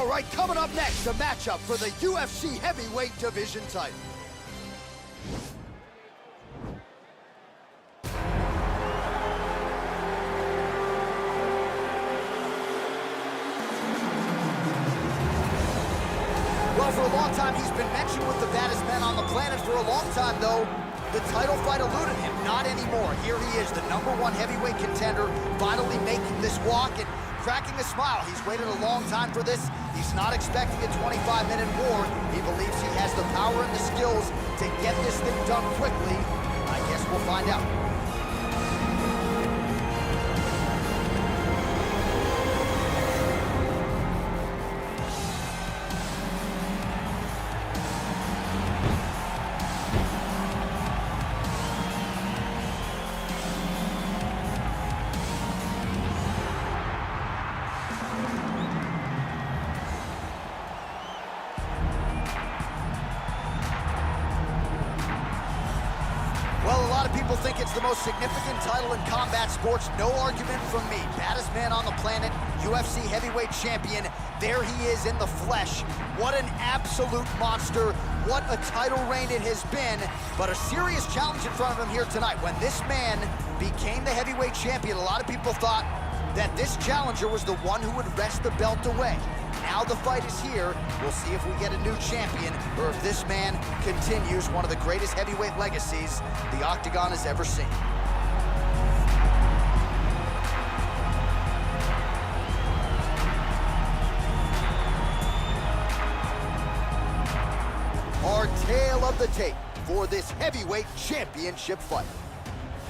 All right, coming up next, a matchup for the UFC heavyweight division title. Well, for a long time, he's been mentioned with the baddest men on the planet. For a long time, though, the title fight eluded him. Not anymore. Here he is, the #1 heavyweight contender, finally making this walk and cracking a smile. He's waited a long time for this. He's not expecting a 25-minute war. He believes he has the power and the skills to get this thing done quickly. I guess we'll find out. People think it's the most significant title in combat sports. No argument from me. Baddest man on the planet, UFC heavyweight champion. There he is in the flesh. What an absolute monster. What a title reign it has been. But a serious challenge in front of him here tonight. When this man became the heavyweight champion, a lot of people thought that this challenger was the one who would wrest the belt away. Now the fight is here. We'll see if we get a new champion or if this man continues one of the greatest heavyweight legacies the Octagon has ever seen. Our tale of the tape for this heavyweight championship fight.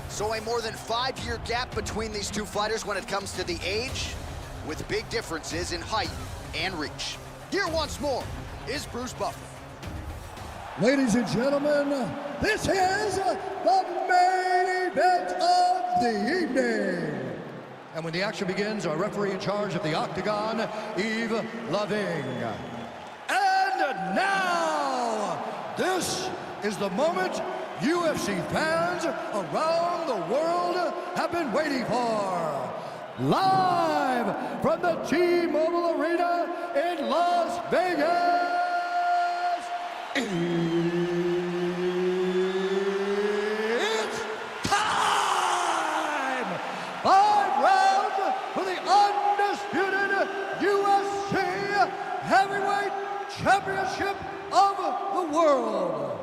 So a more than 5-year gap between these two fighters when it comes to the age, with big differences in height and reach. Here once more is Bruce Buffer. Ladies and gentlemen, this is the main event of the evening. And when the action begins, our referee in charge of the Octagon, Yves Loving. And now, this is the moment UFC fans around the world have been waiting for. Live from the T-Mobile Arena in Las Vegas, it's time! 5 rounds for the undisputed UFC Heavyweight Championship of the world.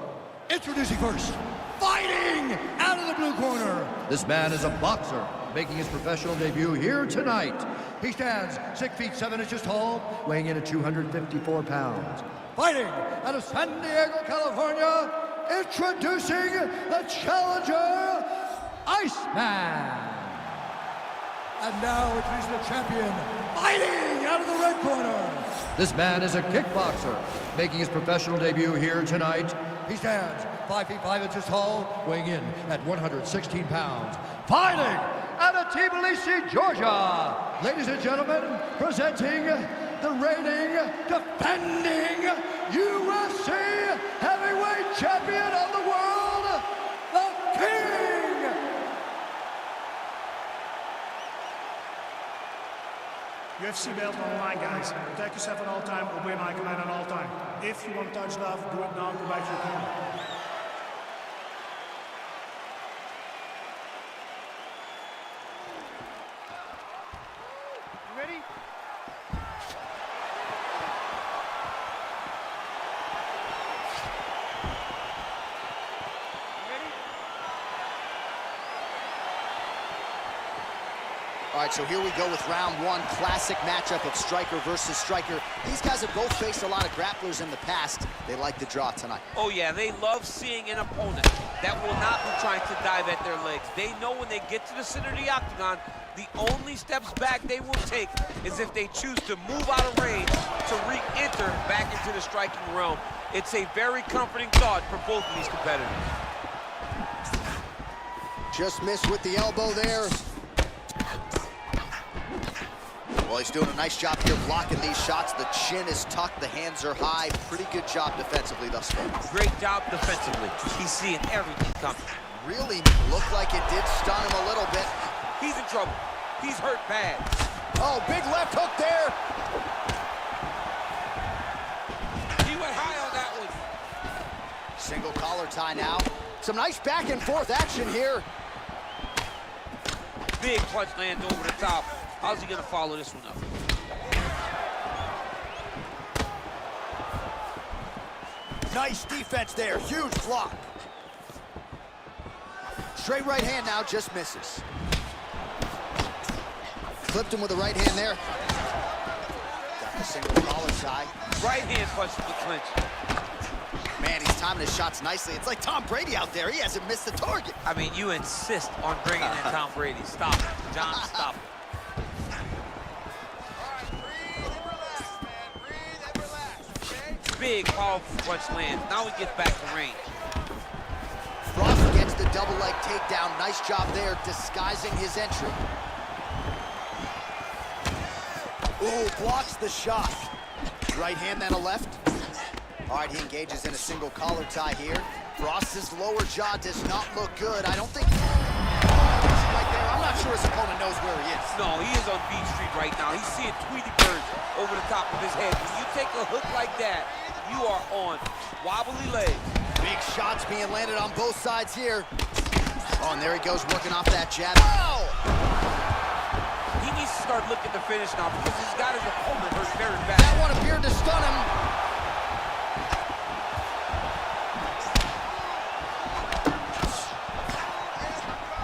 Introducing first, fighting out of the blue corner. This man is a boxer, making his professional debut here tonight. He stands 6 feet 7 inches tall, weighing in at 254 pounds. Fighting out of San Diego, California, introducing the challenger, Iceman. And now introducing the champion, fighting out of the red corner. This man is a kickboxer, making his professional debut here tonight. He stands 5 feet 5 inches tall, weighing in at 116 pounds. Fighting out of Tbilisi, Georgia. Ladies and gentlemen, presenting the reigning, defending UFC heavyweight champion of the world, the King. UFC belt on the line, guys. Protect yourself at all time, obey my command at all time. If you want to touch love, do it now, go back to your corner. Ready? All right, so here we go with round one, classic matchup of striker versus striker. These guys have both faced a lot of grapplers in the past. They like the draw tonight. Oh yeah, they love seeing an opponent that will not be trying to dive at their legs. They know when they get to the center of the octagon, the only steps back they will take is if they choose to move out of range to re-enter back into the striking realm. It's a very comforting thought for both of these competitors. Just missed with the elbow there. Well, he's doing a nice job here blocking these shots. The chin is tucked, the hands are high. Pretty good job defensively thus far. Great job defensively. He's seeing everything coming. Really looked like it did stun him a little bit. He's in trouble. He's hurt bad. Oh, big left hook there. Single collar tie now. Some nice back and forth action here. Big punch lands over the top. How's he gonna follow this one up? Nice defense there, huge block. Straight right hand now, just misses. Clipped him with the right hand there. Got the single collar tie. Right hand punch to the clinch. Man, he's timing his shots nicely. It's like Tom Brady out there. He hasn't missed the target. I mean, you insist on bringing in Tom Brady. Stop it. John, stop it. All right, breathe and relax, man. Breathe and relax, okay? Big, powerful punch lands. Now he gets back to range. Frost gets the double leg takedown. Nice job there, disguising his entry. Ooh, blocks the shot. Right hand, then a left. All right, he engages in a single collar tie here. Frost's lower jaw does not look good. I don't think... Right there, I'm not sure his opponent knows where he is. No, he is on Beach Street right now. He's seeing Tweety Bird over the top of his head. When you take a hook like that, you are on wobbly legs. Big shots being landed on both sides here. Oh, and there he goes, working off that jab. Oh! He needs to start looking to finish now because he's got his opponent hurt very bad. That one appeared to stun him.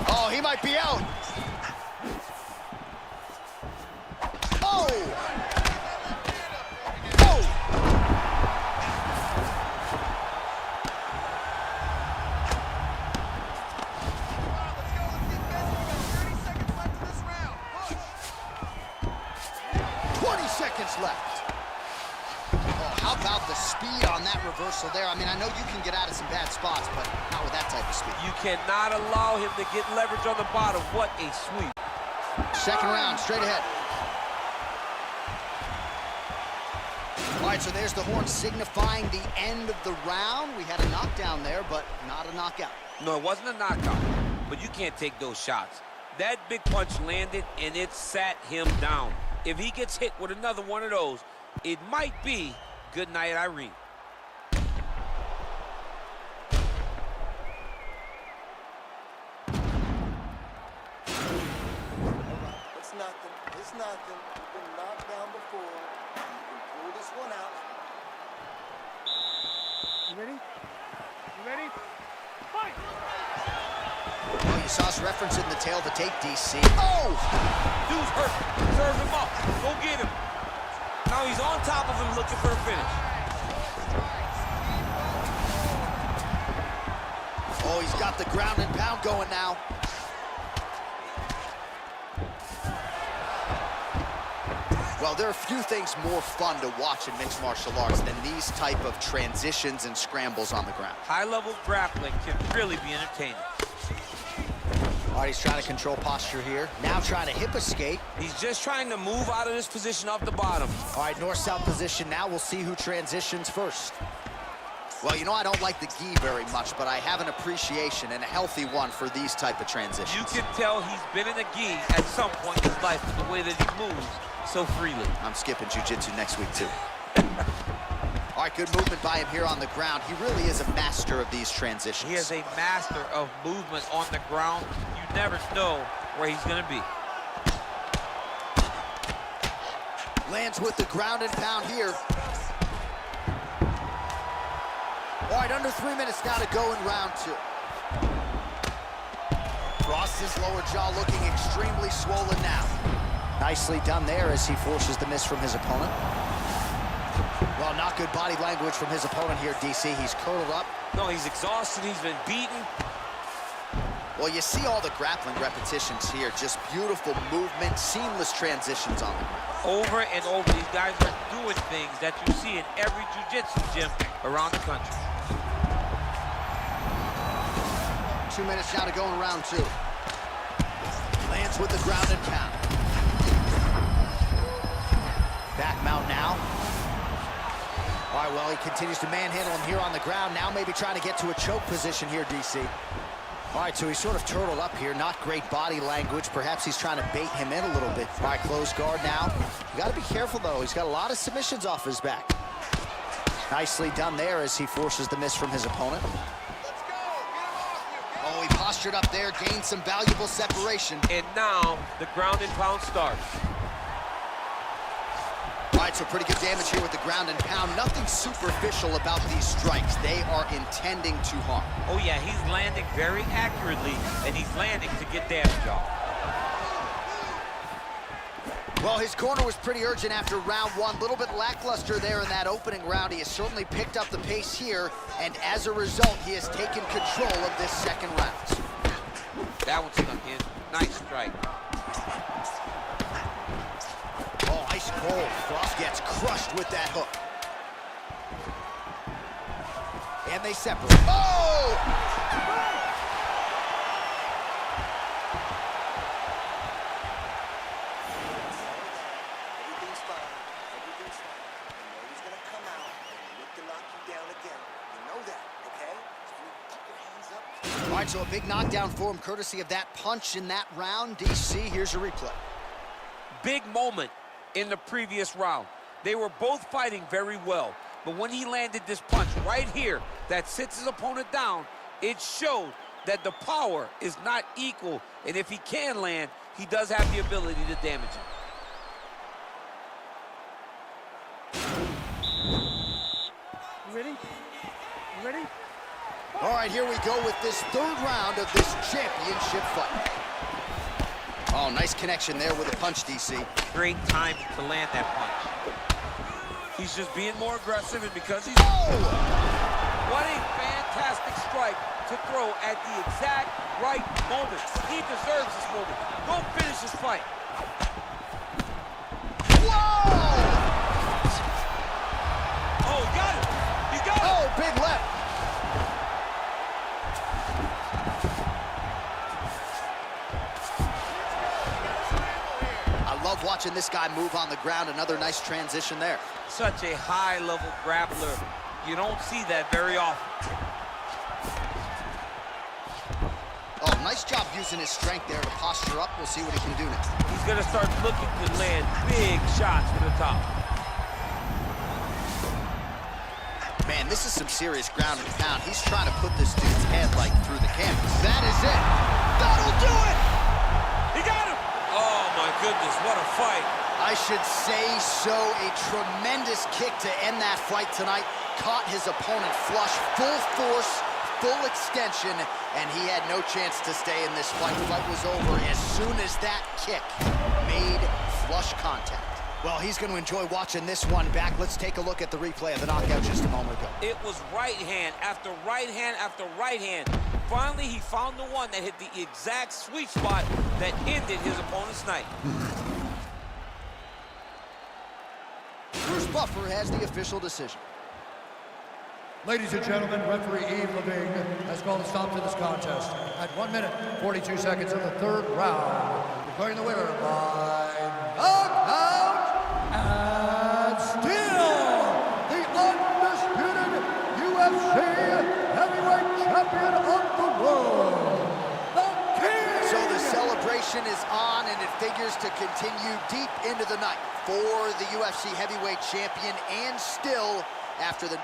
Oh, he might be out. Oh! Oh! 20 seconds left. Oh, how about the speed on that reversal there? I mean, I know you can get out of some bad spots, but not with that type of speed. You cannot allow him to get leverage on the bottom. What a sweep. Second round, straight ahead. All right, so there's the horn signifying the end of the round. We had a knockdown there, but not a knockout. No, it wasn't a knockout, but you can't take those shots. That big punch landed, and it sat him down. If he gets hit with another one of those, it might be good night, Irene. It's nothing. It's nothing. You've been knocked down before. You can pull this one out. You ready? You ready? Fight! Oh, you saw us referencing the tail of the tape, DC. Oh! Dude's hurt. Serve him up. Go get him. Now he's on top of him looking for a finish. Oh, he's got the ground and pound going now. Well, there are few things more fun to watch in mixed martial arts than these type of transitions and scrambles on the ground. High-level grappling can really be entertaining. All right, he's trying to control posture here. Now trying to hip escape. He's just trying to move out of this position off the bottom. All right, north-south position now. We'll see who transitions first. Well, you know I don't like the gi very much, but I have an appreciation and a healthy one for these type of transitions. You can tell he's been in a gi at some point in his life with the way that he moves so freely. I'm skipping jiu-jitsu next week, too. All right, good movement by him here on the ground. He really is a master of these transitions. He is a master of movement on the ground. You never know where he's going to be. Lands with the ground and pound here. All right, under 3 minutes now to go in round two. Frost's lower jaw looking extremely swollen now. Nicely done there as he forces the miss from his opponent. Well, not good body language from his opponent here, DC. He's curled up. No, he's exhausted. He's been beaten. Well, you see all the grappling repetitions here. Just beautiful movement, seamless transitions on the ground. Over and over, these guys are doing things that you see in every jiu-jitsu gym around the country. 2 minutes now to go in round two. Lands with the ground and pound. Back mount now. All right, well, he continues to manhandle him here on the ground. Now maybe trying to get to a choke position here, DC. All right, so he's sort of turtled up here. Not great body language. Perhaps he's trying to bait him in a little bit. All right, close guard now. You got to be careful, though. He's got a lot of submissions off his back. Nicely done there as he forces the miss from his opponent. Oh, he postured up there, gained some valuable separation. And now the ground and pound starts. All right, so pretty good damage here with the ground and pound. Nothing superficial about these strikes. They are intending to harm. Oh yeah, he's landing very accurately, and he's landing to get damage off. Well, his corner was pretty urgent after round one. A little bit lackluster there in that opening round. He has certainly picked up the pace here, and as a result, he has taken control of this second round. That one snuck in. Nice strike. Oh, ice cold. Frost gets crushed with that hook. And they separate. Oh! Everything's fine. Everything's fine. You know he's gonna come out and look to knock you down again. You know that, okay? So you keep your hands up. All right, so a big knockdown for him, courtesy of that punch in that round. DC, here's a replay. Big moment in the previous round. They were both fighting very well, but when he landed this punch right here that sits his opponent down, it showed that the power is not equal, and if he can land, he does have the ability to damage him. You ready? You ready? All right, here we go with this third round of this championship fight. Oh, nice connection there with a punch, DC. Great time to land that punch. He's just being more aggressive, and because he's... Oh! What a fantastic strike to throw at the exact right moment. He deserves this moment. Go finish this fight. Whoa! Oh, he got it. He got it. Oh, big left. I love watching this guy move on the ground. Another nice transition there. Such a high-level grappler. You don't see that very often. Oh, nice job using his strength there to posture up. We'll see what he can do now. He's going to start looking to land big shots from the top. Man, this is some serious ground and pound. He's trying to put this dude's head, like, through the canvas. That is it. That'll do it! He got him! Oh, my goodness, what a fight. I should say so. A tremendous kick to end that fight tonight. Caught his opponent flush, full force, full extension, and he had no chance to stay in this fight. The fight was over as soon as that kick made flush contact. Well, he's going to enjoy watching this one back. Let's take a look at the replay of the knockout just a moment ago. It was right hand after right hand after right hand. Finally, he found the one that hit the exact sweet spot that ended his opponent's night. Bruce Buffer has the official decision. Ladies and gentlemen, referee Yves Levine has called a stop to this contest at 1 minute, 42 seconds of the third round, declaring the winner by knockout and still the undisputed UFC heavyweight champion of the world, the King! So the celebration is on, and it figures to continue deep into the night for the UFC heavyweight champion, and still after the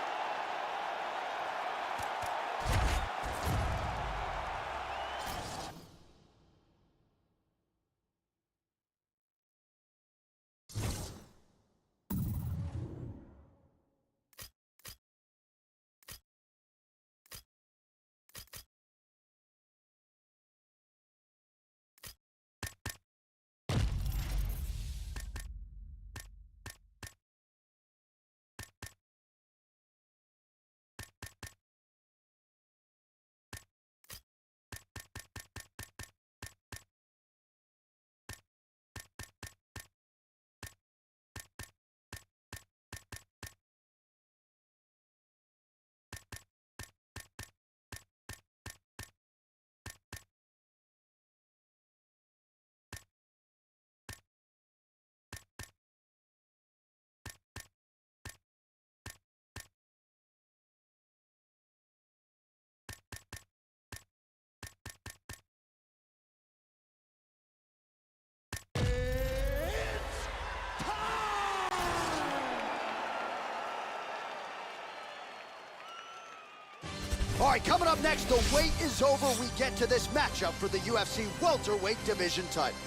right, coming up next, the wait is over. We get to this matchup for the UFC welterweight division title.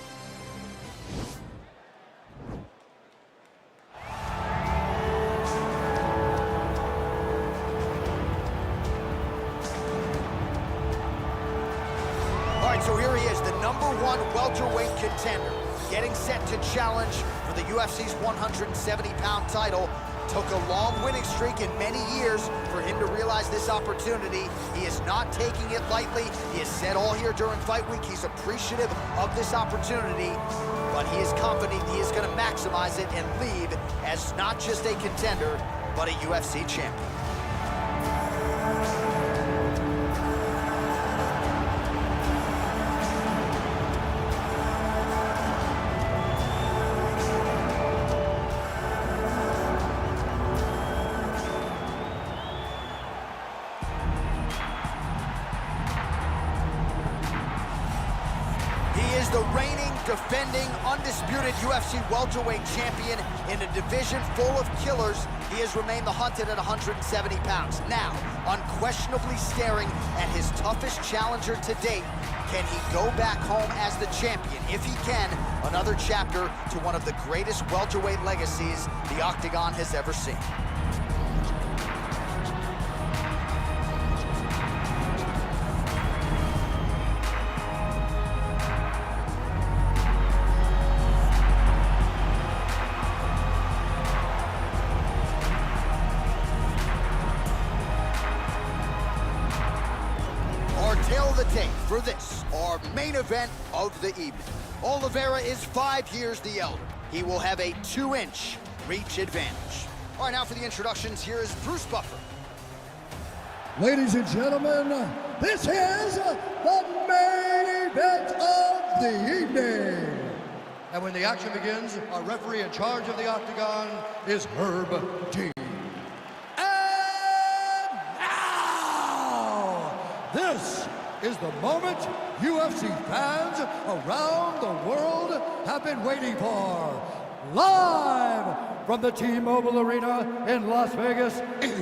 All right, so here he is, the #1 welterweight contender, getting set to challenge for the UFC's 170-pound title. Took a long winning streak in many years for him to realize this opportunity. He is not taking it lightly. He has said all here during fight week he's appreciative of this opportunity, but he is confident he is going to maximize it and leave as not just a contender, but a UFC champion. The reigning, defending, undisputed UFC welterweight champion in a division full of killers. He has remained the hunted at 170 pounds. Now, unquestionably staring at his toughest challenger to date. Can he go back home as the champion? If he can, another chapter to one of the greatest welterweight legacies the Octagon has ever seen. Tale of the tape for this, our main event of the evening. Oliveira is 5 years the elder. He will have a 2-inch reach advantage. All right, now for the introductions, here is Bruce Buffer. Ladies and gentlemen, this is the main event of the evening. And when the action begins, our referee in charge of the Octagon is Herb T. And now, this is the moment UFC fans around the world have been waiting for. Live from the T-Mobile Arena in Las Vegas, it's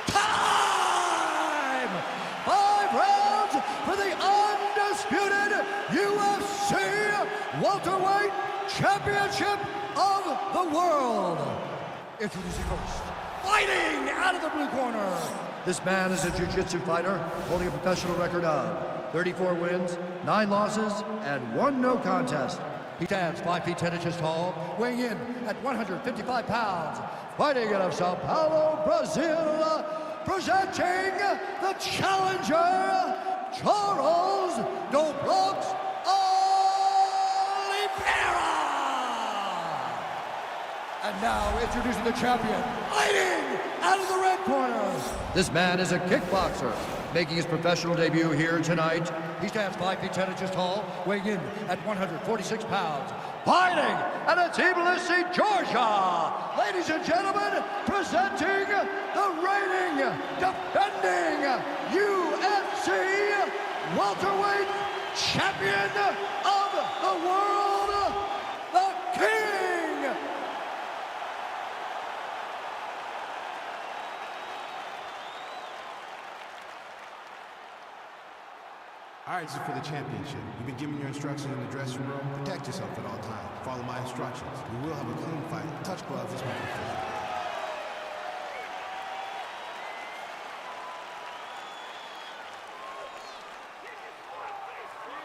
time! 5 rounds for the undisputed UFC welterweight championship of the world. Introducing first, fighting out of the blue corner. This man is a jiu-jitsu fighter holding a professional record of 34 wins, 9 losses, and 1 no contest. He stands 5 feet 10 inches tall, weighing in at 155 pounds. Fighting out of Sao Paulo, Brazil, presenting the challenger, Charles Doblox Oliveira. And now, introducing the champion, fighting out of the red corner. This man is a kickboxer, making his professional debut here tonight. He stands 5 feet 10 inches tall, weighing in at 146 pounds. Fighting out of Tbilisi, Georgia. Ladies and gentlemen, presenting the reigning, defending UFC welterweight champion of the world, the King. All right, this is for the championship. You've been given your instructions in the dressing room. Protect yourself at all times. Follow my instructions. We will have a clean fight. Touch gloves is my preferred.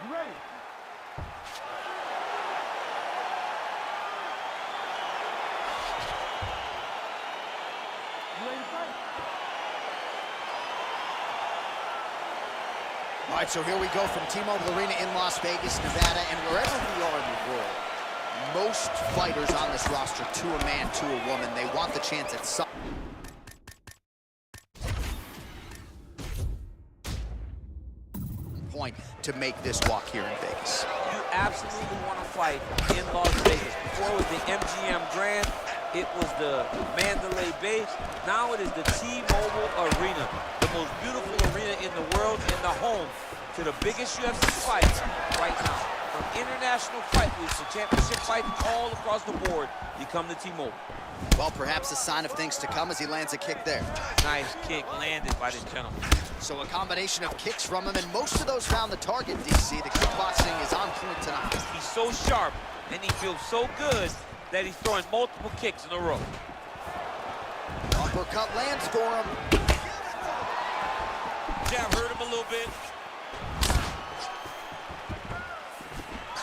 You ready? You ready to fight? All right, so here we go from T-Mobile Arena in Las Vegas, Nevada, and wherever we are in the world, most fighters on this roster, to a man, to a woman, they want the chance at some point to make this walk here in Vegas. You absolutely want to fight in Las Vegas. Before it was the MGM Grand, it was the Mandalay Bay. Now it is the T-Mobile Arena, the most beautiful arena in the world and the home to the biggest UFC fights right now. From international fight weeks to championship fights all across the board, you come to T-Mobile. Well, perhaps a sign of things to come as he lands a kick there. Nice kick landed by this gentleman. So a combination of kicks from him, and most of those found the target, DC. The kickboxing is on point tonight. He's so sharp, and he feels so good that he's throwing multiple kicks in a row. Uppercut lands for him. Jab hurt him a little bit.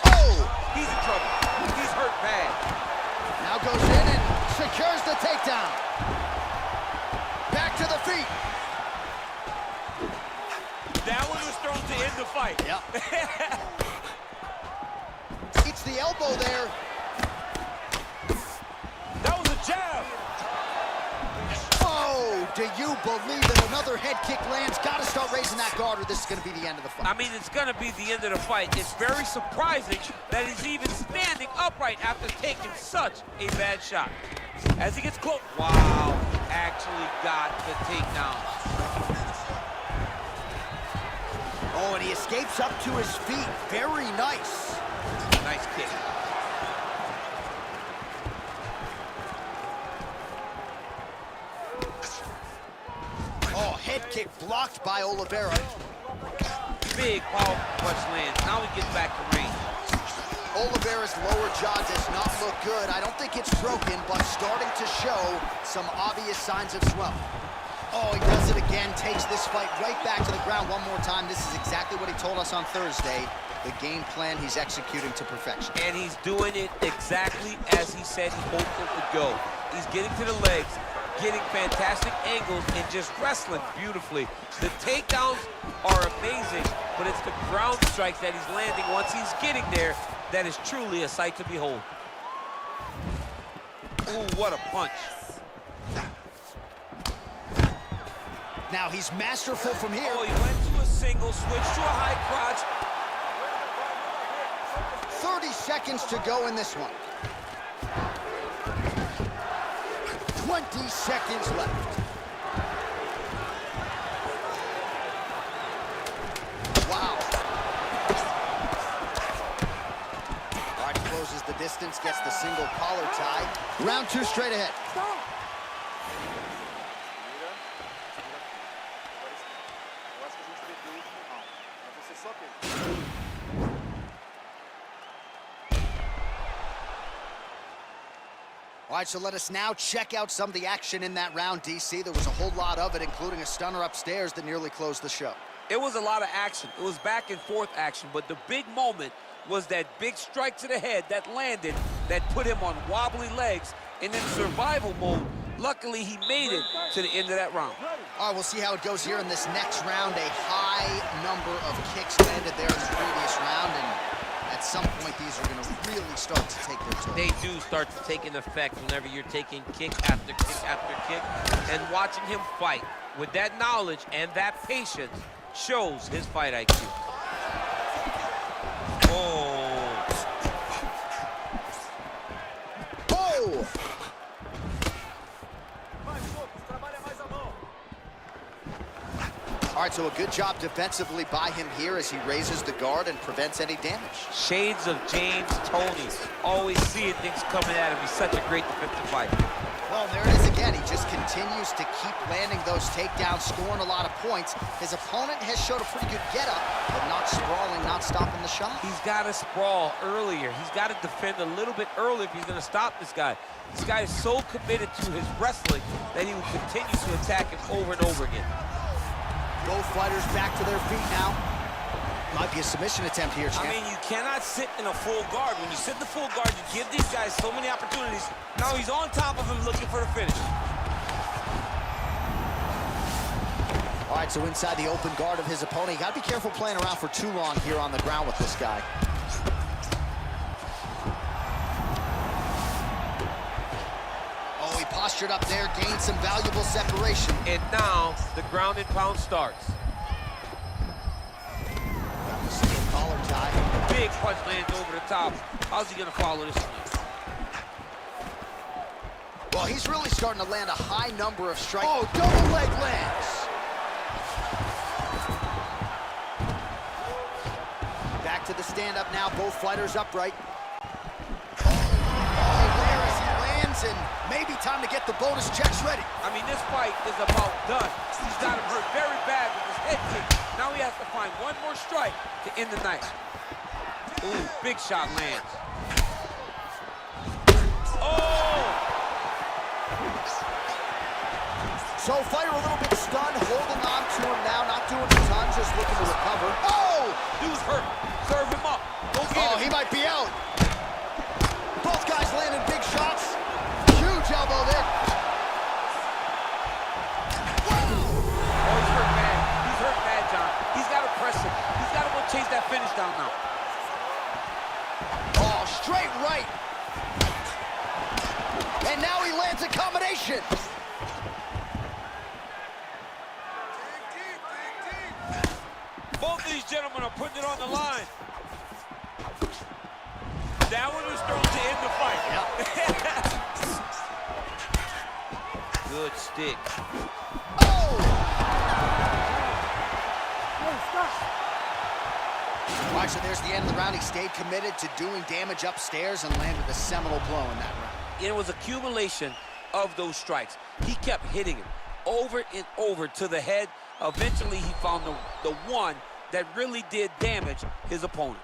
Oh! He's in trouble. He's hurt bad. Now goes in and secures the takedown. Back to the feet. That one was thrown to end the fight. Yep. Eats the elbow there. That was a jab. Oh, do you believe that another head kick lands? Got to start raising that guard or this is going to be the end of the fight. I mean, it's going to be the end of the fight. It's very surprising that he's even standing upright after taking such a bad shot. As he gets close. Wow, actually got the takedown. Oh, and he escapes up to his feet. Very nice. Nice kick. Oh, head kick blocked by Oliveira. Big power punch lands. Now he gets back to range. Oliveira's lower jaw does not look good. I don't think it's broken, but starting to show some obvious signs of swelling. Oh, he does it again, takes this fight right back to the ground one more time. This is exactly what he told us on Thursday. The game plan he's executing to perfection. And he's doing it exactly as he said he hoped it would go. He's getting to the legs, getting fantastic angles, and just wrestling beautifully. The takedowns are amazing, but it's the ground strikes that he's landing once he's getting there that is truly a sight to behold. Ooh, what a punch. Now he's masterful from here. Oh, he went to a single, switched to a high crotch. 30 seconds to go in this one. 20 seconds left. Wow. All right, closes the distance, gets the single collar tie. Round 2 straight ahead. All right, so let us now check out some of the action in that round, DC. There was a whole lot of it, including a stunner upstairs that nearly closed the show. It was a lot of action. It was back and forth action, but the big moment was that big strike to the head that landed, that put him on wobbly legs, and in survival mode, luckily he made it to the end of that round. All right, we'll see how it goes here in this next round. A high number of kicks landed there in the previous round, and at some point, these are going to really start to take their toll. They do start to take an effect whenever you're taking kick after kick after kick. And watching him fight with that knowledge and that patience shows his fight IQ. Oh. Oh! All right, so a good job defensively by him here as he raises the guard and prevents any damage. Shades of James Toney. Always seeing things coming at him. He's such a great defensive fighter. Well, there it is again. He just continues to keep landing those takedowns, scoring a lot of points. His opponent has showed a pretty good get-up, but not sprawling, not stopping the shot. He's got to sprawl earlier. He's got to defend a little bit earlier if he's going to stop this guy. This guy is so committed to his wrestling that he will continue to attack him over and over again. Both fighters back to their feet now. Might be a submission attempt here, champ. I mean, you cannot sit in a full guard. When you sit in the full guard, you give these guys so many opportunities. Now he's on top of him looking for the finish. All right, so inside the open guard of his opponent. You got to be careful playing around for too long here on the ground with this guy. Oh, he postured up there, gained some valuable separation. And now the ground and pound starts. Single collar tie. Big punch lands over the top. How's he going to follow this one? Well, he's really starting to land a high number of strikes. Oh, double leg lands. Back to the stand-up now, both fighters upright. Oh, there as he lands and maybe time to get the bonus checks ready. I mean, this fight is about done. He's got him hurt very bad with his head kick. Now he has to find one more strike to end the night. Ooh, big shot lands. Oh! So fighter a little bit stunned, holding on to him now, not doing a ton, just looking to recover. Oh! Dude's hurt. Serve him up. Go get him. He might be out. Both guys landing big shots. Huge elbow there. Oh, he's hurt bad. He's hurt bad, John. He's got to press him. He's got to go chase that finish down now. Oh, straight right. And now he lands a combination. Both of these gentlemen are putting it on the line. That one was thrown to end the fight. Yep. Good stick. Oh! All right, so there's the end of the round. He stayed committed to doing damage upstairs and landed a seminal blow in that round. It was accumulation of those strikes. He kept hitting him over and over to the head. Eventually, he found the one that really did damage his opponent.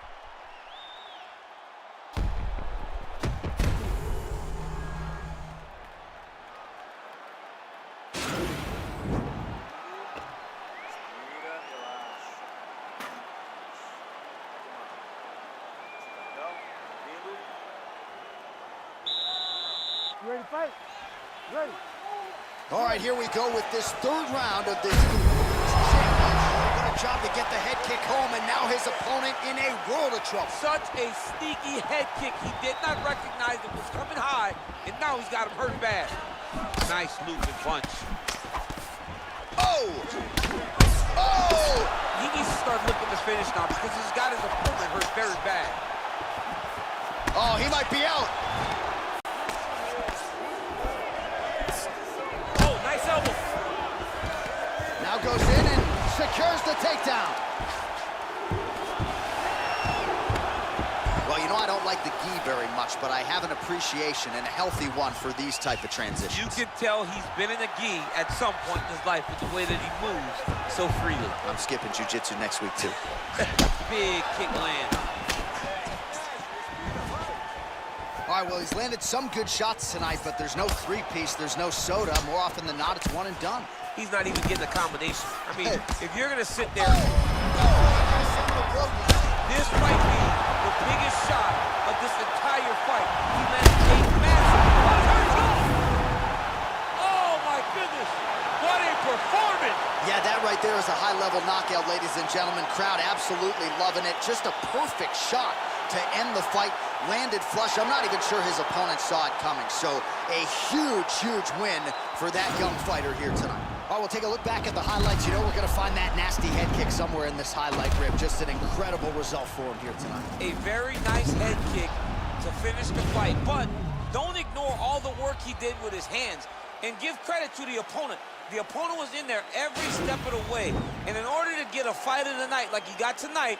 You ready to fight? Ready. All right, here we go with this third round of this championship. What a job to get the head kick home, and now his opponent in a world of trouble. Such a sneaky head kick. He did not recognize it was coming high, and now he's got him hurt bad. Nice looping punch. Oh! Oh! He needs to start looking to finish now because he's got his opponent hurt very bad. Oh, he might be out. Oh, nice elbow. Now goes in and secures the takedown. Well, you know, I don't like the gi very much, but I have an appreciation and a healthy one for these type of transitions. You can tell he's been in a gi at some point in his life with the way that he moves so freely. I'm skipping jiu-jitsu next week, too. Big kick land. All right, well, he's landed some good shots tonight, but there's no three-piece, there's no soda. More often than not, it's one and done. He's not even getting a combination. I mean, if you're going to sit there, this might be the biggest shot of this entire fight. He landed a massive... Oh, my goodness. What a performance. Yeah, that right there is a high-level knockout, ladies and gentlemen. Crowd absolutely loving it. Just a perfect shot to end the fight. Landed flush. I'm not even sure his opponent saw it coming. So a huge, huge win for that young fighter here tonight. All right, we'll take a look back at the highlights. You know we're going to find that nasty head kick somewhere in this highlight rip. Just an incredible result for him here tonight. A very nice head kick to finish the fight. But don't ignore all the work he did with his hands. And give credit to the opponent. The opponent was in there every step of the way. And in order to get a fight of the night like he got tonight,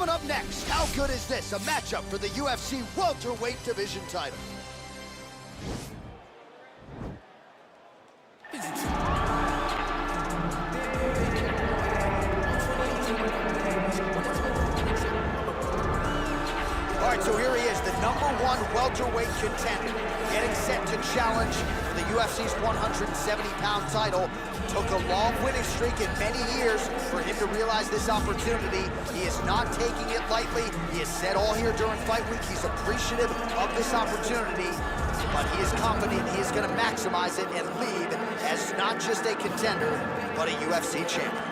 Coming up next, how good is this? A matchup for the UFC welterweight division title. All right, so here he is, the #1 welterweight contender, getting set to challenge for the UFC's 170-pound title. Took a long winning streak in many years for him to realize this opportunity. He is not taking it lightly. He has said all here during fight week he's appreciative of this opportunity, but he is confident he is going to maximize it and leave as not just a contender, but a UFC champion.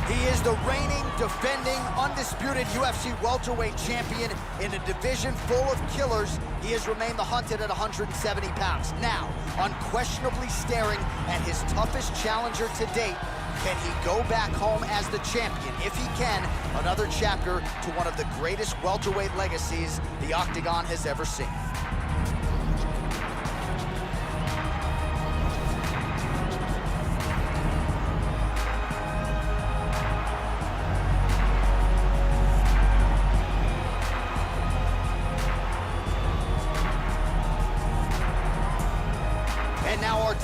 He is the reigning, defending, undisputed UFC welterweight champion in a division full of killers. He has remained the hunted at 170 pounds. Now, unquestionably staring at his toughest challenger to date. Can he go back home as the champion? If he can, another chapter to one of the greatest welterweight legacies the Octagon has ever seen.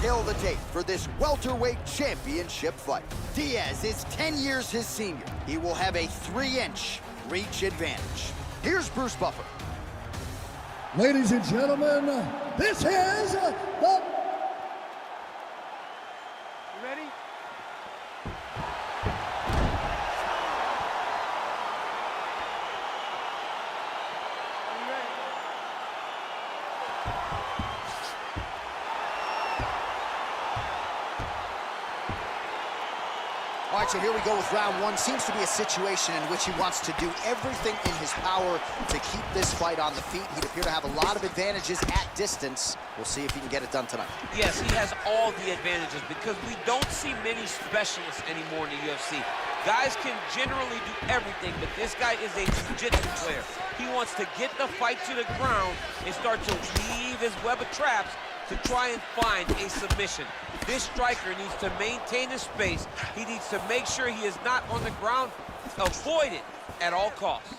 Tale of the tape for this welterweight championship fight. Diaz is 10 years his senior. He will have a 3-inch reach advantage. Here's Bruce Buffer. Ladies and gentlemen, this is the... You ready? Are you ready? All right, so here we go with round one. Seems to be a situation in which he wants to do everything in his power to keep this fight on the feet. He'd appear to have a lot of advantages at distance. We'll see if he can get it done tonight. Yes, he has all the advantages because we don't see many specialists anymore in the UFC. Guys can generally do everything, but this guy is a jiu-jitsu player. He wants to get the fight to the ground and start to weave his web of traps to try and find a submission. This striker needs to maintain his space. He needs to make sure he is not on the ground. Avoid it at all costs.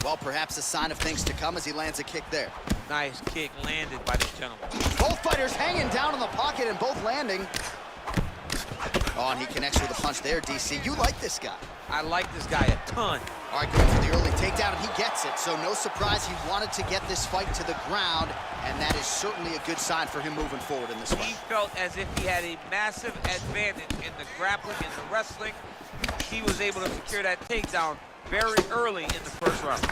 Well, perhaps a sign of things to come as he lands a kick there. Nice kick landed by this gentleman. Both fighters hanging down in the pocket and both landing. Oh, and he connects with a punch there, DC. You like this guy. I like this guy a ton. All right, going for the early takedown, and he gets it. So no surprise he wanted to get this fight to the ground, and that is certainly a good sign for him moving forward in this fight. He felt as if he had a massive advantage in the grappling and the wrestling. He was able to secure that takedown very early in the first round.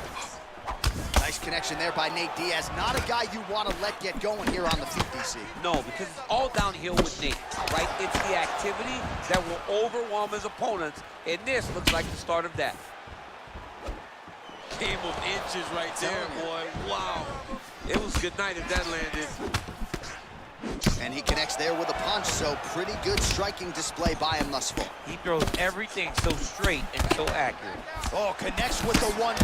Nice connection there by Nate Diaz. Not a guy you want to let get going here on the feet, DC. No, because it's all downhill with Nate, right? It's the activity that will overwhelm his opponents, and this looks like the start of that. Game of inches right there, boy. Wow. It was good night if that landed. And he connects there with a punch, so pretty good striking display by him thus far. He throws everything so straight and so accurate. Oh, connects with the 1-2.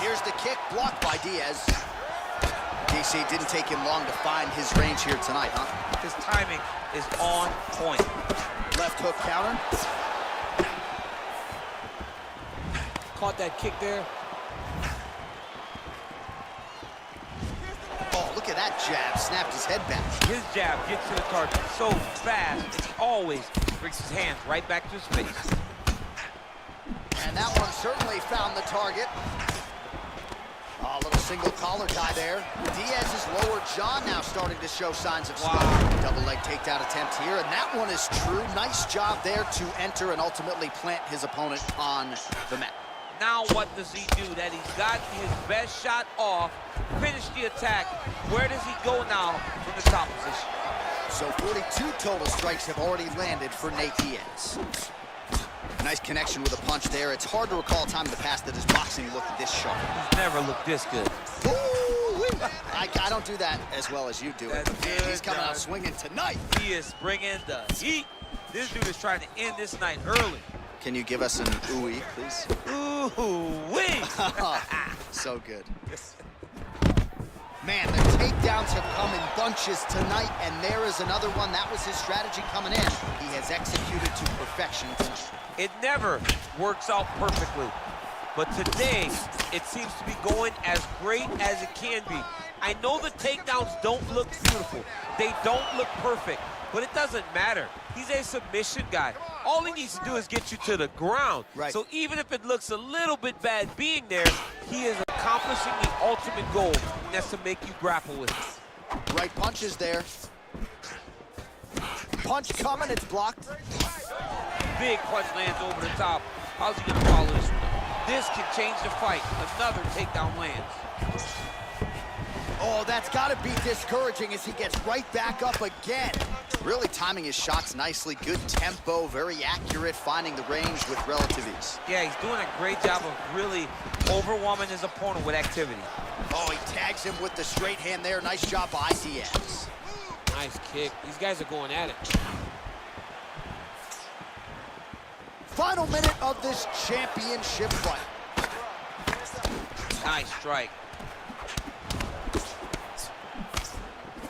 Here's the kick, blocked by Diaz. DC didn't take him long to find his range here tonight, huh? His timing is on point. Left hook counter. Caught that kick there. Oh, look at that jab. Snapped his head back. His jab gets to the target so fast, and he always brings his hands right back to his face. And that one certainly found the target. Oh, a little single collar tie there. Diaz's lower jaw now starting to show signs of struggle. Double leg takedown attempt here, and that one is true. Nice job there to enter and ultimately plant his opponent on the mat. Now what does he do? That he's got his best shot off, finished the attack. Where does he go now from the top position? So 42 total strikes have already landed for Nate Diaz. Nice connection with a punch there. It's hard to recall a time in the past that his boxing looked this sharp. He's never looked this good. I don't do that as well as you do it. But man, he's coming out swinging tonight. He is bringing the heat. This dude is trying to end this night early. Can you give us an ooh-wee, please? Ooh-wee! So good. Man, the takedowns have come in bunches tonight, and there is another one. That was his strategy coming in. He has executed to perfection tonight. It never works out perfectly, but today it seems to be going as great as it can be. I know the takedowns don't look beautiful. They don't look perfect, but it doesn't matter. He's a submission guy. All he needs to do is get you to the ground. Right. So even if it looks a little bit bad being there, he is accomplishing the ultimate goal, and that's to make you grapple with it. Right punches there. Punch coming, it's blocked. Big punch lands over the top. How's he gonna follow this one? This can change the fight. Another takedown lands. Oh, that's got to be discouraging as he gets right back up again. Really timing his shots nicely. Good tempo, very accurate, finding the range with relative ease. Yeah, he's doing a great job of really overwhelming his opponent with activity. Oh, he tags him with the straight hand there. Nice job by Diaz. Nice kick. These guys are going at it. Final minute of this championship fight. Nice strike.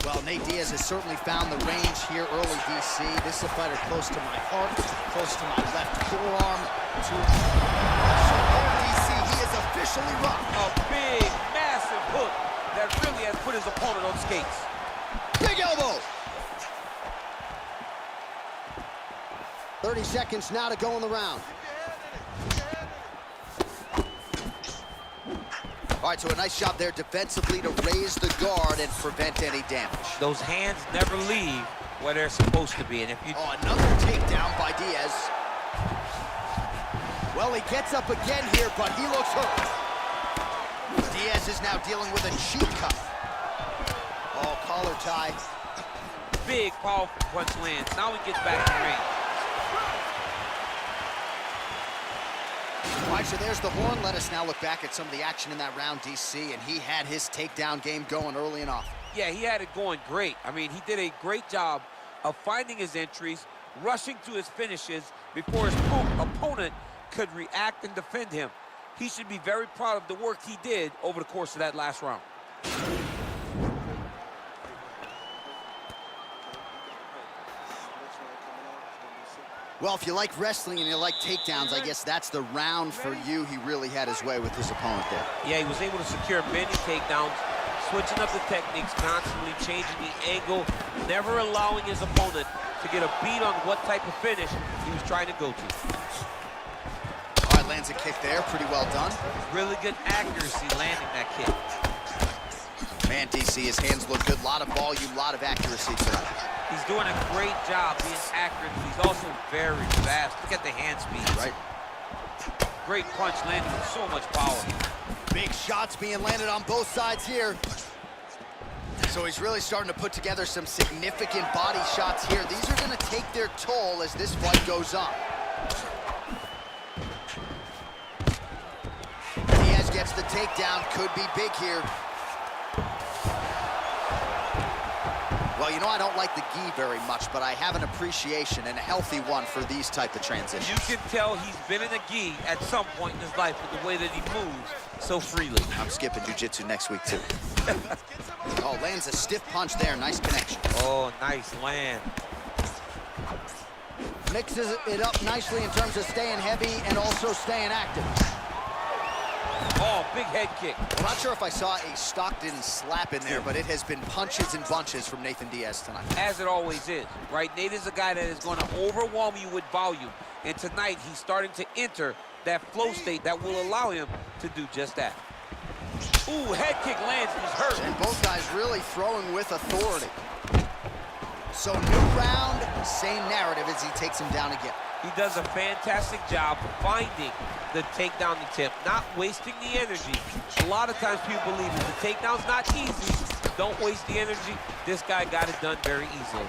Well, Nate Diaz has certainly found the range here early, DC. This is a fighter close to my heart, close to my left forearm. DC, he is officially rocked. A big, massive hook that really has put his opponent on skates. Big elbow. 30 seconds now to go in the round. All right, so a nice job there defensively to raise the guard and prevent any damage. Those hands never leave where they're supposed to be, and if you... Oh, another takedown by Diaz. Well, he gets up again here, but he looks hurt. Diaz is now dealing with a cheek cuff. Oh, collar tie. Big, powerful punch lands. Now he gets back in the ring. All right, so there's the horn. Let us now look back at some of the action in that round, DC, and he had his takedown game going early and often. Yeah, he had it going great. I mean, he did a great job of finding his entries, rushing to his finishes before his opponent could react and defend him. He should be very proud of the work he did over the course of that last round. Well, if you like wrestling and you like takedowns, I guess that's the round for you. He really had his way with his opponent there. Yeah, he was able to secure many takedowns, switching up the techniques, constantly changing the angle, never allowing his opponent to get a beat on what type of finish he was trying to go to. All right, lands a kick there, pretty well done. Really good accuracy landing that kick. Man, DC, his hands look good. A lot of volume, a lot of accuracy tonight. He's doing a great job being accurate. He's also very fast. Look at the hand speed. Right. Great punch landing with so much power. Big shots being landed on both sides here. So he's really starting to put together some significant body shots here. These are going to take their toll as this fight goes on. Diaz gets the takedown. Could be big here. Well, you know, I don't like the gi very much, but I have an appreciation and a healthy one for these type of transitions. You can tell he's been in a gi at some point in his life with the way that he moves so freely. I'm skipping jiu-jitsu next week, too. Oh, lands a stiff punch there. Nice connection. Oh, nice land. Mixes it up nicely in terms of staying heavy and also staying active. Oh, big head kick. I'm not sure if I saw a Stockton slap in there, but it has been punches and bunches from Nathan Diaz tonight. As it always is, right? Nate is a guy that is going to overwhelm you with volume. And tonight, he's starting to enter that flow state that will allow him to do just that. Ooh, head kick lands and he's hurt. And both guys really throwing with authority. So new round, same narrative as he takes him down again. He does a fantastic job finding the takedown attempt, not wasting the energy. A lot of times people believe if the takedown's not easy, don't waste the energy. This guy got it done very easily.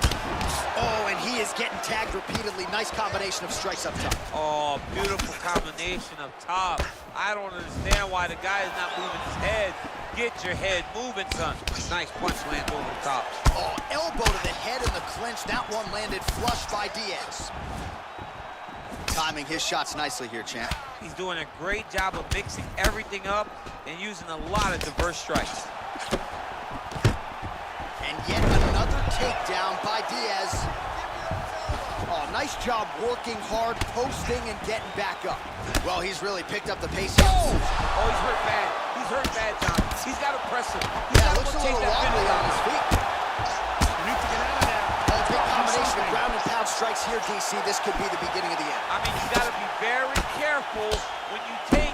Oh, and he is getting tagged repeatedly. Nice combination of strikes up top. Oh, beautiful combination up top. I don't understand why the guy is not moving his head. Get your head moving, son. Nice punch lands over the top. Oh, elbow to the head in the clinch. That one landed flush by Diaz. Timing his shots nicely here, champ. He's doing a great job of mixing everything up and using a lot of diverse strikes. And yet another takedown by Diaz. Oh, nice job working hard, posting, and getting back up. Well, he's really picked up the pace. Oh, he's hurt bad. He's hurt bad, John. He's got to press him. Yeah, looks a little wobbly on his feet. You need to get out of there. Oh, big combination of ground and pound strikes here, DC. This could be the beginning of the end. I mean, you got to be very careful when you take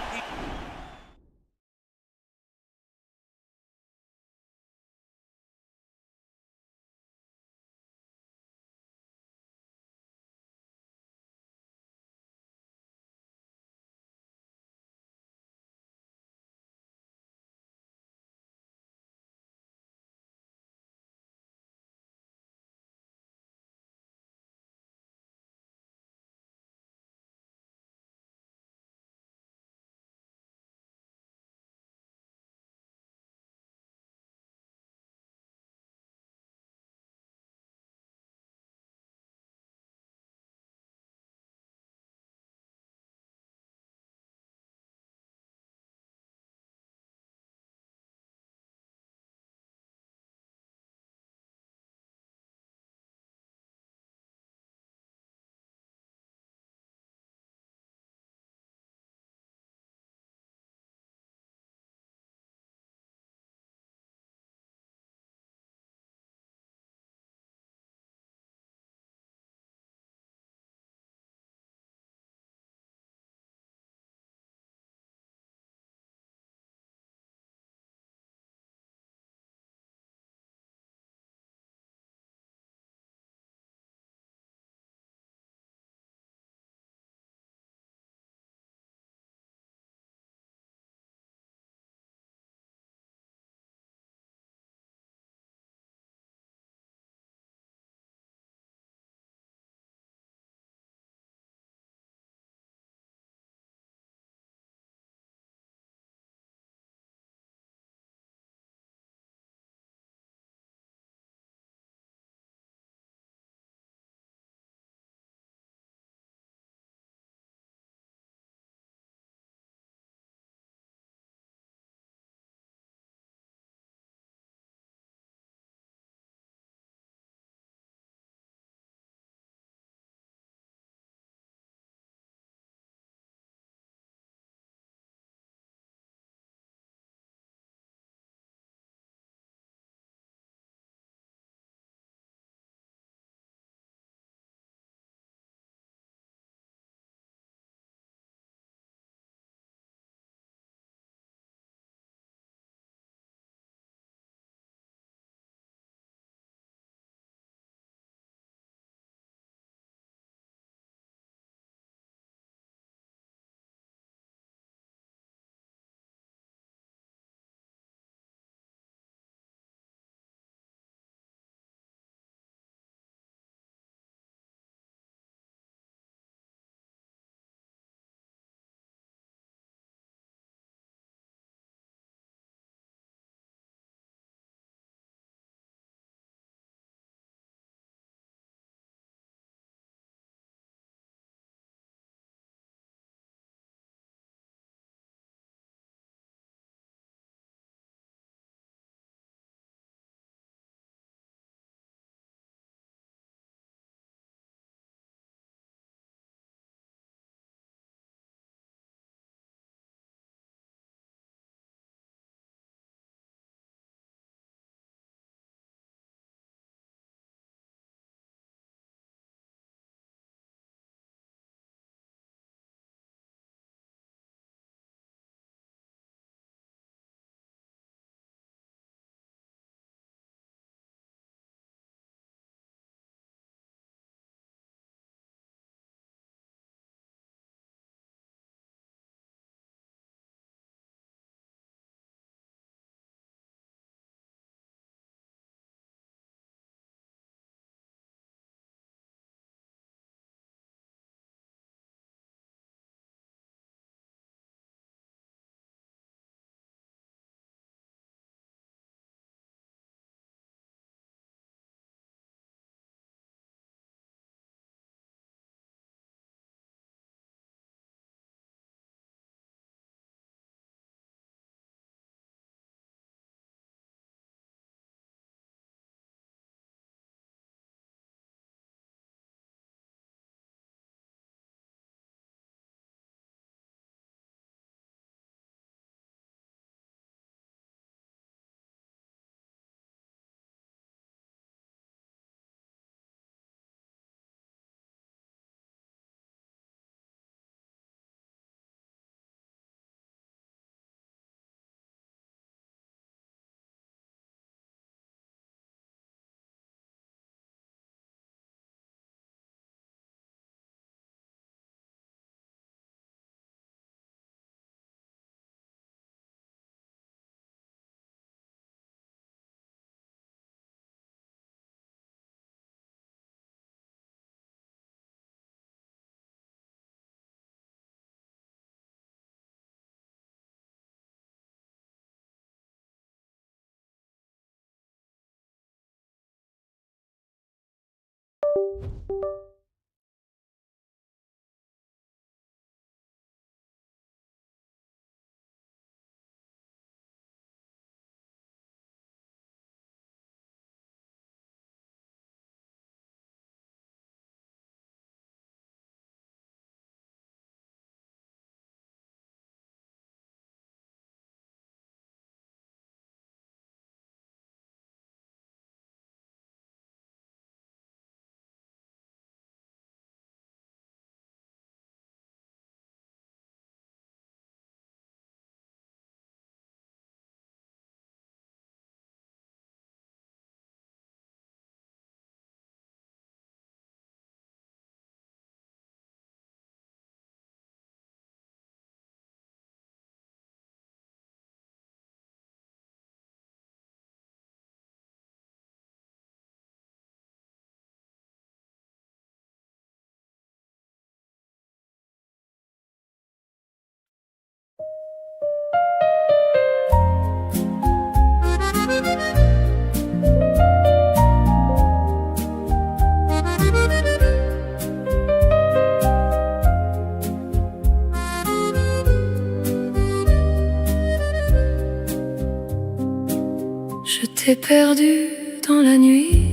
Je t'ai perdu dans la nuit,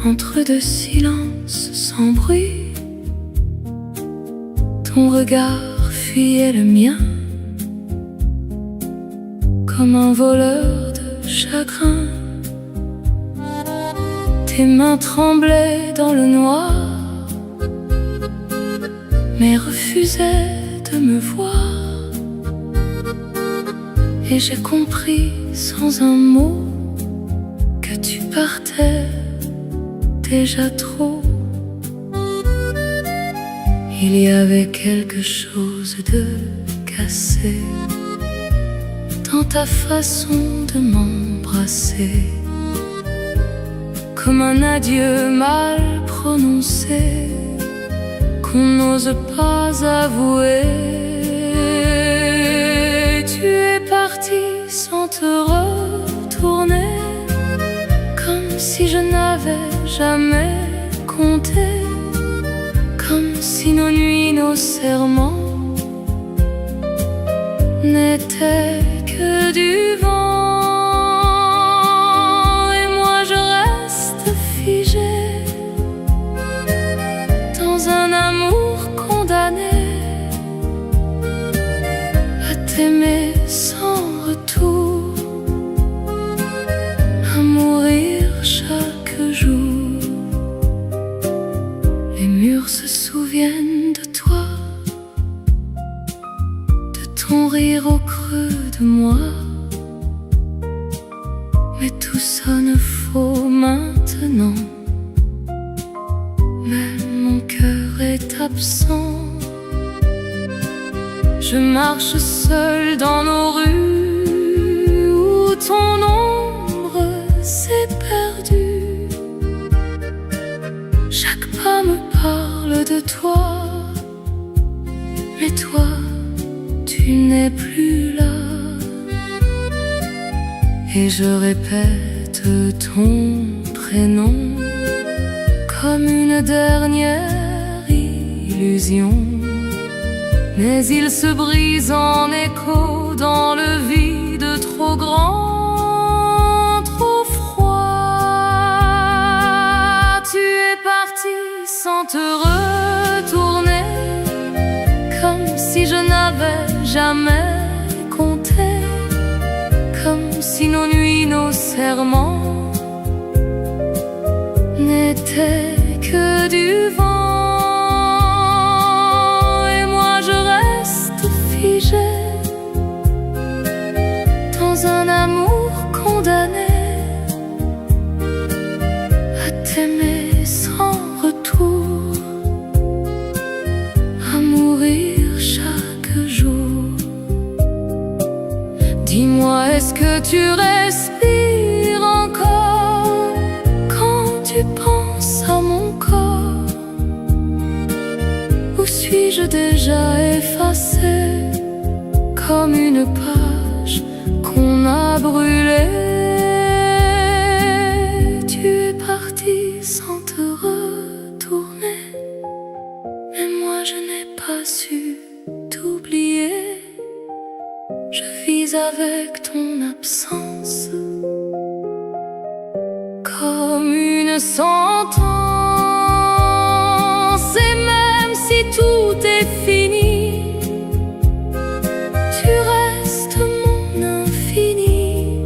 entre deux silences sans bruit. Ton regard fuyait le mien, comme un voleur de chagrin. Tes mains tremblaient dans le noir, mais refusaient de me voir. Et j'ai compris sans un mot que tu partais déjà trop. Il y avait quelque chose de cassé dans ta façon de m'embrasser, comme un adieu mal prononcé qu'on n'ose pas avouer. Tu es parti sans te retourner, comme si je n'avais jamais compté, comme si nos nuits, nos serments n'étaient que du vent. Et moi je reste figée dans un amour condamné à t'aimer sans retour, à mourir chaque jour. Les murs se souviennent de toi, de ton rire au creux de moi, mais tout sonne faux maintenant. Même mon cœur est absent. Je marche seule dans nos rues où ton ombre s'est perdue. Chaque pas me parle de toi, mais toi, tu n'es plus là. Et je répète ton prénom comme une dernière illusion. Mais il se brise en écho dans le vide trop grand, trop froid. Tu es parti sans te retourner, comme si je n'avais jamais compté, comme si nos nuits, nos serments n'étaient que du vent. Dans un amour condamné à t'aimer sans retour, à mourir chaque jour. Dis-moi, est-ce que tu respires encore quand tu penses à mon corps? Ou suis-je déjà effacé comme une page qu'on a brûlée? Tu es parti pas su t'oublier. Je vis avec ton absence comme une sentence. Et même si tout est fini, tu restes mon infini,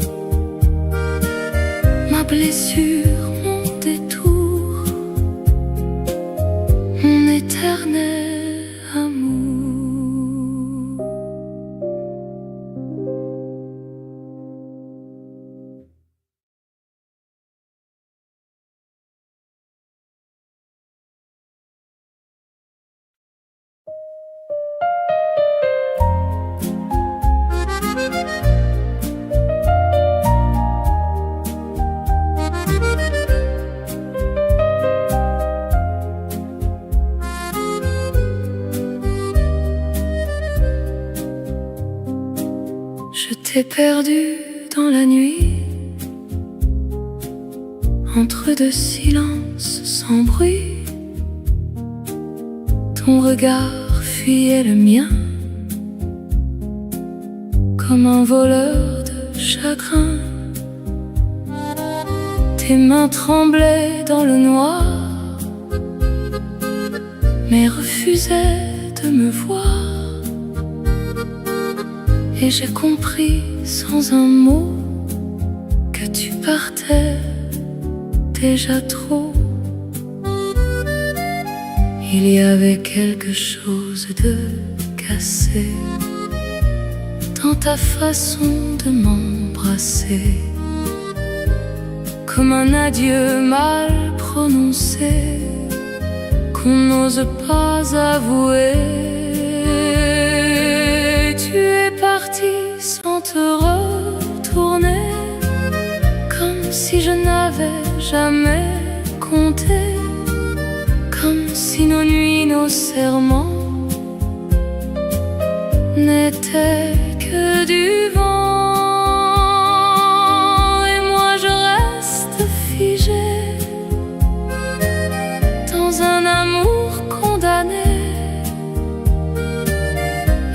ma blessure, mon détour, mon éternel amour. Je t'ai perdu dans la nuit, entre deux silences sans bruit. Ton regard fuyait le mien, comme un voleur de chagrin. Tes mains tremblaient dans le noir, mais refusaient de me voir. Et j'ai compris sans un mot que tu partais déjà trop. Il y avait quelque chose de cassé dans ta façon de m'embrasser, comme un adieu mal prononcé qu'on n'ose pas avouer. Tu es parti sans te retourner, comme si je n'avais jamais compté, comme si nos nuits, nos serments n'étaient que du vent. Et moi je reste figée dans un amour condamné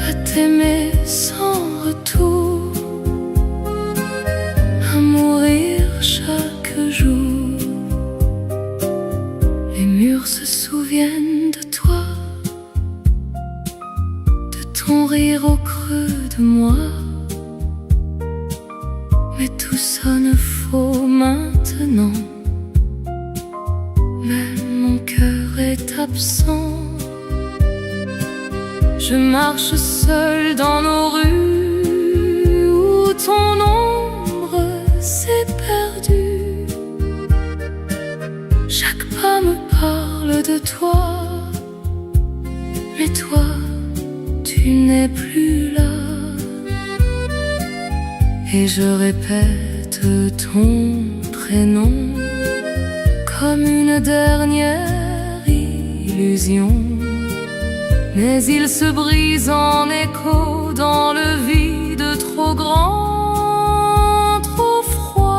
à t'aimer sans retour, à mourir chaque jour. Les murs se souviennent de toi, de ton rire au creux de moi. Mais tout sonne faux maintenant, même mon cœur est absent. Je marche seule dans nos rues où ton ombre s'est perdue. Chaque pas me parle de toi, mais toi, tu n'es plus là. Et je répète ton prénom comme une dernière illusion. Mais il se brise en écho dans le vide trop grand, trop froid.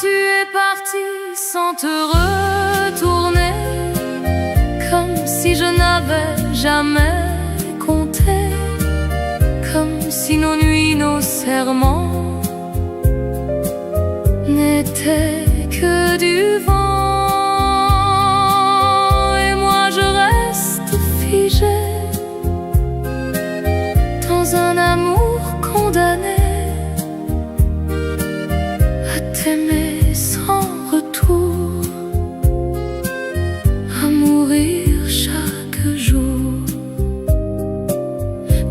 Tu es parti sans te retourner, comme si je n'avais jamais compté, comme si nos nuits, nos serments n'étaient que du vent. Dans un amour condamné à t'aimer sans retour, à mourir chaque jour.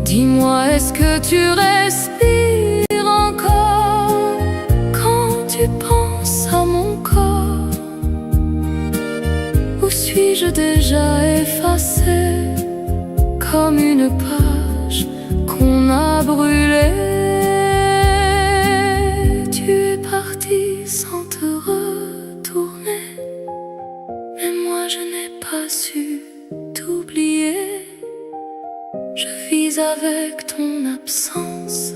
Dis-moi, est-ce que tu respires encore quand tu penses à mon corps? Ou suis-je déjà effacée comme une page qu'on a brûlée? Tu es parti sans te retourner, mais moi je n'ai pas su t'oublier. Je vis avec ton absence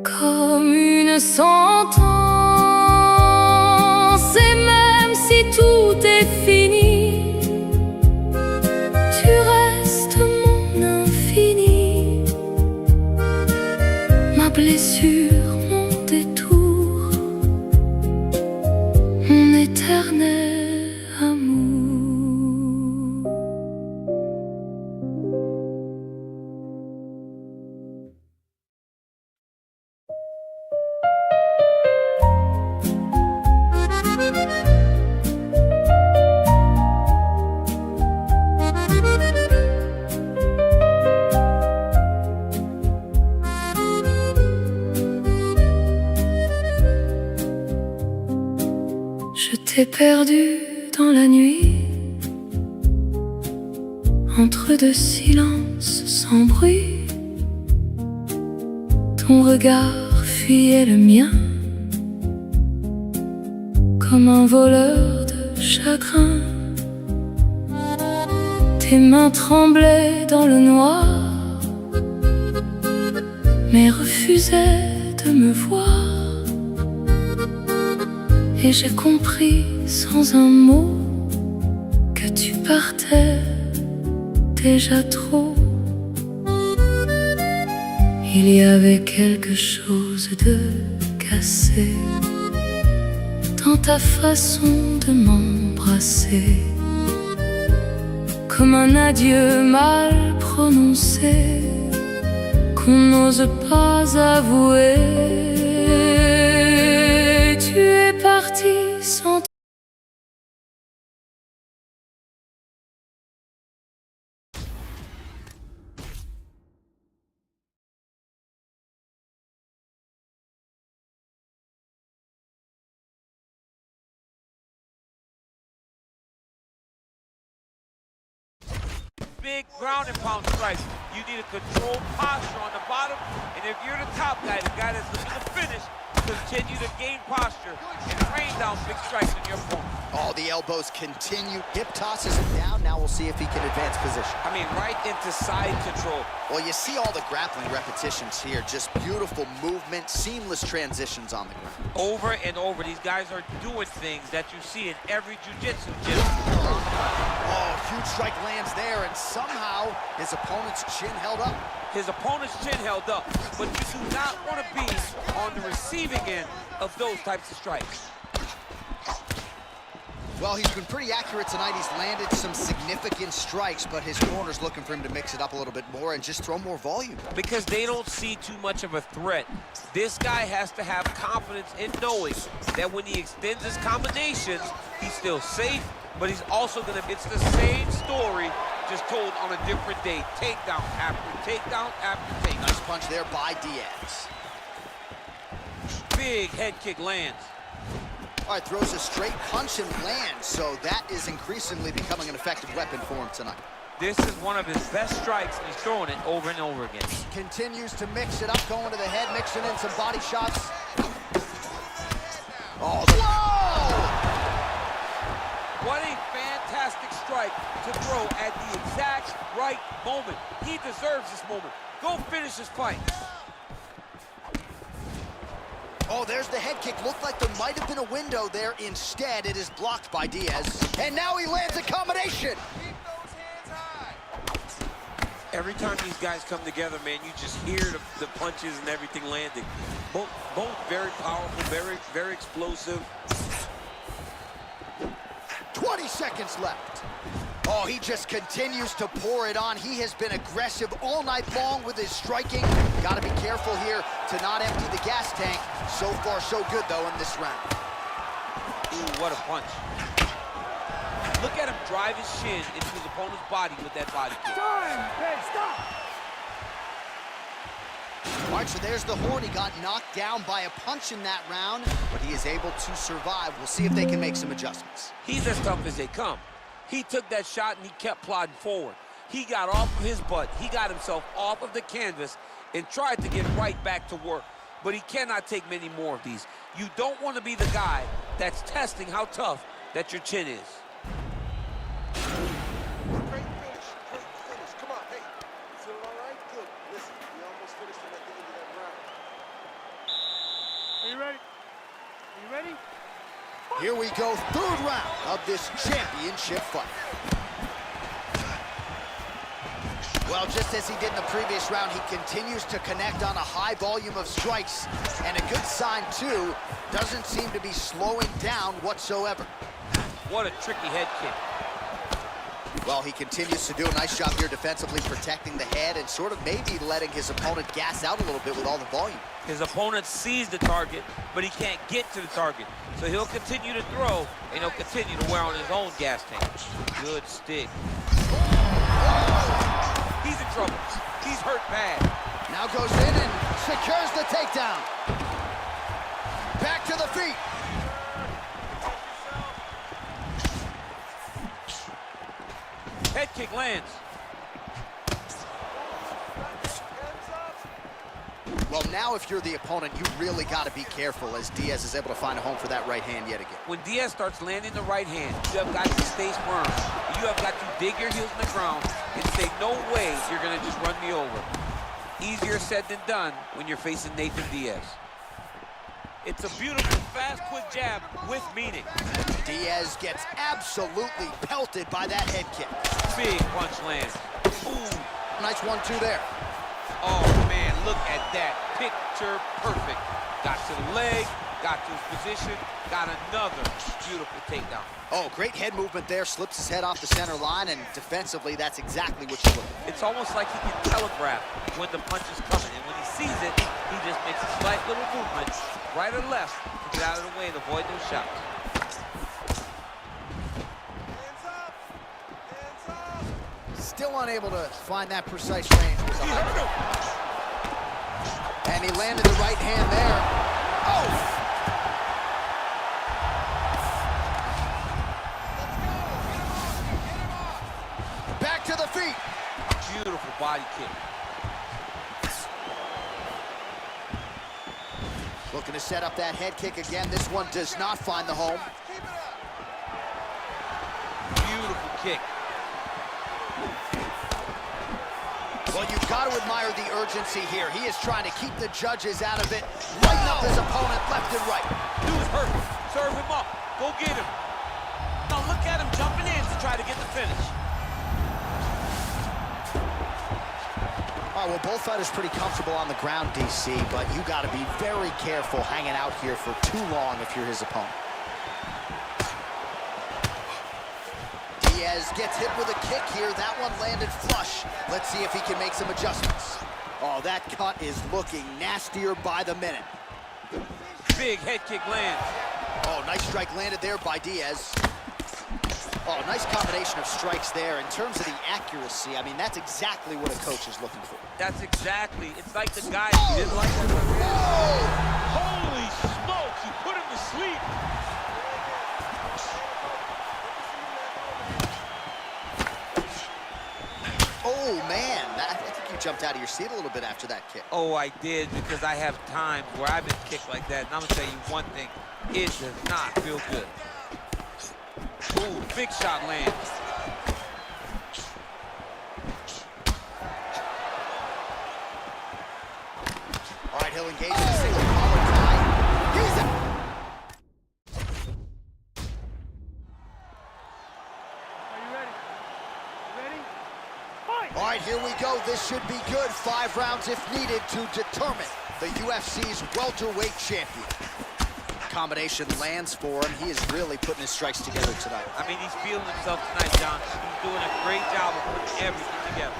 comme une sentence. Et même si tout est fini, T'es perdu dans la nuit, entre deux silences sans bruit. Ton regard fuyait le mien, comme un voleur de chagrin. Tes mains tremblaient dans le noir, mais refusaient de me voir. Et j'ai compris sans un mot que tu partais déjà trop. Il y avait quelque chose de cassé dans ta façon de m'embrasser, comme un adieu mal prononcé qu'on n'ose pas avouer. Tu es parti sans big ground and pound strikes. You need a controlled posture on the bottom, and if you're the top guy, the guy that's looking to finish, continue to gain posture and rain down big strikes on your opponent. Oh, the elbows continue. Hip tosses him down. Now we'll see if he can advance position. I mean, right into side control. Well, you see all the grappling repetitions here. Just beautiful movement, seamless transitions on the ground. Over and over, these guys are doing things that you see in every jiu-jitsu gym. Oh, huge strike lands there, and somehow his opponent's chin held up. His opponent's chin held up, but you do not want to be on the receiving end of those types of strikes. Well, he's been pretty accurate tonight. He's landed some significant strikes, but his corner's looking for him to mix it up a little bit more and just throw more volume. Because they don't see too much of a threat. This guy has to have confidence in knowing that when he extends his combinations, he's still safe, but he's also gonna, it's the same story, just told on a different day. Takedown after takedown after takedown. Nice punch there by Diaz. Big head kick lands. All right, throws a straight punch and lands, so that is increasingly becoming an effective weapon for him tonight. This is one of his best strikes, and he's throwing it over and over again. Continues to mix it up, going to the head, mixing in some body shots. Oh, whoa! What a fantastic strike to throw at the exact right moment. He deserves this moment. Go finish this fight. Oh, there's the head kick. Looked like there might have been a window there. Instead, it is blocked by Diaz. And now he lands a combination. Keep those hands high. Every time these guys come together, man, you just hear the punches and everything landing. Both very powerful, very explosive. 20 seconds left. Oh, he just continues to pour it on. He has been aggressive all night long with his striking. Got to be careful here to not empty the gas tank. So far, so good, though, in this round. Ooh, what a punch. Look at him drive his shin into his opponent's body with that body kick. Time! Hey, stop! All right, so there's the horn. He got knocked down by a punch in that round, but he is able to survive. We'll see if they can make some adjustments. He's as tough as they come. He took that shot and he kept plodding forward. He got off of his butt. He got himself off of the canvas and tried to get right back to work. But he cannot take many more of these. You don't want to be the guy that's testing how tough that your chin is. Great finish. Great finish. Come on, hey. You feeling all right? Good. Listen, we almost finished him at the end of that round. Are you ready? Are you ready? Here we go, third round of this championship fight. Well, just as he did in the previous round, he continues to connect on a high volume of strikes. And a good sign, too, doesn't seem to be slowing down whatsoever. What a tricky head kick. Well, he continues to do a nice job here defensively, protecting the head and sort of maybe letting his opponent gas out a little bit with all the volume. His opponent sees the target, but he can't get to the target. So he'll continue to throw, and he'll continue to wear on his own gas tank. Good stick. He's in trouble. He's hurt bad. Now goes in and secures the takedown. Back to the feet. head kick lands. Well, now if you're the opponent, you really got to be careful as Diaz is able to find a home for that right hand yet again. When Diaz starts landing the right hand, you have got to stay firm. You have got to dig your heels in the ground and say, no way you're going to just run me over. Easier said than done when you're facing Nathan Diaz. It's a beautiful, fast, quick jab with meaning. Diaz gets absolutely pelted by that head kick. Big punch lands. Ooh. Nice 1-2 there. Oh, man, look at that. Picture perfect. Got to the leg, got to his position, got another beautiful takedown. Oh, great head movement there. Slips his head off the center line, and defensively, that's exactly what you're looking for. It's almost like he can telegraph when the punch is coming, and when he sees it, he just makes a slight little movement, right or left, to get out of the way and avoid those shots. Still unable to find that precise range. And he landed the right hand there. Oh! Back to the feet. Beautiful body kick. Looking to set up that head kick again. This one does not find the home. Beautiful kick. Well, you've got to admire the urgency here. He is trying to keep the judges out of it, lighten up his opponent left and right. Dude's hurt. Serve him up. Go get him. Now look at him jumping in to try to get the finish. All right, well, both fighters pretty comfortable on the ground, DC, but you got to be very careful hanging out here for too long if you're his opponent. Diaz gets hit with a kick here. That one landed flush. Let's see if he can make some adjustments. Oh, that cut is looking nastier by the minute. Big head kick lands. Oh, nice strike landed there by Diaz. Oh, nice combination of strikes there. In terms of the accuracy, I mean, that's exactly what a coach is looking for. That's exactly. It's like the guy who didn't like that. Holy smokes, you put him to sleep. Oh, man, I think you jumped out of your seat a little bit after that kick. Oh, I did, because I have times where I've been kicked like that, and I'm going to tell you one thing, it does not feel good. Ooh, big shot lands. All right, he'll engage in a single collar tie. He's out. All right, here we go. This should be good. 5 rounds if needed to determine the UFC's welterweight champion. Combination lands for him. He is really putting his strikes together tonight. I mean, he's feeling himself tonight, John. He's doing a great job of putting everything together.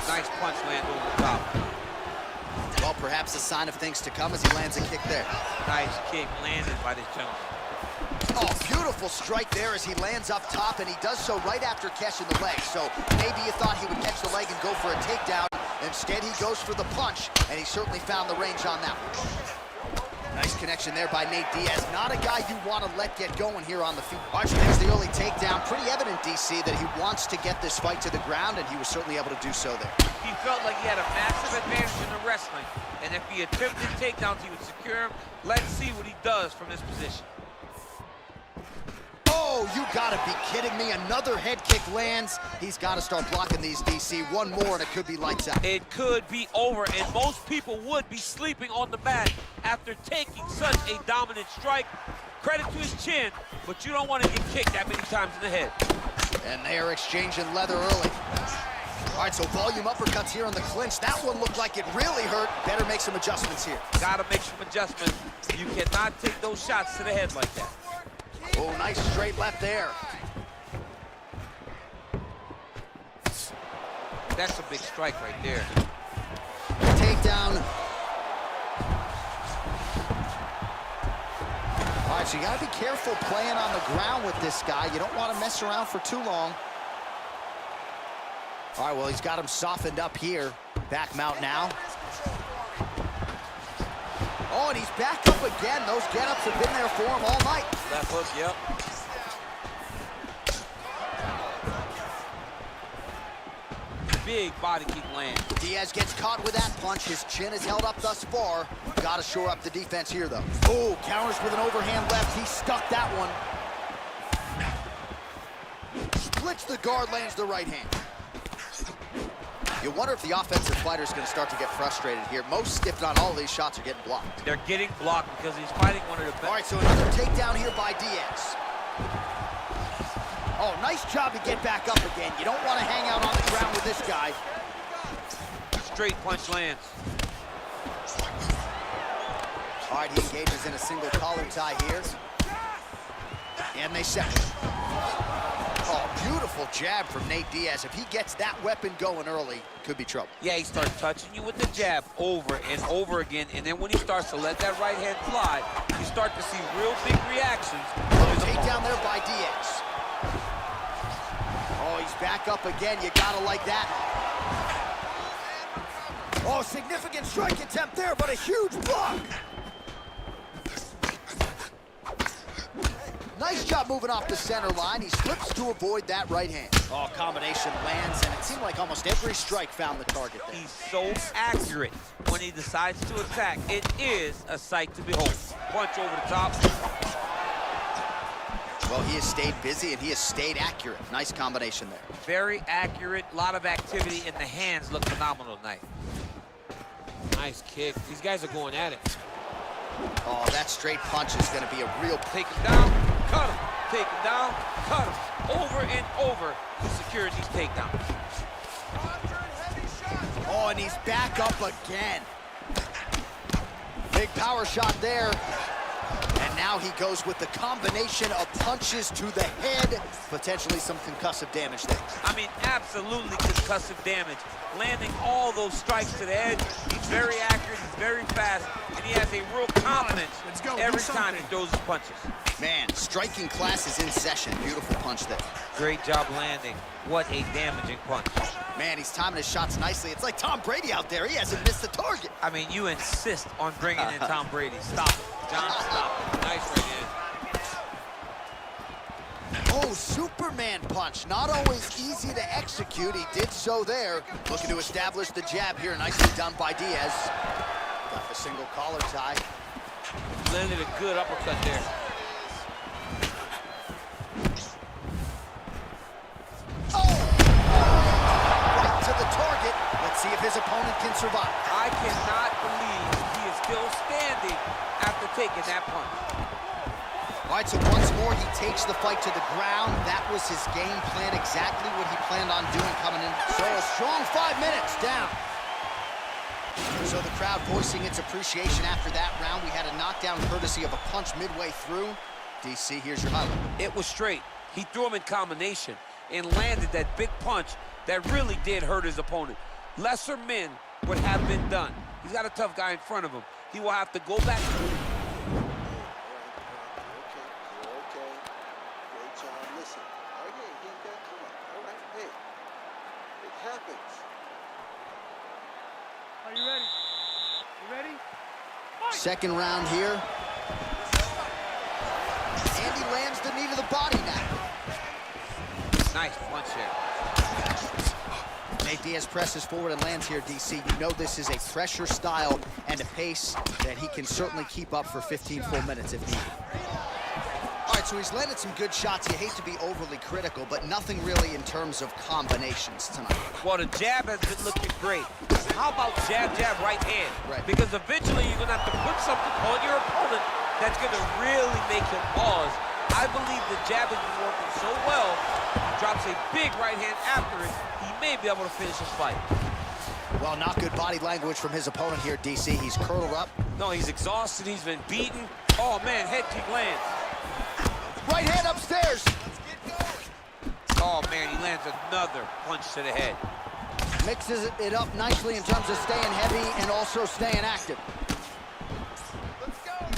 Nice punch land over the top. Well, perhaps a sign of things to come as he lands a kick there. Nice kick landed by this gentleman. Oh, beautiful strike there as he lands up top, and he does so right after catching the leg. So maybe you thought he would catch the leg and go for a takedown. Instead, he goes for the punch, and he certainly found the range on that one. Nice connection there by Nate Diaz. Not a guy you want to let get going here on the feet. Archie, there's the early takedown. Pretty evident, DC, that he wants to get this fight to the ground, and he was certainly able to do so there. He felt like he had a massive advantage in the wrestling, and if he attempted takedowns, he would secure him. Let's see what he does from this position. Oh, you gotta be kidding me. Another head kick lands. He's got to start blocking these, DC. One more, and it could be lights out. It could be over, and most people would be sleeping on the mat after taking such a dominant strike. Credit to his chin, but you don't want to get kicked that many times in the head. And they are exchanging leather early. All right, so volume uppercuts here on the clinch. That one looked like it really hurt. Better make some adjustments here. Gotta make some adjustments. You cannot take those shots to the head like that. Oh, nice straight left there. That's a big strike right there. Takedown. All right, so you got to be careful playing on the ground with this guy. You don't want to mess around for too long. All right, well, he's got him softened up here. Back mount now. Oh, and he's back up again. Those get-ups have been there for him all night. Left hook, yep. big body kick lands. Diaz gets caught with that punch. His chin is held up thus far. Got to shore up the defense here, though. Oh, counters with an overhand left. He stuck that one. Splits the guard, lands the right hand. You wonder if the offensive fighter is going to start to get frustrated here. Most, if not all, of these shots are getting blocked. They're getting blocked because he's fighting one of the best. All right, so another takedown here by Diaz. Oh, nice job to get back up again. You don't want to hang out on the ground with this guy. Straight punch lands. All right, he engages in a single collar tie here. And they set it. Oh, beautiful jab from Nate Diaz. If he gets that weapon going early, could be trouble. Yeah, he starts touching you with the jab over and over again, and then when he starts to let that right hand fly, you start to see real big reactions. Takedown there by Diaz. Oh, he's back up again. You gotta like that. Oh, significant strike attempt there, but a huge block. Nice job moving off the center line. He slips to avoid that right hand. Oh, combination lands, and it seemed like almost every strike found the target there. He's so accurate when he decides to attack. It is a sight to behold. Punch over the top. Well, he has stayed busy, and he has stayed accurate. Nice combination there. Very accurate, a lot of activity, and the hands look phenomenal tonight. Nice kick. These guys are going at it. Oh, that straight punch is going to be a real... Take him down, cut him. Take him down, cut him. Over and over to secure these takedowns. Oh, and he's back up again. Big power shot there. And now he goes with the combination of punches to the head. Potentially some concussive damage there. I mean, absolutely concussive damage. Landing all those strikes to the head. He's very accurate, he's very fast, and he has a real confidence every time he throws his punches. Man, striking class is in session. Beautiful punch there. Great job landing. What a damaging punch. Man, he's timing his shots nicely. It's like Tom Brady out there. He hasn't missed the target. I mean, you insist on bringing in Tom Brady. Stop it. John, stop it. Nice right hand. Oh, Superman punch. Not always easy to execute. He did so there. Looking to establish the jab here. Nicely done by Diaz. Got the single collar tie. Landed a good uppercut there. Right to the target. Let's see if his opponent can survive. I cannot believe he is still standing after taking that punch. All right, so once more, he takes the fight to the ground. That was his game plan, exactly what he planned on doing coming in. So a strong 5 minutes down. So the crowd voicing its appreciation after that round. We had a knockdown courtesy of a punch midway through. DC, here's your highlight. It was straight. He threw him in combination and landed that big punch that really did hurt his opponent. Lesser men would have been done. He's got a tough guy in front of him. He will have to go back. Okay. Great job. Listen. Oh, yeah, he ain't got come on. All right, hey. It happens. Are you ready? You ready? Second round here. And he lands the knee to the body now. Nice punch here. Nate Diaz presses forward and lands here, DC. You know this is a pressure style and a pace that he can certainly keep up for 15 full minutes if needed. All right, so he's landed some good shots. You hate to be overly critical, but nothing really in terms of combinations tonight. Well, the jab has been looking great. How about jab, jab, right hand? Right. Because eventually you're going to have to put something on your opponent that's going to really make him pause. I believe the jab has been working so well. Drops a big right hand after it. He may be able to finish his fight. Well, not good body language from his opponent here, DC. He's curled up. No, he's exhausted. He's been beaten. Oh, man, head kick lands. Right hand upstairs. Oh, man, he lands another punch to the head. Mixes it up nicely in terms of staying heavy and also staying active.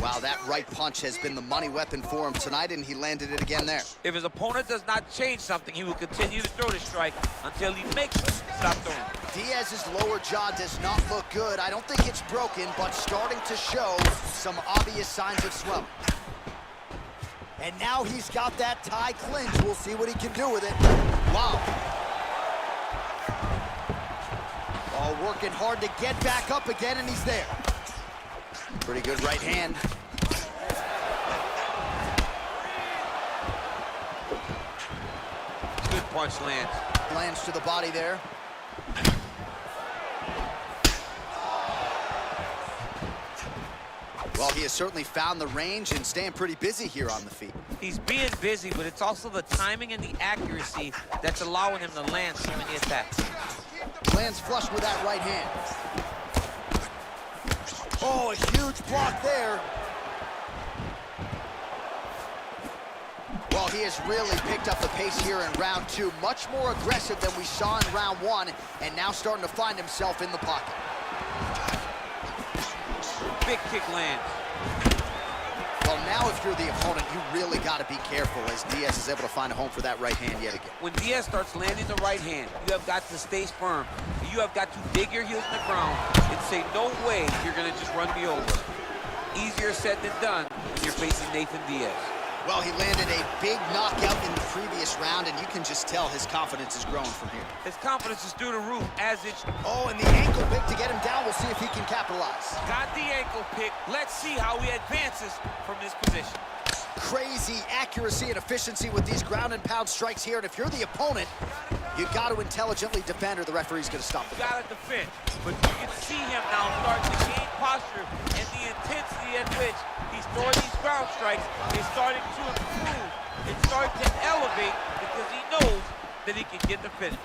Wow, that right punch has been the money weapon for him tonight, and he landed it again there. If his opponent does not change something, he will continue to throw the strike until he makes him stop throwing. Diaz's lower jaw does not look good. I don't think it's broken, but starting to show some obvious signs of swelling. And now he's got that tie clinch. We'll see what he can do with it. Wow. Working hard to get back up again, and he's there. Pretty good right hand. Good punch lands. Lands to the body there. Well, he has certainly found the range and staying pretty busy here on the feet. He's being busy, but it's also the timing and the accuracy that's allowing him to land so many attacks. Lands flush with that right hand. Oh, a huge block there. Well, he has really picked up the pace here in round two. Much more aggressive than we saw in round one, and now starting to find himself in the pocket. Big kick lands. Well, now if you're the opponent, you really got to be careful as Diaz is able to find a home for that right hand yet again. When Diaz starts landing the right hand, you have got to stay firm. You have got to dig your heels in the ground and say, no way you're going to just run me over. Easier said than done when you're facing Nathan Diaz. Well, he landed a big knockout in the previous round, and you can just tell his confidence is growing from here. His confidence is through the roof as it's... Oh, and the ankle pick to get him down. We'll see if he can capitalize. Got the ankle pick. Let's see how he advances from this position. Crazy accuracy and efficiency with these ground and pound strikes here, and if you're the opponent, you got to intelligently defend or the referee's going to stop the fight. Got to defend, but you can see him now starting to gain posture, and the intensity at which he's throwing these ground strikes is starting to improve. It's starting to elevate because he knows that he can get the finish.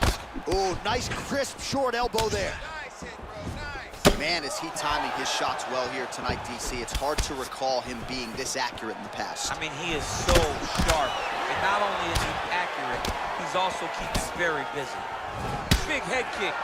Oh, nice crisp short elbow there. Nice hit, bro, nice. Man, is he timing his shots well here tonight, DC. It's hard to recall him being this accurate in the past. I mean, he is so sharp, and not only is he accurate, he's also keeping very busy. Big head kick.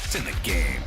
It's in the game.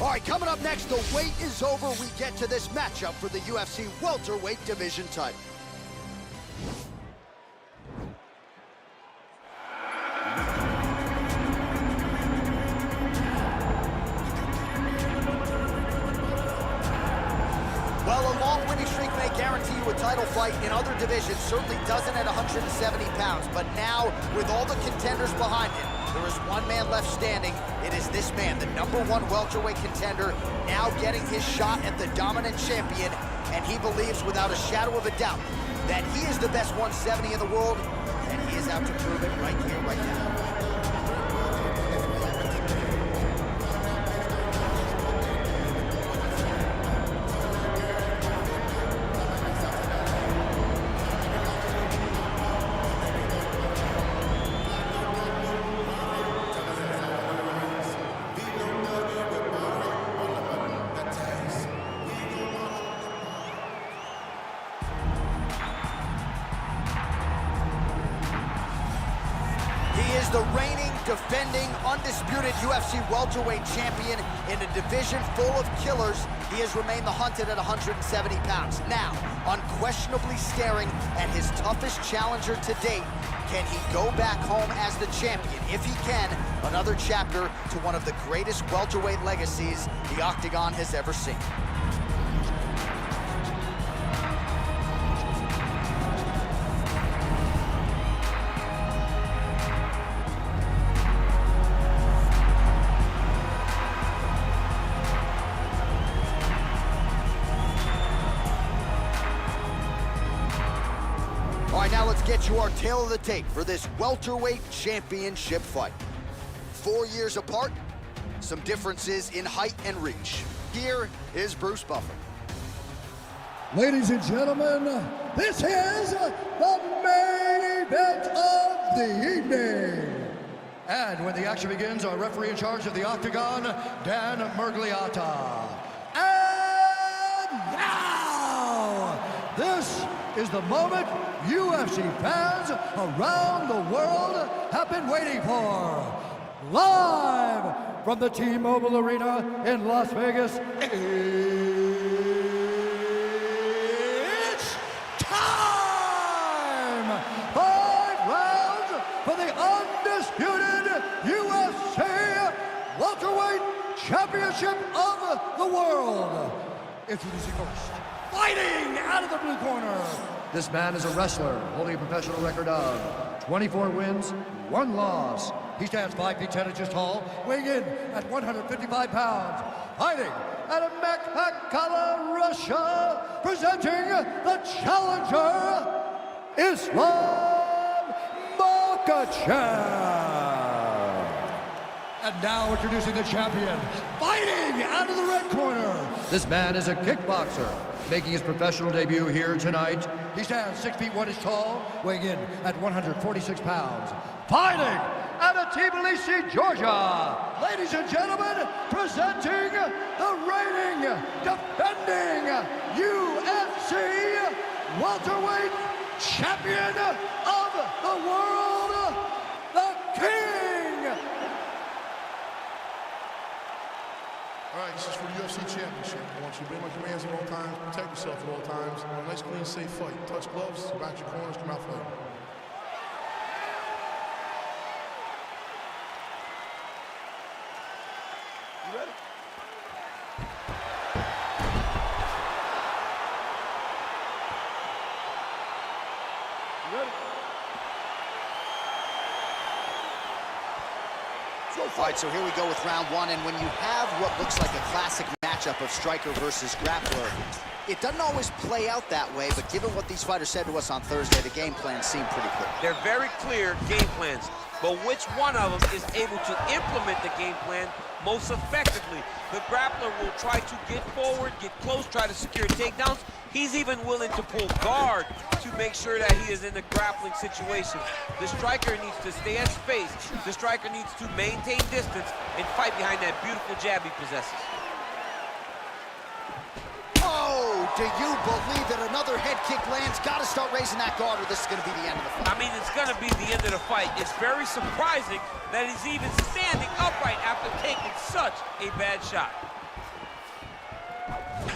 All right, coming up next, the wait is over. We get to this matchup for the UFC welterweight division title. Well, a long winning streak may guarantee you a title fight in other divisions. Certainly doesn't at 170 pounds. But now, with all the contenders behind him, there is one man left standing. It is this man, the #1 welterweight contender, now getting his shot at the dominant champion. And he believes without a shadow of a doubt that he is the best 170 in the world. And he is out to prove it right here, right now. The reigning, defending, undisputed UFC welterweight champion in a division full of killers. He has remained the hunted at 170 pounds. Now, unquestionably staring at his toughest challenger to date. Can he go back home as the champion? If he can, another chapter to one of the greatest welterweight legacies the Octagon has ever seen. Now let's get you our tale of the tape for this welterweight championship fight. 4 years apart, some differences in height and reach. Here is Bruce Buffer. Ladies and gentlemen, this is the main event of the evening. And when the action begins, our referee in charge of the Octagon, Dan Mergliata. And now, this is the moment UFC fans around the world have been waiting for. Live from the T-Mobile Arena in Las Vegas, it's time! 5 rounds for the undisputed UFC welterweight championship of the world. Introducing first, fighting out of the blue corner. This man is a wrestler holding a professional record of 24 wins, 1 loss. He stands 5 feet 10 inches tall, weighing in at 155 pounds. Fighting out of Makhala, Russia, presenting the challenger, Islam Makhachev. And now introducing the champion, fighting out of the red corner. This man is a kickboxer, making his professional debut here tonight. He stands 6 feet 1 inches tall, weighing in at 146 pounds. Fighting out of Tbilisi, Georgia. Ladies and gentlemen, presenting the reigning, defending UFC welterweight champion of the world, the King. All right, this is for the UFC Championship. I want you to obey my commands at all times, protect yourself at all times. A nice, clean, safe fight. Touch gloves, back your corners, come out fighting. You ready? You ready? All right, so here we go with round 1, and when you have what looks like a classic matchup of striker versus grappler, it doesn't always play out that way, but given what these fighters said to us on Thursday, the game plan seemed pretty clear. They're very clear game plans, but which one of them is able to implement the game plan most effectively? The grappler will try to get forward, get close, try to secure takedowns. He's even willing to pull guard to make sure that he is in a grappling situation. The striker needs to stay at space. The striker needs to maintain distance and fight behind that beautiful jab he possesses. Oh, do you believe that another head kick lands? Got to start raising that guard or this is going to be the end of the fight. I mean, it's going to be the end of the fight. It's very surprising that he's even standing upright after taking such a bad shot.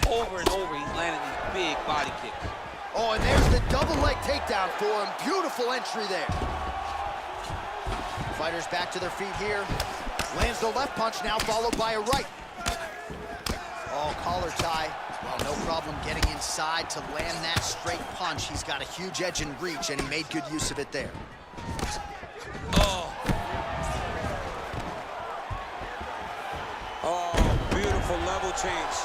Over and over, he's landing these big body kicks. Oh, and there's the double leg takedown for him. Beautiful entry there. Fighters back to their feet here. Lands the left punch now, followed by a right. Oh, collar tie. Well, no problem getting inside to land that straight punch. He's got a huge edge and reach, and he made good use of it there. Oh. Oh, beautiful level change.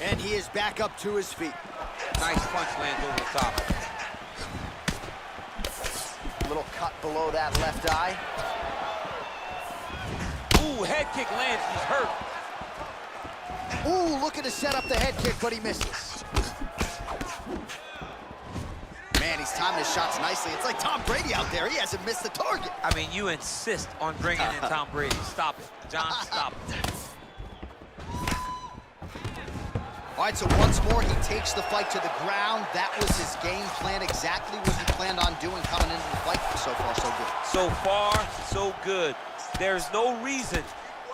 And he is back up to his feet. Nice punch lands over the top. Little cut below that left eye. Ooh, head kick lands, he's hurt. Ooh, looking to set up the head kick, but he misses. Man, he's timing his shots nicely. It's like Tom Brady out there. He hasn't missed the target. I mean, you insist on bringing in Tom Brady. Stop it. John, stop it. All right, so once more, he takes the fight to the ground. That was his game plan, exactly what he planned on doing coming into the fight. So far, so good. So far, so good. There's no reason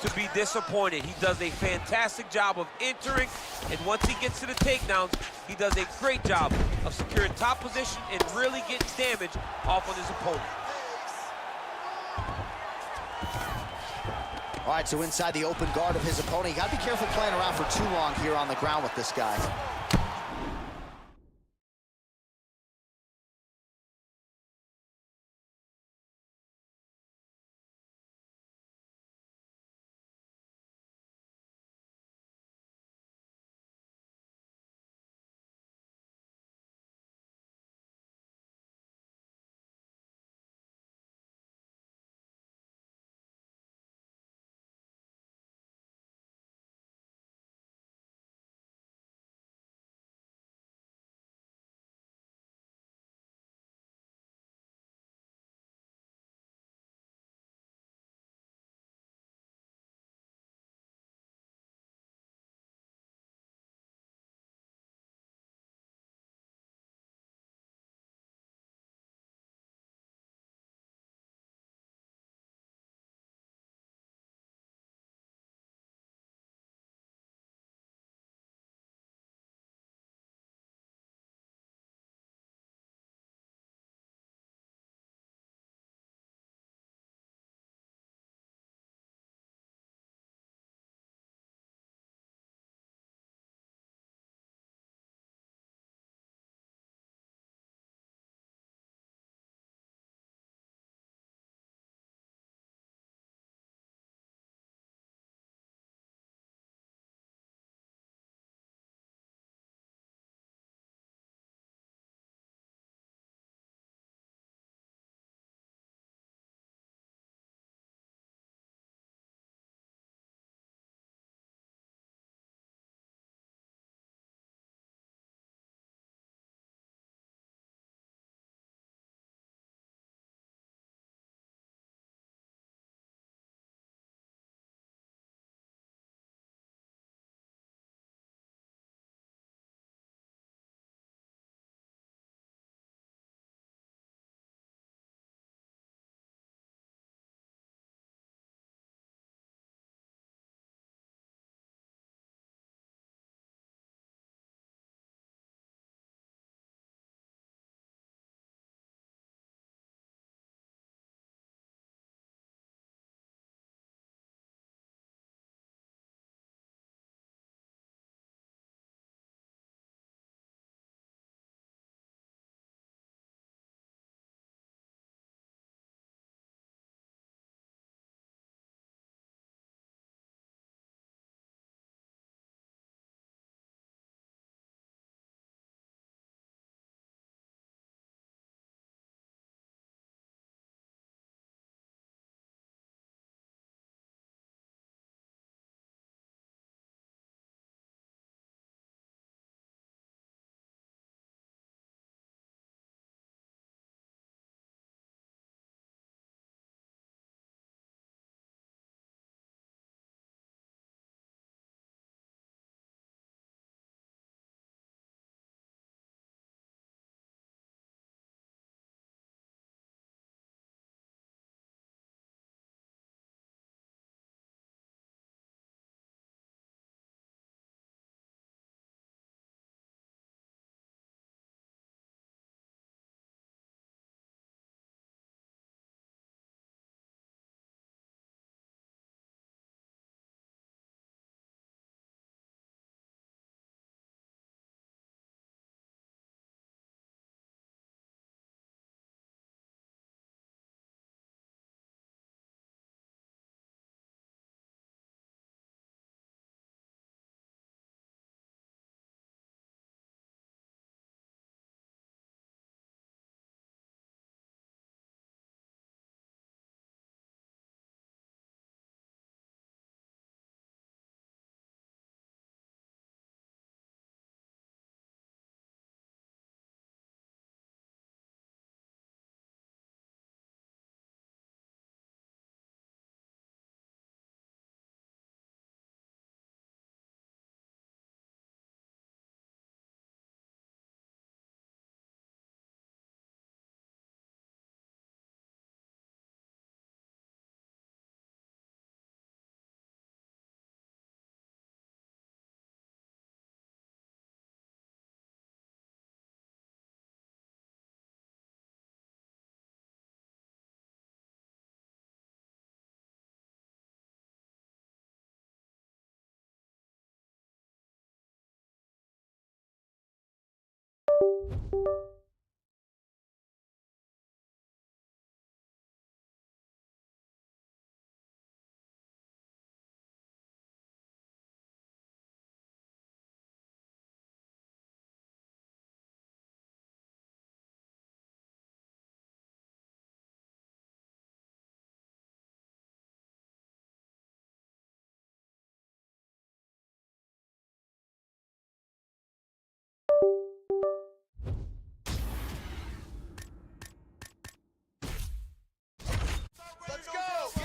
to be disappointed. He does a fantastic job of entering, and once he gets to the takedowns, he does a great job of securing top position and really getting damage off on his opponent. All right, so inside the open guard of his opponent, you got to be careful playing around for too long here on the ground with this guy.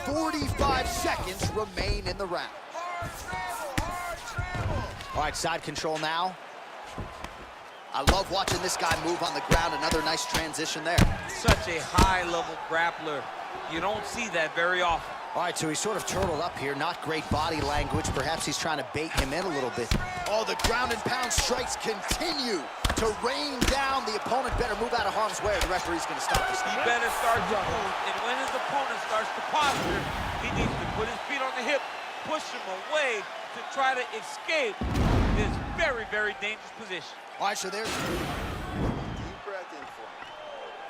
45 seconds remain in the round. All right, side control now. I love watching this guy move on the ground. Another nice transition there. Such a high-level grappler. You don't see that very often. All right, so he's sort of turtled up here. Not great body language. Perhaps he's trying to bait him in a little bit. Oh, the ground and pound strikes continue to rain down. The opponent better move out of harm's way or the referee's going to stop this. He better start to move, and when his opponent starts to posture, he needs to put his feet on the hip, push him away to try to escape this very, very dangerous position. All right, so there's... Deep breath in for me.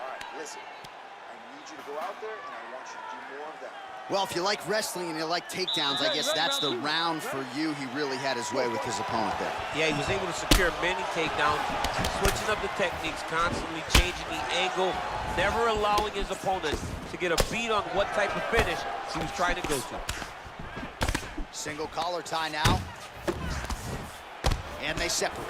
All right, listen. I need you to go out there, and I want you to do more of that. Well, if you like wrestling and you like takedowns, I guess that's the round for you. He really had his way with his opponent there. Yeah, he was able to secure many takedowns, switching up the techniques, constantly changing the angle, never allowing his opponent to get a beat on what type of finish he was trying to go to. Single collar tie now. And they separate.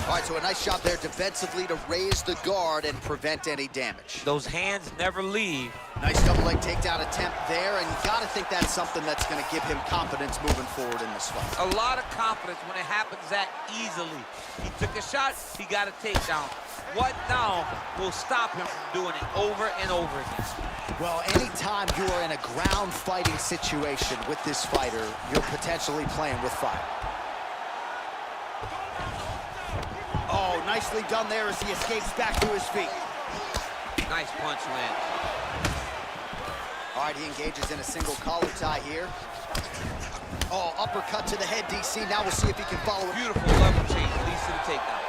All right, so a nice job there defensively to raise the guard and prevent any damage. Those hands never leave. Nice double leg takedown attempt there, and you gotta think that's something that's gonna give him confidence moving forward in this fight. A lot of confidence when it happens that easily. He took a shot, he got a takedown. What now will stop him from doing it over and over again? Well, anytime you are in a ground fighting situation with this fighter, you're potentially playing with fire. Oh, nicely done there as he escapes back to his feet. Nice punch land. All right, he engages in a single collar tie here. Oh, uppercut to the head, DC. Now we'll see if he can follow it. Beautiful level change, leads to the takedown.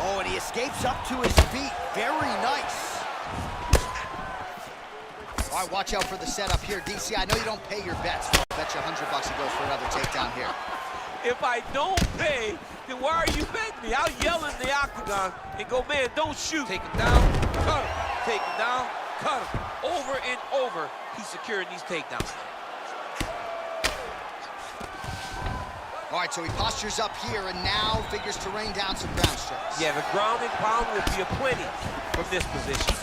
Oh, and he escapes up to his feet. Very nice. All right, watch out for the setup here, DC. I know you don't pay your bets. I'll bet you $100 he goes for another takedown here. If I don't pay, then why are you betting me? I'll yell in the octagon and go, man, don't shoot. Take it down, cut him. Take it down, cut him. Over and over, he's securing these takedowns. All right, so he postures up here and now figures to rain down some ground strikes. Yeah, the ground and pound will be aplenty from this position.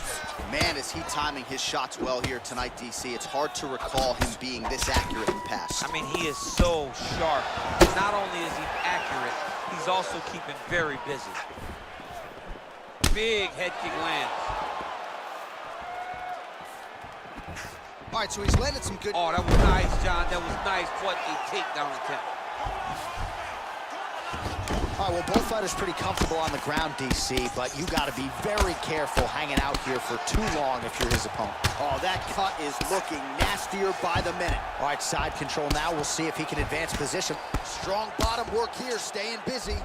Man, is he timing his shots well here tonight, DC. It's hard to recall him being this accurate in the past. I mean, he is so sharp. Not only is he accurate, he's also keeping very busy. Big head kick lands. All right, so he's landed some good... Oh, that was nice, John. That was nice. What a takedown attempt. All right, well, both fighters pretty comfortable on the ground, DC, but you got to be very careful hanging out here for too long if you're his opponent. Oh, that cut is looking nastier by the minute. All right, side control now. We'll see if he can advance position. Strong bottom work here, staying busy.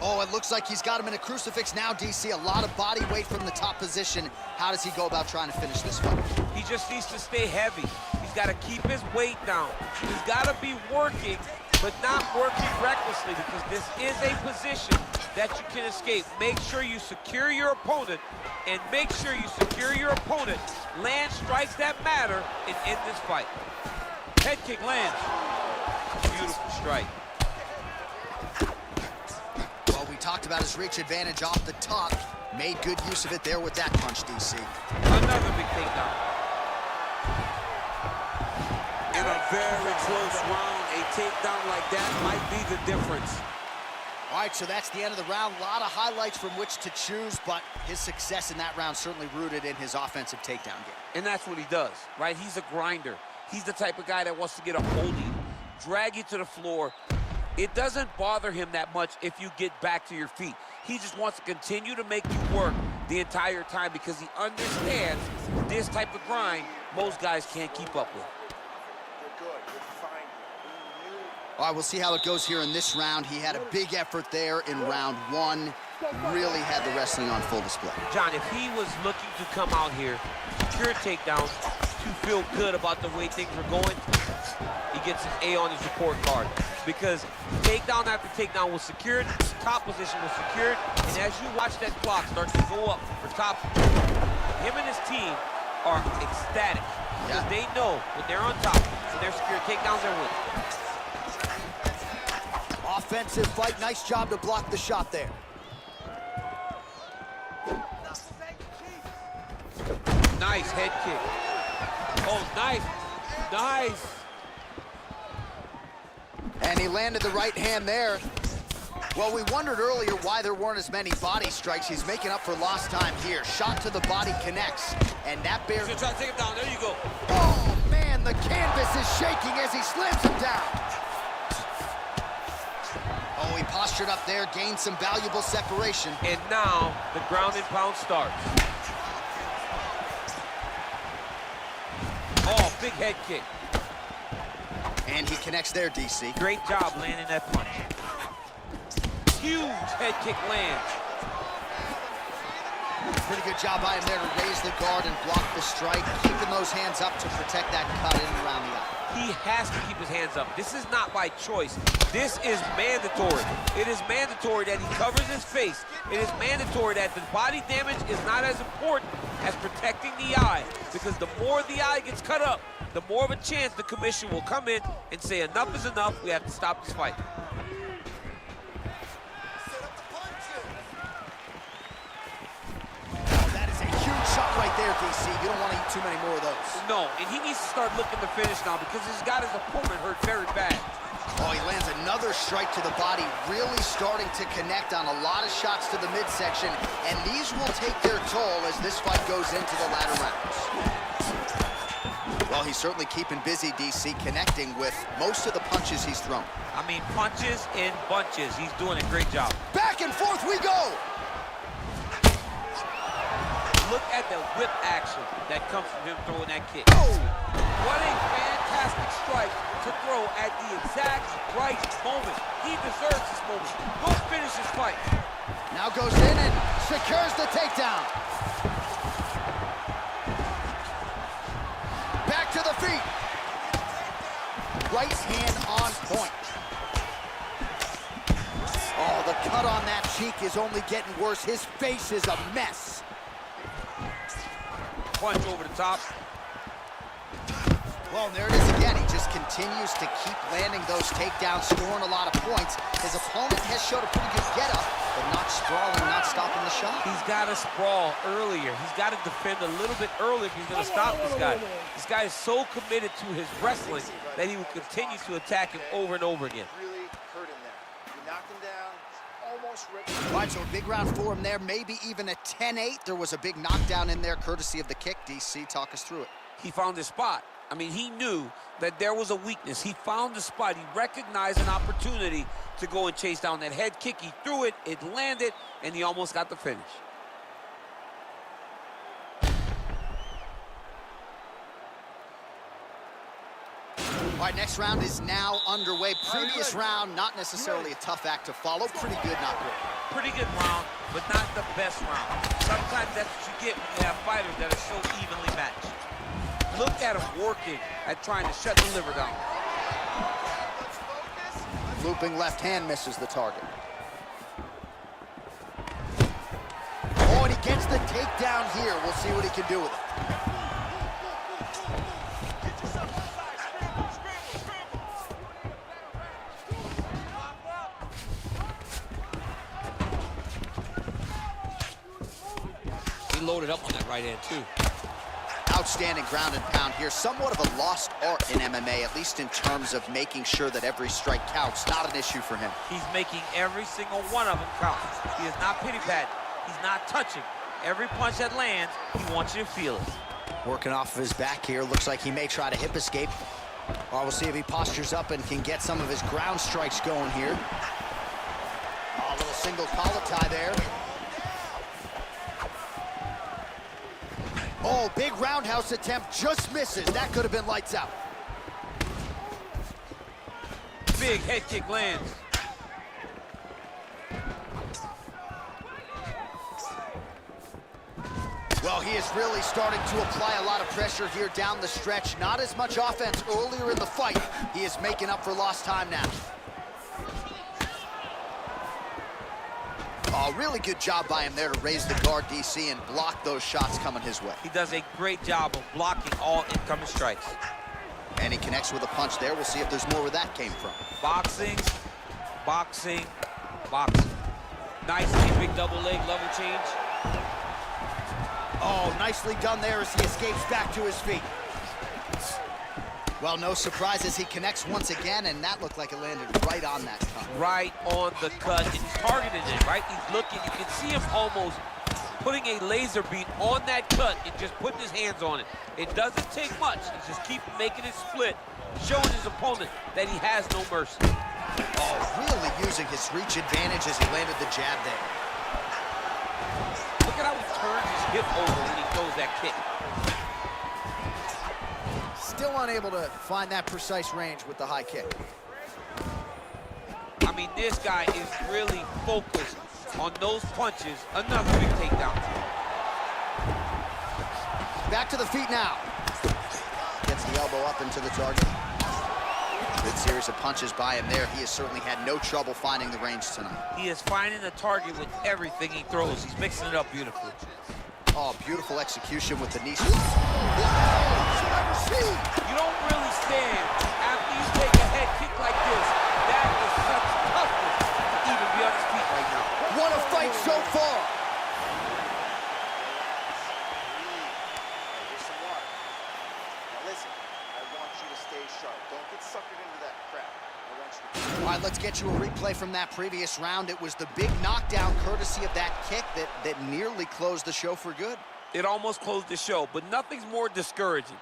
Oh, it looks like he's got him in a crucifix now, DC. A lot of body weight from the top position. How does he go about trying to finish this fight? He just needs to stay heavy. He's got to keep his weight down. He's got to be working, but not working recklessly, because this is a position that you can escape. Make sure you secure your opponent, and make sure you secure your opponent. Land strikes that matter and end this fight. Head kick lands. Beautiful strike. Well, we talked about his reach advantage off the top. Made good use of it there with that punch, DC. Another big takedown. In a very close round, a takedown like that might be the difference. All right, so that's the end of the round. A lot of highlights from which to choose, but his success in that round certainly rooted in his offensive takedown game. And that's what he does, right? He's a grinder. He's the type of guy that wants to get a hold of you, drag you to the floor. It doesn't bother him that much if you get back to your feet. He just wants to continue to make you work the entire time because he understands this type of grind most guys can't keep up with. You're good. You're fine. We knew. All right, we'll see how it goes here in this round. He had a big effort there in round one. Really had the wrestling on full display. John, if he was looking to come out here, secure takedowns, to feel good about the way things were going, he gets an A on his report card. Because takedown after takedown was secured, top position was secured, and as you watch that clock start to go up for top, him and his team are ecstatic. Because they know when they're on top, when they're secured takedowns, they're winning. Offensive fight, nice job to block the shot there. Nice head kick. Oh, nice. Nice. And he landed the right hand there. Well, we wondered earlier why there weren't as many body strikes. He's making up for lost time here. Shot to the body connects, and that bears... He's gonna try to take him down. There you go. Oh, man, the canvas is shaking as he slams him down. Oh, he postured up there, gained some valuable separation. And now, the ground and pound starts. Oh, big head kick. And he connects there, DC. Great job landing that punch. Huge head kick lands. Pretty good job by him there to raise the guard and block the strike, keeping those hands up to protect that cut in and around the eye. He has to keep his hands up. This is not by choice. This is mandatory. It is mandatory that he covers his face. It is mandatory that the body damage is not as important as protecting the eye, because the more the eye gets cut up, the more of a chance the commission will come in and say enough is enough, we have to stop this fight. Right there, DC. You don't want to eat too many more of those. No, and he needs to start looking to finish now because he's got his opponent hurt very bad. Oh, he lands another strike to the body, really starting to connect on a lot of shots to the midsection, and these will take their toll as this fight goes into the latter rounds. Well, he's certainly keeping busy, DC, connecting with most of the punches he's thrown. I mean, punches in bunches. He's doing a great job. Back and forth we go! Look at the whip action that comes from him throwing that kick. Oh! What a fantastic strike to throw at the exact right moment. He deserves this moment. Go finish this fight. Now goes in and secures the takedown. Back to the feet. Right hand on point. Oh, the cut on that cheek is only getting worse. His face is a mess. Punch over the top. Well, there it is again. He just continues to keep landing those takedowns, scoring a lot of points. His opponent has showed a pretty good get-up, but not sprawling, not stopping the shot. He's got to sprawl earlier. He's got to defend a little bit earlier if he's going to stop this guy. This guy is so committed to his wrestling that he will continue to attack him over and over again. Really hurt him there. You knocked him down. All right, so a big round for him there, maybe even a 10-8. There was a big knockdown in there, courtesy of the kick. DC, talk us through it. He found his spot. I mean, he knew that there was a weakness. He found the spot. He recognized an opportunity to go and chase down that head kick. He threw it, it landed, and he almost got the finish. All right, next round is now underway. Previous round, not necessarily a tough act to follow. Pretty good, not great. Pretty good round, but not the best round. Sometimes that's what you get when you have fighters that are so evenly matched. Look at him working at trying to shut the liver down. Looping left hand misses the target. Oh, and he gets the takedown here. We'll see what he can do with it. Loaded up on that right hand, too. Outstanding ground and pound here. Somewhat of a lost art in MMA, at least in terms of making sure that every strike counts. Not an issue for him. He's making every single one of them count. He is not pity-patting. He's not touching. Every punch that lands, he wants you to feel it. Working off of his back here. Looks like he may try to hip escape. Or we'll see if he postures up and can get some of his ground strikes going here. Oh, a little single collar tie there. Oh, big roundhouse attempt, just misses. That could have been lights out. Big head kick lands. Well, he is really starting to apply a lot of pressure here down the stretch. Not as much offense earlier in the fight. He is making up for lost time now. Oh, really good job by him there to raise the guard, DC, and block those shots coming his way. He does a great job of blocking all incoming strikes. And he connects with a punch there. We'll see if there's more where that came from. Boxing, boxing, boxing. Nice big double leg level change. Oh, nicely done there as he escapes back to his feet. Well, no surprise as he connects once again, and that looked like it landed right on that cut. Right on the cut, and he's targeting it, right? He's looking, you can see him almost putting a laser beam on that cut and just putting his hands on it. It doesn't take much. He just keeps making it split, showing his opponent that he has no mercy. Oh, really using his reach advantage as he landed the jab there. Look at how he turns his hip over when he throws that kick. Still unable to find that precise range with the high kick. I mean, this guy is really focused on those punches. Another big takedown. Back to the feet now. Gets the elbow up into the target. Good series of punches by him there. He has certainly had no trouble finding the range tonight. He is finding the target with everything he throws. He's mixing it up beautifully. Oh, beautiful execution with the knee. You don't really stand after you take a head kick like this. That is such toughness to even be on his feet right now. What a fight so far! Here's some water. Now listen, I want you to stay sharp. Don't get suckered into that crap. I want you to... All right, let's get you a replay from that previous round. It was the big knockdown courtesy of that kick that nearly closed the show for good. It almost closed the show, but nothing's more discouraging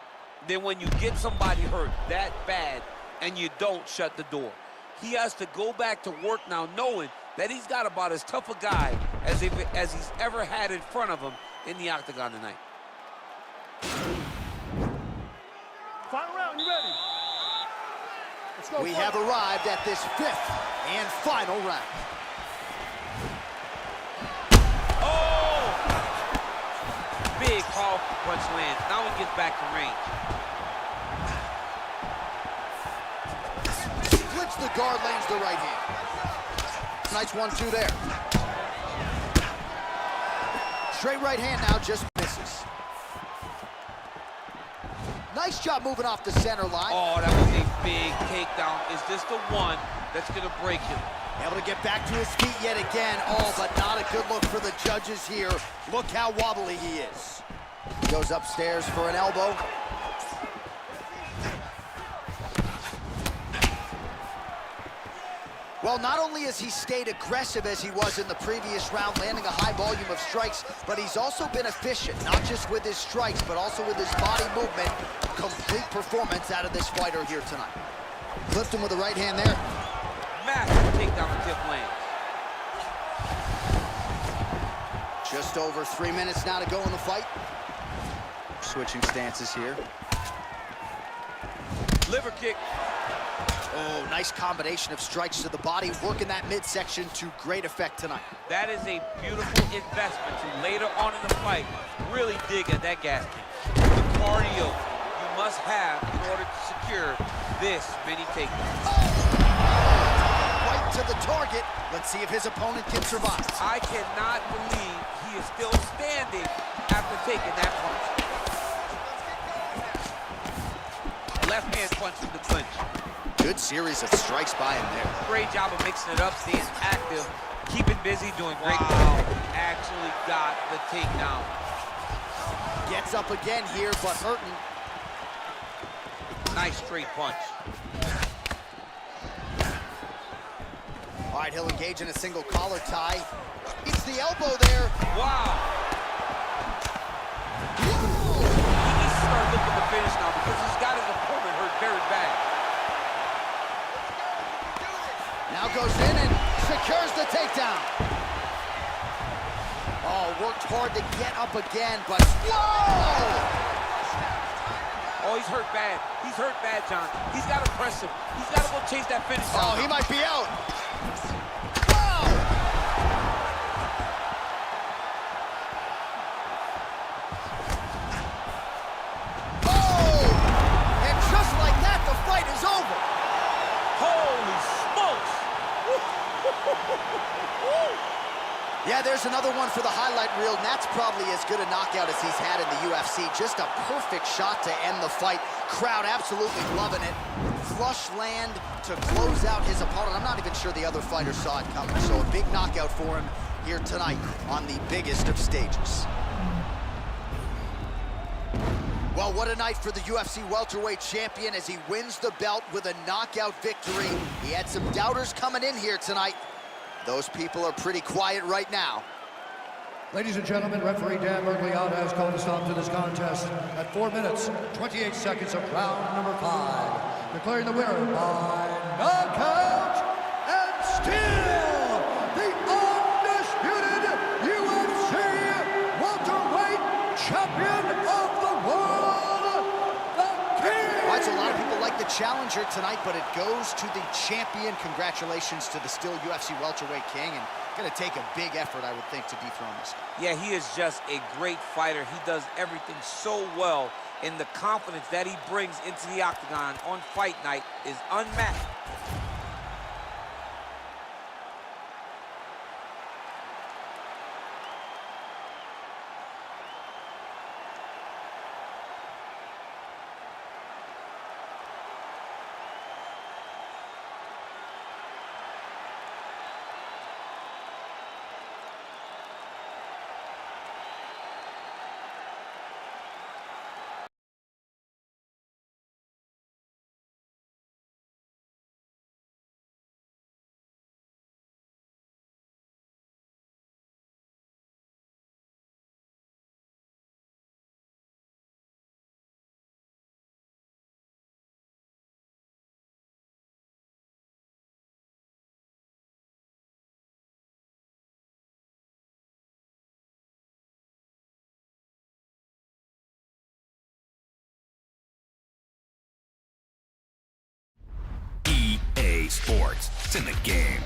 than when you get somebody hurt that bad and you don't shut the door. He has to go back to work now knowing that he's got about as tough a guy as he's ever had in front of him in the octagon tonight. Final round, you ready? Let's go. We have arrived at this fifth and final round. Oh! Big, powerful punch lands. Now he gets back to range. Splits the guard, lands the right hand. Nice 1-2 there. Straight right hand now, just misses. Nice job moving off the center line. Oh, that was a big takedown. Is this the one that's going to break him? Able to get back to his feet yet again. Oh, but not a good look for the judges here. Look how wobbly he is. Goes upstairs for an elbow. Well, not only has he stayed aggressive as he was in the previous round, landing a high volume of strikes, but he's also been efficient, not just with his strikes, but also with his body movement. Complete performance out of this fighter here tonight. Clipped him with the right hand there. Massive takedown to tip lands. Just over 3 minutes now to go in the fight. Switching stances here. Liver kick. Oh, nice combination of strikes to the body, working that midsection to great effect tonight. That is a beautiful investment to later on in the fight really dig at that gas tank. The cardio you must have in order to secure this many takedowns. Right to the target. Let's see if his opponent can survive. I cannot believe he is still standing after taking that punch. Left hand punch from the clinch. Good series of strikes by him there. Great job of mixing it up, staying active, keeping busy, doing great. Wow, actually got the takedown. Gets up again here, but hurting. Nice straight punch. All right, he'll engage in a single collar tie. It's the elbow there. Wow. He needs to start looking to finish now because he's got his opponent hurt very bad. Now goes in and secures the takedown. Oh, worked hard to get up again, but whoa! Oh, he's hurt bad. He's hurt bad, John. He's got to press him. He's got to go chase that finish down. Oh, he might be out. Whoa! Oh! And just like that, the fight is over. Holy smokes! Yeah, there's another one for the highlight reel, and that's probably as good a knockout as he's had in the UFC. Just a perfect shot to end the fight. Crowd absolutely loving it. Flush land to close out his opponent. I'm not even sure the other fighter saw it coming, so a big knockout for him here tonight on the biggest of stages. Well, what a night for the UFC welterweight champion as he wins the belt with a knockout victory. He had some doubters coming in here tonight. Those people are pretty quiet right now. Ladies and gentlemen, referee Dan Mergliata has called a stop to this contest at 4 minutes, 28 seconds of round number 5. Declaring the winner by knockout and still the undisputed UFC welterweight champion of the world, the King! All right, so a lot of people like the challenger tonight, but it goes to the champion. Congratulations to the still UFC welterweight king, and gonna take a big effort, I would think, to dethrone this guy. Yeah, he is just a great fighter. He does everything so well, and the confidence that he brings into the octagon on fight night is unmatched. EA Sports. It's in the game.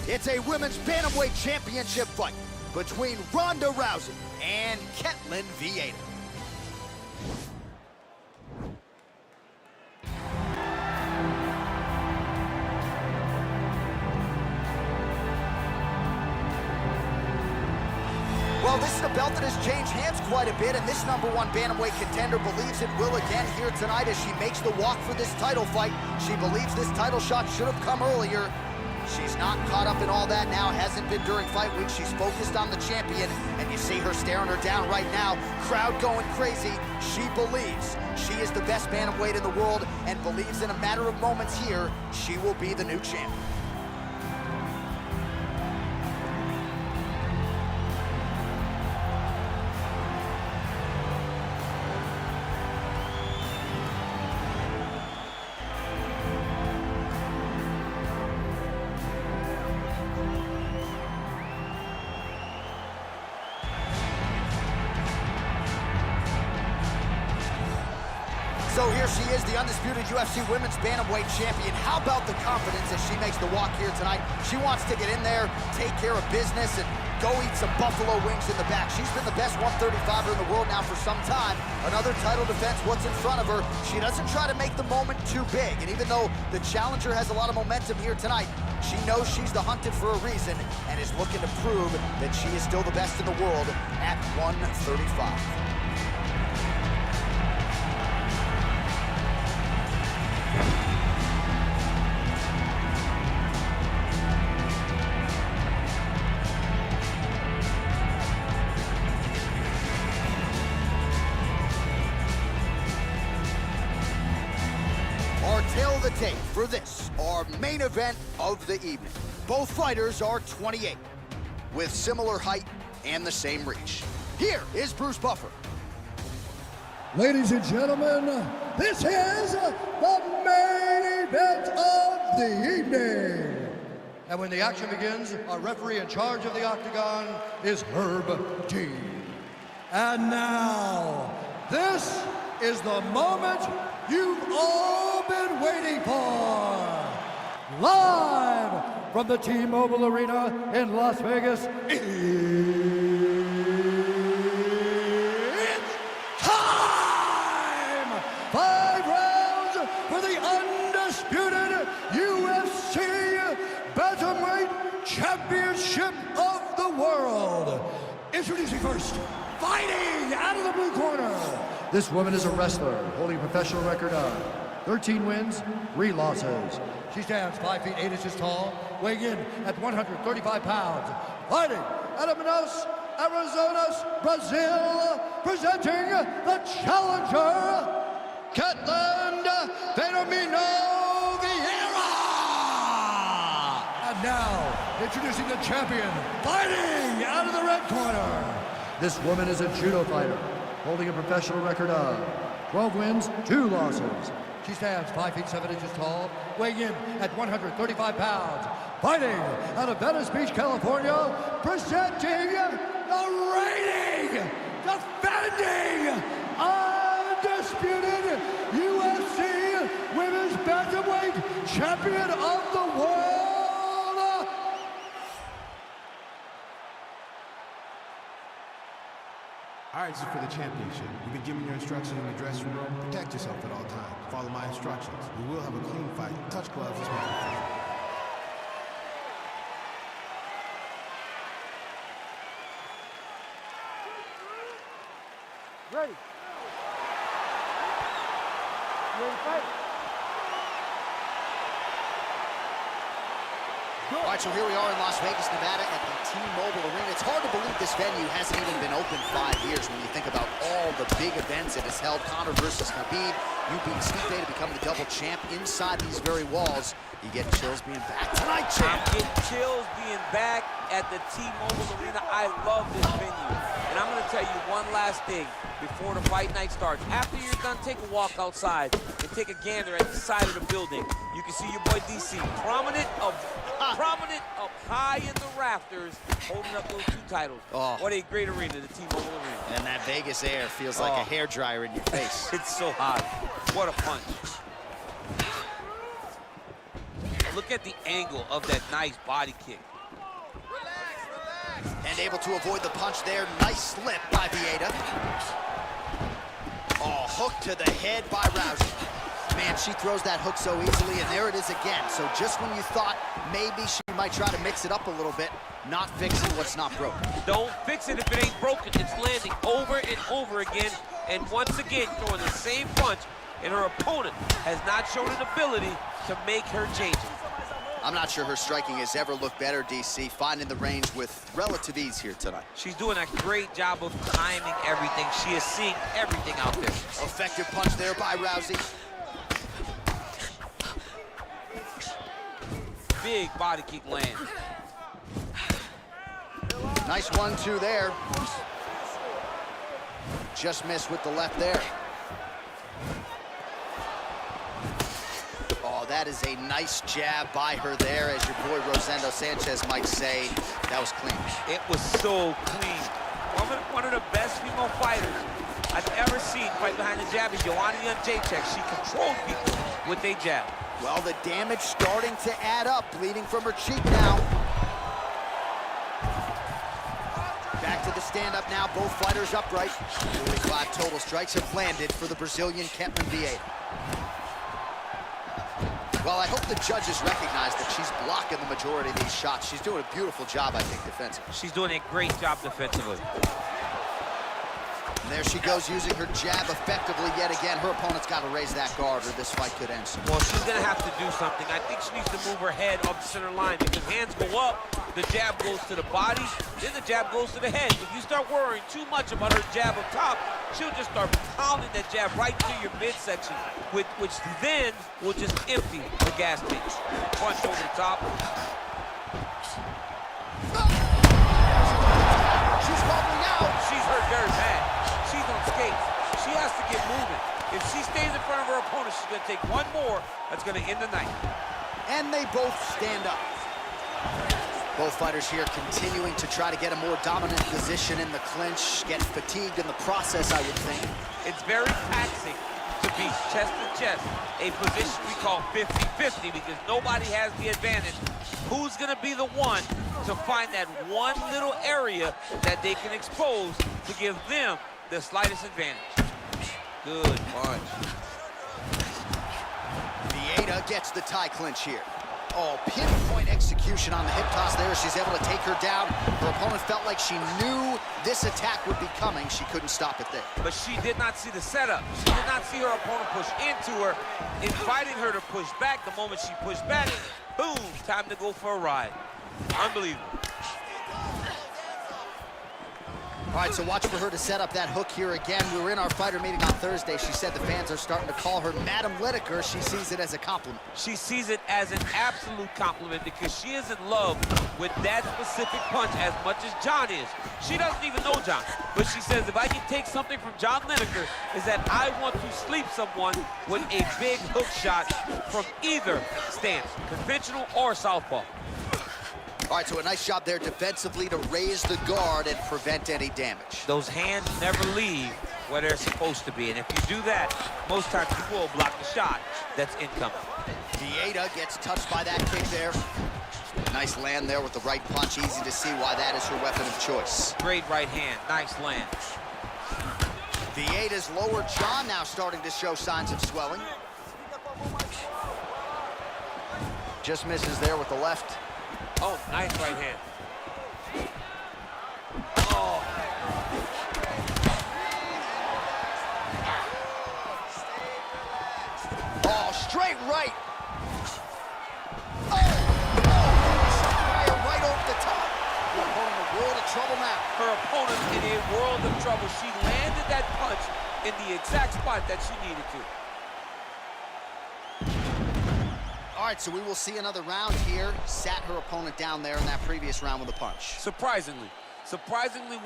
It's a women's bantamweight championship fight between Ronda Rousey and Ketlin Vieira. Well, this is a belt that has changed hands quite a bit, and this #1 bantamweight contender believes it will again here tonight as she makes the walk for this title fight. She believes this title shot should have come earlier. She's not caught up in all that now, hasn't been during fight week. She's focused on the champion, and you see her staring her down right now. Crowd going crazy. She believes she is the best bantamweight in the world and believes in a matter of moments here, she will be the new champion. So here she is, the undisputed UFC Women's Bantamweight Champion. How about the confidence as she makes the walk here tonight? She wants to get in there, take care of business, and go eat some buffalo wings in the back. She's been the best 135er in the world now for some time. Another title defense, what's in front of her? She doesn't try to make the moment too big. And even though the challenger has a lot of momentum here tonight, she knows she's the hunted for a reason and is looking to prove that she is still the best in the world at 135. Tail of the tape for this, our main event of the evening. Both fighters are 28, with similar height and the same reach. Here is Bruce Buffer. Ladies and gentlemen, this is the main event of the evening. And when the action begins, our referee in charge of the octagon is Herb D. And now, this is the moment you've all been waiting for. Live from the T-Mobile Arena in Las Vegas, it's time! 5 rounds for the undisputed UFC Bantamweight Championship of the World. Introducing first, fighting out of the blue corner. This woman is a wrestler holding a professional record of 13 wins, 3 losses. She stands 5 feet 8 inches tall, weighing in at 135 pounds. Fighting out of Manaus, Arizona, Brazil, presenting the challenger, Ketlin Vieira. And now, introducing the champion, fighting out of the red corner. This woman is a judo fighter, holding a professional record of 12 wins, 2 losses. She stands 5 feet 7 inches tall, weighing in at 135 pounds. Fighting out of Venice Beach, California, presenting the reigning, defending, undisputed UFC Women's Bantamweight Champion of the World. All right, this is for the championship. You've been given your instructions in the dressing room. Protect yourself at all times. Follow my instructions. We will have a clean fight. Touch gloves is my fight. Ready? Ready to fight? All right, so here we are in Las Vegas, Nevada at the T-Mobile Arena. It's hard to believe this venue hasn't even been open 5 years when you think about all the big events it has held. Conor versus Khabib, you beat Stipe to become the double champ inside these very walls. You get chills being back tonight, champ. I'm getting chills being back at the T-Mobile Arena. I love this venue. And I'm going to tell you one last thing before the fight night starts. After you're done, take a walk outside and take a gander at the side of the building. You can see your boy DC prominent up high in the rafters, holding up those 2 titles. Oh. What a great arena, the T-Mobile Arena. And that Vegas air feels like a hairdryer in your face. It's so hot. What a punch. Look at the angle of that nice body kick. And able to avoid the punch there. Nice slip by Vieta. Oh, hook to the head by Rousey. Man, she throws that hook so easily, and there it is again. So just when you thought maybe she might try to mix it up a little bit, not fixing what's not broken. Don't fix it if it ain't broken. It's landing over and over again, and once again throwing the same punch, and her opponent has not shown an ability to make her change it. I'm not sure her striking has ever looked better, DC, finding the range with relative ease here tonight. She's doing a great job of timing everything. She is seeing everything out there. Effective punch there by Rousey. Big body kick land. Nice 1-2 there. Just missed with the left there. Oh, that is a nice jab by her there, as your boy Rosendo Sanchez might say. That was clean. It was so clean. One of the best female fighters I've ever seen fight behind the jab is Joanna Jędrzejczyk. She controlled people with a jab. Well, the damage starting to add up, bleeding from her cheek now. Back to the stand-up now, both fighters upright. 45 total strikes have landed for the Brazilian Kentman Vieta. Well, I hope the judges recognize that she's blocking the majority of these shots. She's doing a beautiful job, I think, defensively. She's doing a great job defensively. And there she goes, using her jab effectively yet again. Her opponent's got to raise that guard, or this fight could end soon. Well, she's going to have to do something. I think she needs to move her head off the center line, because hands go up, the jab goes to the body, then the jab goes to the head. If you start worrying too much about her jab up top, she'll just start pounding that jab right to your midsection, which then will just empty the gas tank. Punch over the top. She's bubbling out. She's hurt very bad. She's on skates. She has to get moving. If she stays in front of her opponent, she's going to take one more. That's going to end the night. And they both stand up. Both fighters here continuing to try to get a more dominant position in the clinch, get fatigued in the process, I would think. It's very taxing to be chest to chest, a position we call 50-50, because nobody has the advantage. Who's going to be the one to find that one little area that they can expose to give them the slightest advantage? Good punch. Vieta gets the tie clinch here. Oh, pinpoint execution on the hip toss there. She's able to take her down. Her opponent felt like she knew this attack would be coming. She couldn't stop it there. But she did not see the setup. She did not see her opponent push into her, inviting her to push back. The moment she pushed back, boom, time to go for a ride. Unbelievable. All right, so watch for her to set up that hook here again. We were in our fighter meeting on Thursday. She said the fans are starting to call her Madam Lineker. She sees it as a compliment. She sees it as an absolute compliment, because she is in love with that specific punch as much as John is. She doesn't even know John, but she says, if I can take something from John Lineker, is that I want to sleep someone with a big hook shot from either stance, conventional or southpaw. All right, so a nice job there defensively to raise the guard and prevent any damage. Those hands never leave where they're supposed to be, and if you do that, most times you will block the shot that's incoming. Vieta gets touched by that kick there. Nice land there with the right punch. Easy to see why that is her weapon of choice. Great right hand, nice land. Vieta's lower jaw now starting to show signs of swelling. Just misses there with the left. Oh, nice right hand. Oh. Oh, straight right. Oh, fire right over the top. Her opponent in a world of trouble now. Her opponent in a world of trouble. She landed that punch in the exact spot that she needed to. All right, so we will see another round here. Sat her opponent down there in that previous round with a punch. Surprisingly,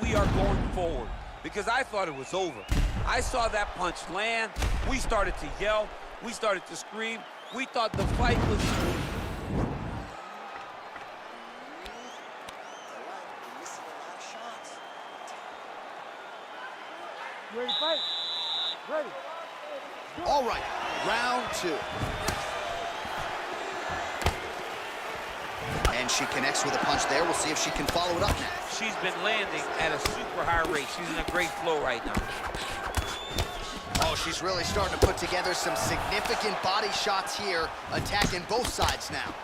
we are going forward, because I thought it was over. I saw that punch land. We started to yell. We started to scream. We thought the fight was... You ready to fight? Ready. All right, round two. And And she connects with a punch there. We'll see if she can follow it up now. She's been landing at a super high rate. She's in a great flow right now. Oh, she's really starting to put together some significant body shots here, attacking both sides now.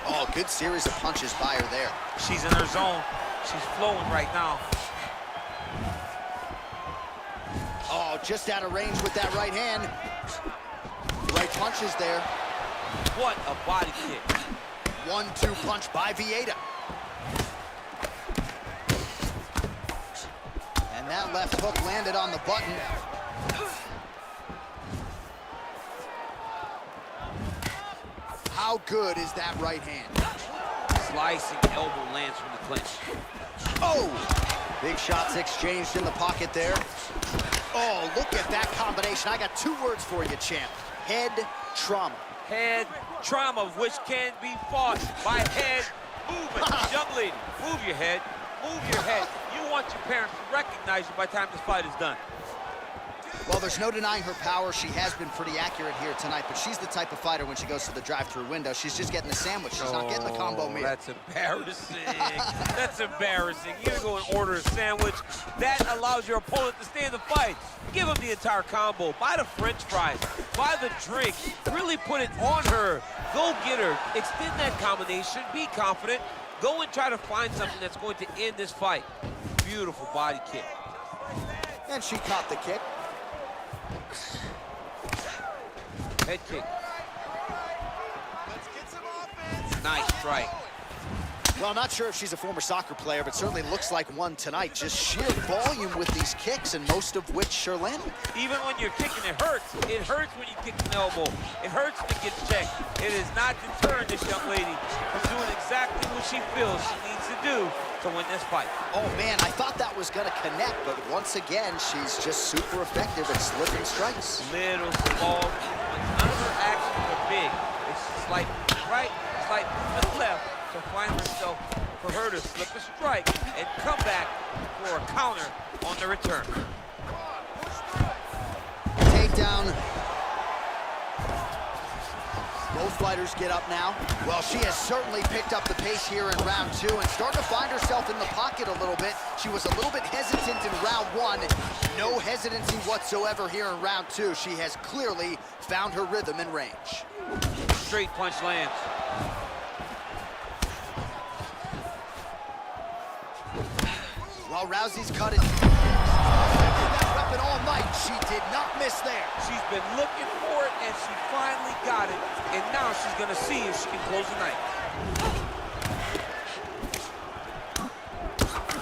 Oh, good series of punches by her there. She's in her zone. She's flowing right now. Oh, just out of range with that right hand. Right punches there. What a body kick. 1-2 punch by Vieta. And that left hook landed on the button. How good is that right hand? Slicing elbow lands from the clinch. Oh! Big shots exchanged in the pocket there. Oh, look at that combination. I got 2 words for you, champ. Head trauma. Head trauma, which can be fought by head movement. Young lady, move your head. Move your head. You want your parents to recognize you by the time this fight is done. Well, there's no denying her power. She has been pretty accurate here tonight, but she's the type of fighter when she goes to the drive-through window, she's just getting the sandwich. She's not getting the combo meal. That's embarrassing. That's embarrassing. You're going to go and order a sandwich. That allows your opponent to stay in the fight. Give him the entire combo. Buy the French fries. Buy the drink. Really put it on her. Go get her. Extend that combination. Be confident. Go and try to find something that's going to end this fight. Beautiful body kick. And she caught the kick. Head kick. Nice strike. Well, not sure if she's a former soccer player, but certainly looks like one tonight. Just sheer volume with these kicks, and most of which are landing. Even when you're kicking, it hurts. It hurts when you kick an elbow. It hurts when it gets checked. It is not deterring this young lady from doing exactly what she feels she needs to do to win this fight. Oh, man, I thought that was going to connect, but once again, she's just super effective at slipping strikes. Little, small movements. None of her actions are big. It's slight right, slight movement left. To find herself, for her to slip a strike and come back for a counter on the return. Takedown. Both fighters get up now. Well, she has certainly picked up the pace here in round 2 and starting to find herself in the pocket a little bit. She was a little bit hesitant in round 1. No hesitancy whatsoever here in round 2. She has clearly found her rhythm and range. Straight punch lands. While Rousey's cut it. That weapon all night. She did not miss there. She's been looking for it, and she finally got it. And now she's going to see if she can close the night.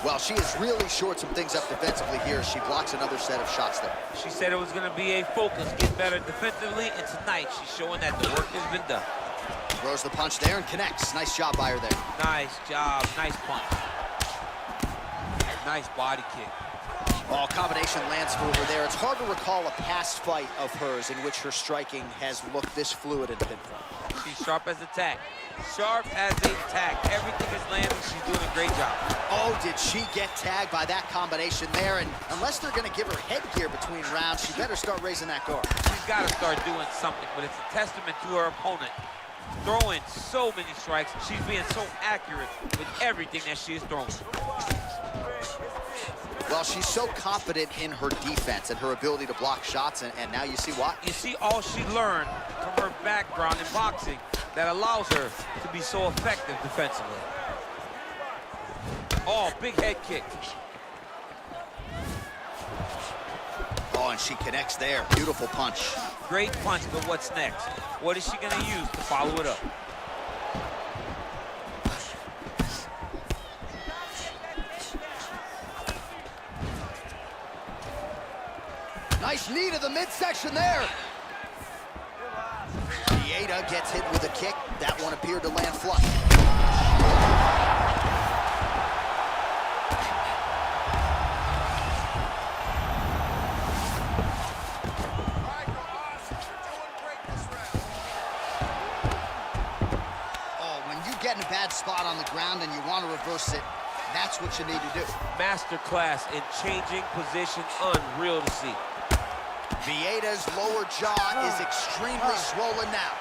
Well, she has really shored some things up defensively here as she blocks another set of shots there. She said it was going to be a focus, get better defensively, and tonight she's showing that the work has been done. Throws the punch there and connects. Nice job by her there. Nice job. Nice punch. Nice body kick. Oh, combination lands for her there. It's hard to recall a past fight of hers in which her striking has looked this fluid and pinpoint. She's sharp as a tack. Sharp as a tack. Everything is landing. She's doing a great job. Oh, did she get tagged by that combination there? And unless they're going to give her headgear between rounds, she better start raising that guard. She's got to start doing something, but it's a testament to her opponent. Throwing so many strikes. She's being so accurate with everything that she is throwing. Well, she's so confident in her defense and her ability to block shots, and now you see why. You see all she learned from her background in boxing that allows her to be so effective defensively. Oh, big head kick. Oh, and she connects there. Beautiful punch. Great punch, but what's next? What is she going to use to follow it up? Nice knee to the midsection there. Vieta gets hit with a kick. That one appeared to land flush. Oh, when you get in a bad spot on the ground and you want to reverse it, that's what you need to do. Masterclass in changing position, unreal to see. Vieta's lower jaw is extremely swollen now.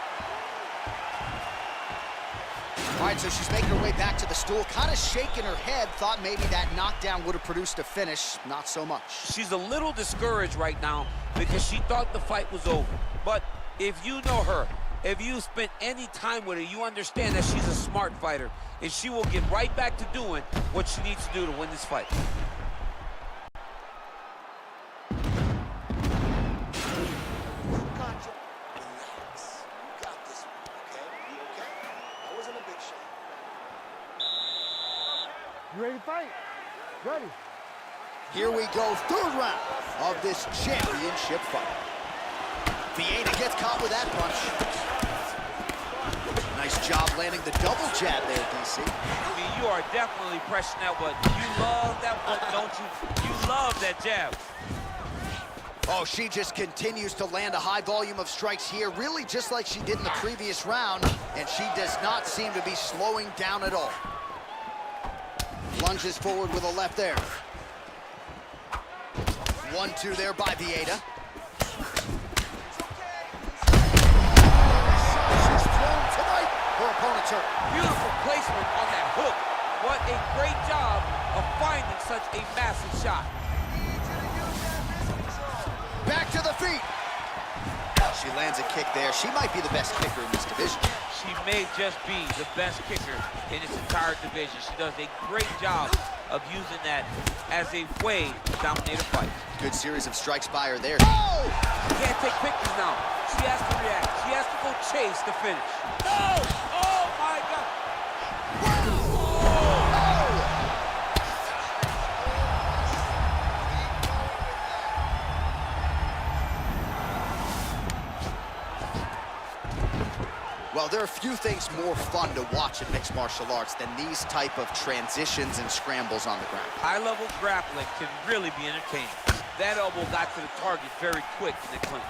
All right, so she's making her way back to the stool, kind of shaking her head, thought maybe that knockdown would have produced a finish. Not so much. She's a little discouraged right now because she thought the fight was over. But if you know her, if you spent any time with her, you understand that she's a smart fighter, and she will get right back to doing what she needs to do to win this fight. You ready to fight? Ready. Here we go, third round of this championship fight. Vieta gets caught with that punch. Nice job landing the double jab there, DC. I mean, you are definitely pressing that one. You love that one, don't you? You love that jab. Oh, she just continues to land a high volume of strikes here, really just like she did in the previous round, and she does not seem to be slowing down at all. Lunges forward with a left there. 1-2 there by Vieta. She's thrown tonight. Her opponent's hurt. Beautiful placement on that hook. What a great job of finding such a massive shot. Back to the feet. She lands a kick there. She might be the best kicker in this division. She may just be the best kicker in this entire division. She does a great job of using that as a way to dominate a fight. Good series of strikes by her there. Oh! She can't take pictures now. She has to react. She has to go chase the finish. No! Oh, my God! Well, there are few things more fun to watch in mixed martial arts than these type of transitions and scrambles on the ground. High-level grappling can really be entertaining. That elbow got to the target very quick in the clinch.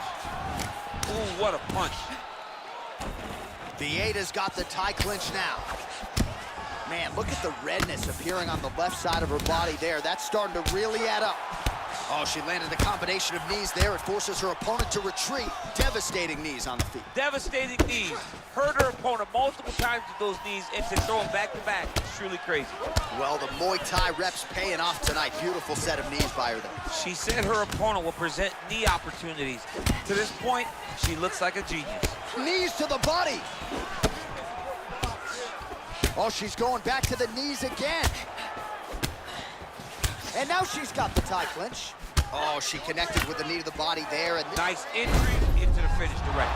Ooh, what a punch. Vieta's got the tie clinch now. Man, look at the redness appearing on the left side of her body there. That's starting to really add up. Oh, she landed a combination of knees there. It forces her opponent to retreat. Devastating knees on the feet. Devastating knees. Hurt her opponent multiple times with those knees and to throw them back to back. It's truly crazy. Well, the Muay Thai reps paying off tonight. Beautiful set of knees by her there. She said her opponent will present knee opportunities. To this point, she looks like a genius. Knees to the body. Oh, she's going back to the knees again. And now she's got the tie clinch. Oh, she connected with the knee to the body there. And nice entry into the finish directly.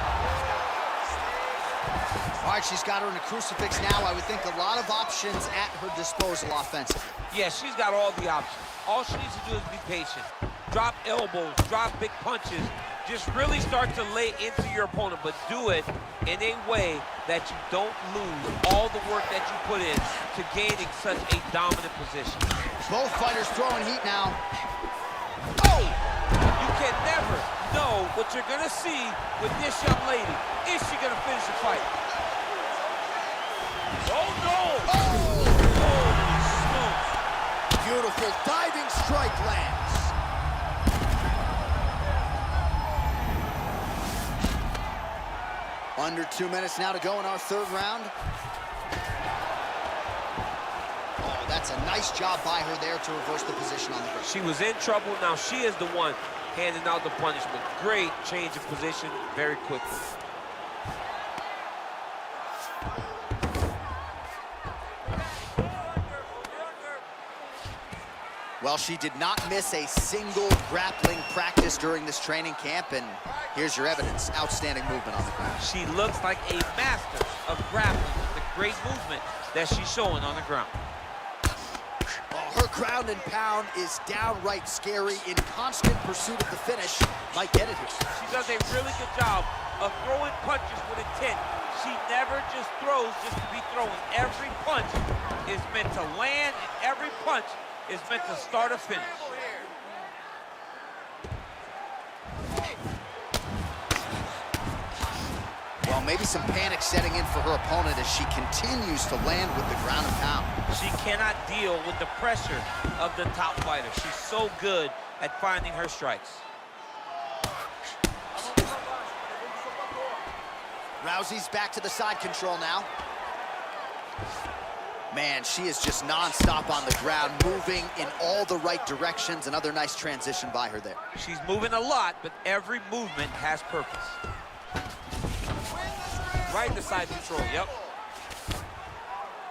All right, she's got her in a crucifix now. I would think a lot of options at her disposal offensively. Yeah, she's got all the options. All she needs to do is be patient. Drop elbows, drop big punches. Just really start to lay into your opponent, but do it in a way that you don't lose all the work that you put in to gaining such a dominant position. Both fighters throwing heat now. Oh! You can never know what you're gonna see with this young lady. Is she gonna finish the fight? Oh no! Oh! Holy smokes! Beautiful diving strike lands. Under 2 minutes now to go in our third round. Oh, that's a nice job by her there to reverse the position on the ground. She was in trouble. Now she is the one handing out the punishment. Great change of position very quickly. Well, she did not miss a single grappling practice during this training camp, and here's your evidence. Outstanding movement on the ground. She looks like a master of grappling with the great movement that she's showing on the ground. Oh, her ground and pound is downright scary. In constant pursuit of the finish. Might get it here. She does a really good job of throwing punches with intent. She never just throws just to be throwing. Every punch is meant to land, and every punch is meant to start a finish. Well, maybe some panic setting in for her opponent as she continues to land with the ground and pound. She cannot deal with the pressure of the top fighter. She's so good at finding her strikes. Rousey's back to the side control now. Man, she is just non-stop on the ground, moving in all the right directions. Another nice transition by her there. She's moving a lot, but every movement has purpose. Right in the side control, yep.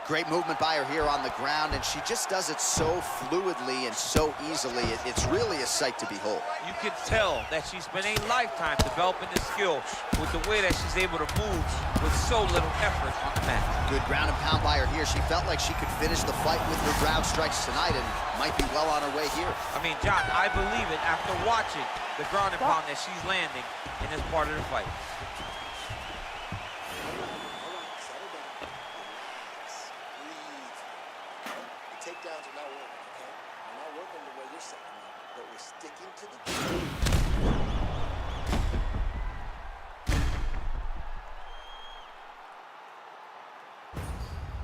Great movement by her here on the ground, and she just does it so fluidly and so easily. It's really a sight to behold. You can tell that she's spent a lifetime developing this skill with the way that she's able to move with so little effort on the mat. Good ground and pound by her here. She felt like she could finish the fight with her ground strikes tonight and might be well on her way here. I mean, John, I believe it after watching the ground and pound that she's landing in this part of the fight. Takedowns are not working, okay? They're not working the way you're setting them up, but we're sticking to the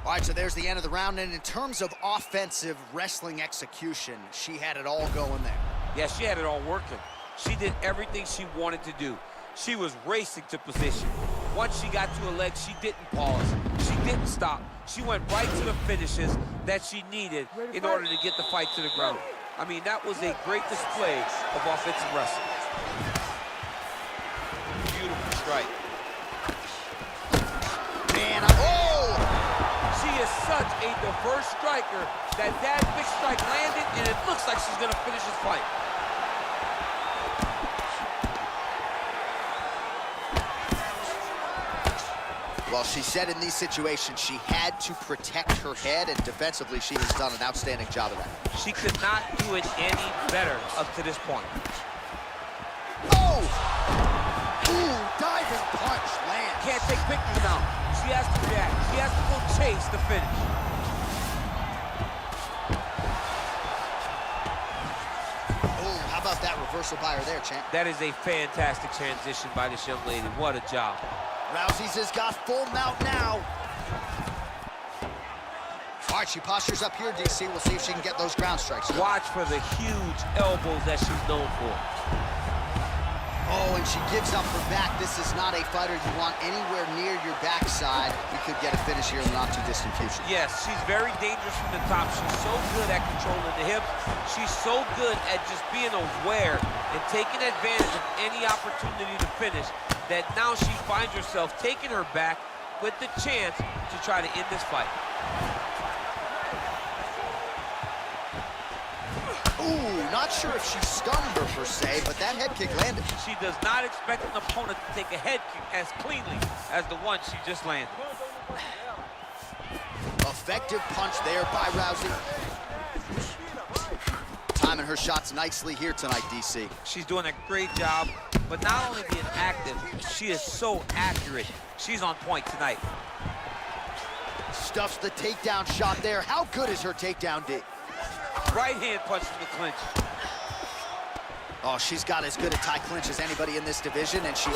All right, so there's the end of the round, and in terms of offensive wrestling execution, she had it all going there. Yeah, she had it all working. She did everything she wanted to do. She was racing to position. Once she got to her legs, she didn't pause. She didn't stop. She went right to the finishes that she needed in order to get the fight to the ground. I mean, that was a great display of offensive wrestling. Beautiful strike. Man, oh! She is such a diverse striker that big strike landed, and it looks like she's going to finish this fight. Well, she said in these situations she had to protect her head, and defensively she has done an outstanding job of that. She could not do it any better up to this point. Oh! Ooh, diving punch lands. Can't take pictures now. She has to react. She has to go chase the finish. Oh, how about that reversal by her there, champ? That is a fantastic transition by this young lady. What a job. Rousey's has got full mount now. All right, she postures up here, DC. We'll see if she can get those ground strikes. Watch for the huge elbows that she's known for. Oh, and she gives up her back. This is not a fighter you want anywhere near your backside. We could get a finish here in the not-too-distant future. Yes, she's very dangerous from the top. She's so good at controlling the hips. She's so good at just being aware and taking advantage of any opportunity to finish that now she finds herself taking her back with the chance to try to end this fight. Ooh, not sure if she stunned her per se, but that head kick landed. She does not expect an opponent to take a head kick as cleanly as the one she just landed. Effective punch there by Rousey. Timing her shots nicely here tonight, DC. She's doing a great job, but not only being active, she is so accurate. She's on point tonight. Stuffs the takedown shot there. How good is her takedown, D? Right hand punch from the clinch. Oh, she's got as good a tie clinch as anybody in this division, and she...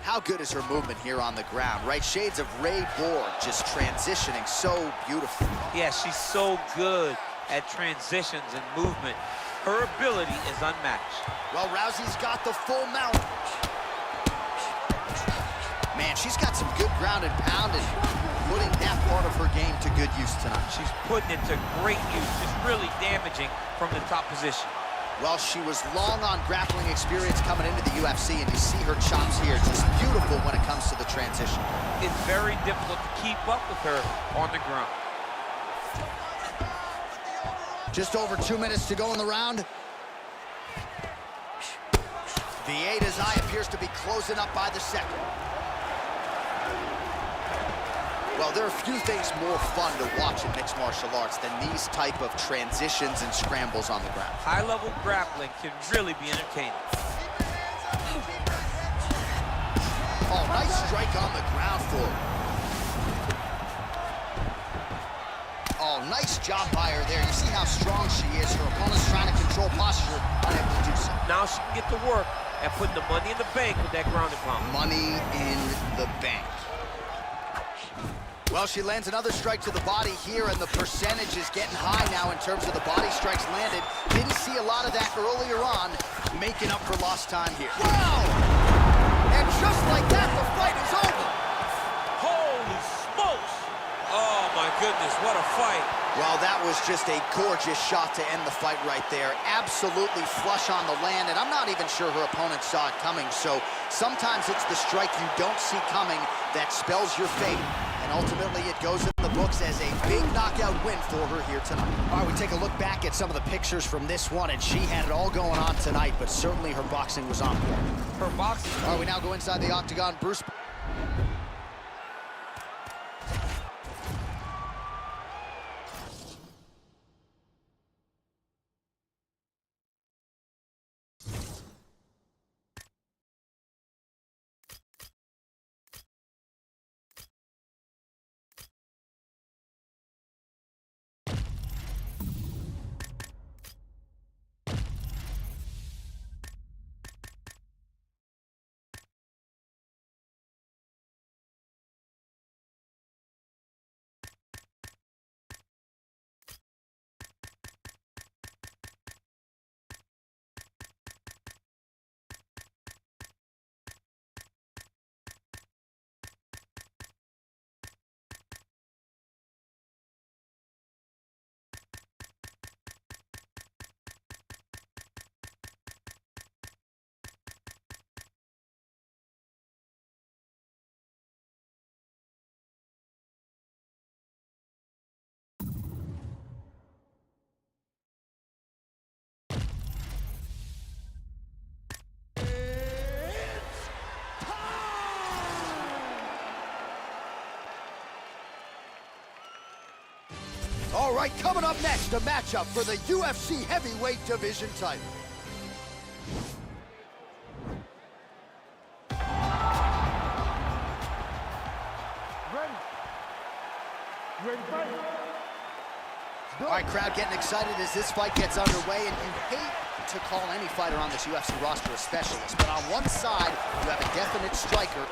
How good is her movement here on the ground, right? Shades of Ray Borg, just transitioning so beautifully. Yeah, she's so good at transitions and movement. Her ability is unmatched. Well, Rousey's got the full mount. Man, she's got some good ground and pound and putting that part of her game to good use tonight. She's putting it to great use, just really damaging from the top position. Well, she was long on grappling experience coming into the UFC, and you see her chops here, just beautiful when it comes to the transition. It's very difficult to keep up with her on the ground. Just over 2 minutes to go in the round. Vieda's eye appears to be closing up by the second. Well, there are few things more fun to watch in mixed martial arts than these type of transitions and scrambles on the ground. High-level grappling can really be entertaining. Oh, nice strike on the ground for her. Oh, nice job by her there. You see how strong she is. Her opponent's trying to control posture, unable to do so. Now she can get to work and put the money in the bank with that ground and pound. Money in the bank. Well, she lands another strike to the body here, and the percentage is getting high now in terms of the body strikes landed. Didn't see a lot of that earlier on, making up for lost time here. Wow! And just like that, the fight is over. Holy smokes! Oh my goodness, what a fight. Well, that was just a gorgeous shot to end the fight right there. Absolutely flush on the land, and I'm not even sure her opponent saw it coming. So sometimes it's the strike you don't see coming that spells your fate. And ultimately, it goes in the books as a big knockout win for her here tonight. All right, we take a look back at some of the pictures from this one, and she had it all going on tonight, but certainly her boxing was on point. Her boxing. All right, we now go inside the octagon. Bruce. All right, coming up next, a matchup for the UFC heavyweight division title. All right, crowd getting excited as this fight gets underway, and you hate to call any fighter on this UFC roster a specialist, but on one side, you have a definite striker.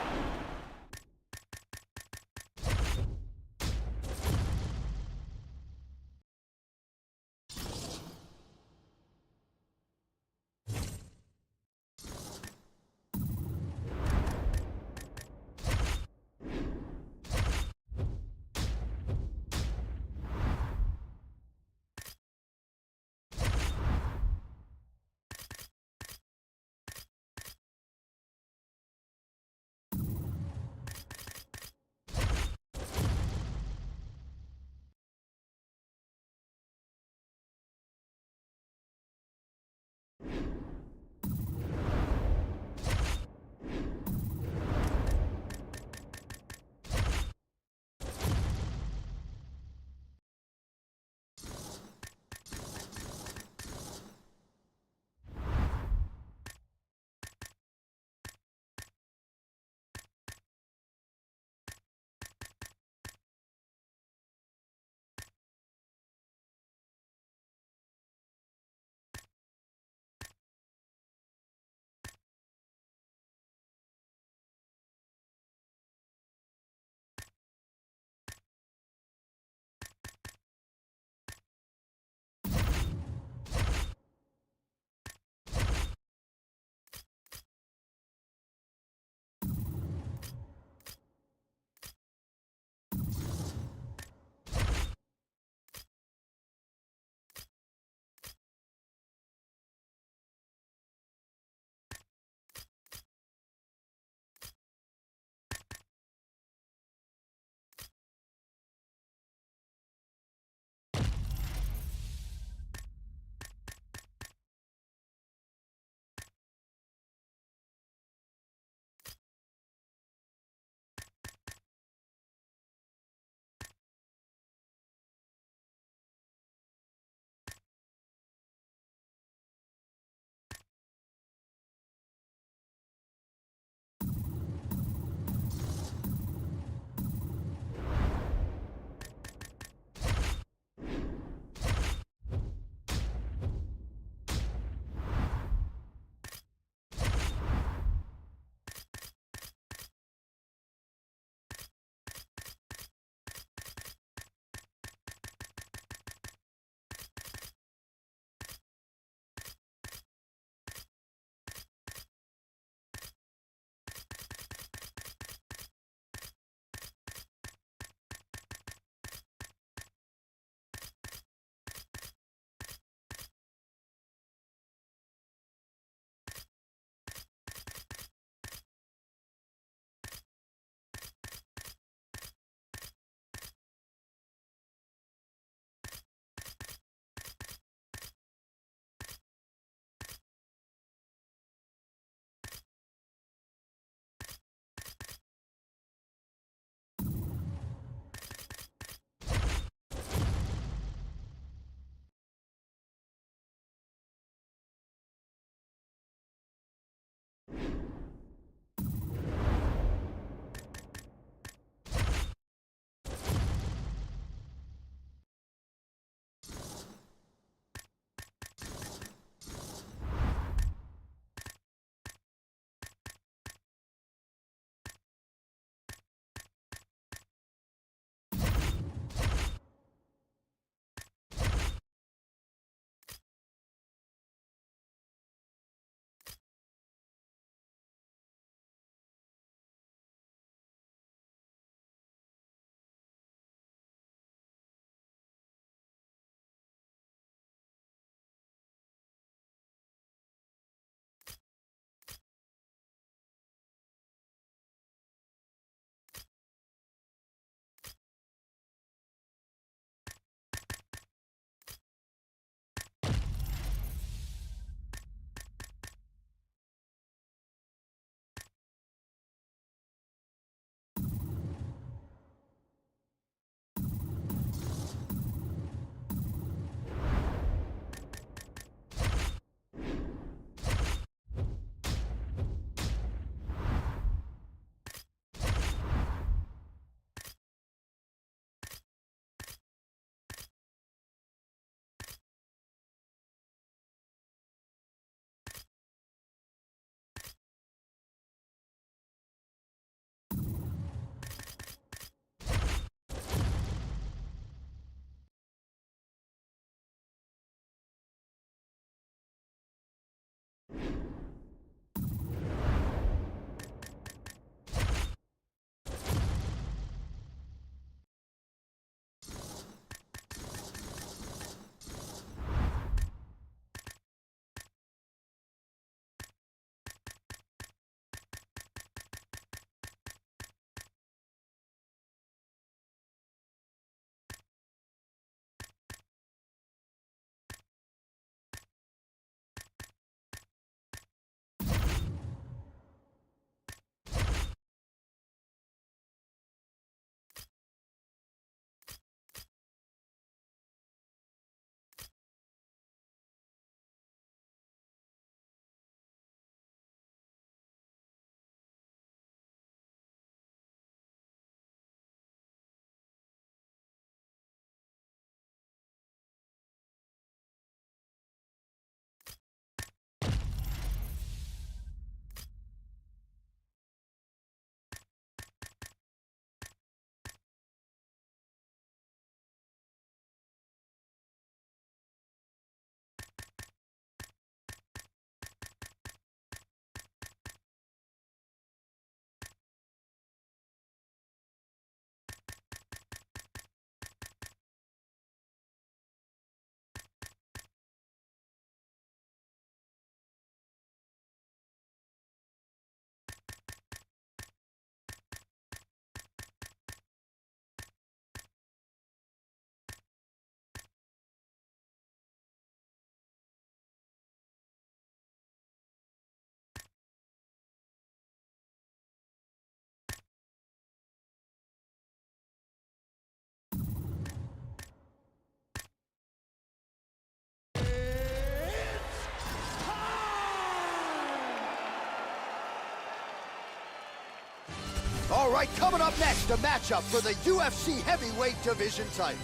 right, coming up next, a matchup for the UFC heavyweight division title.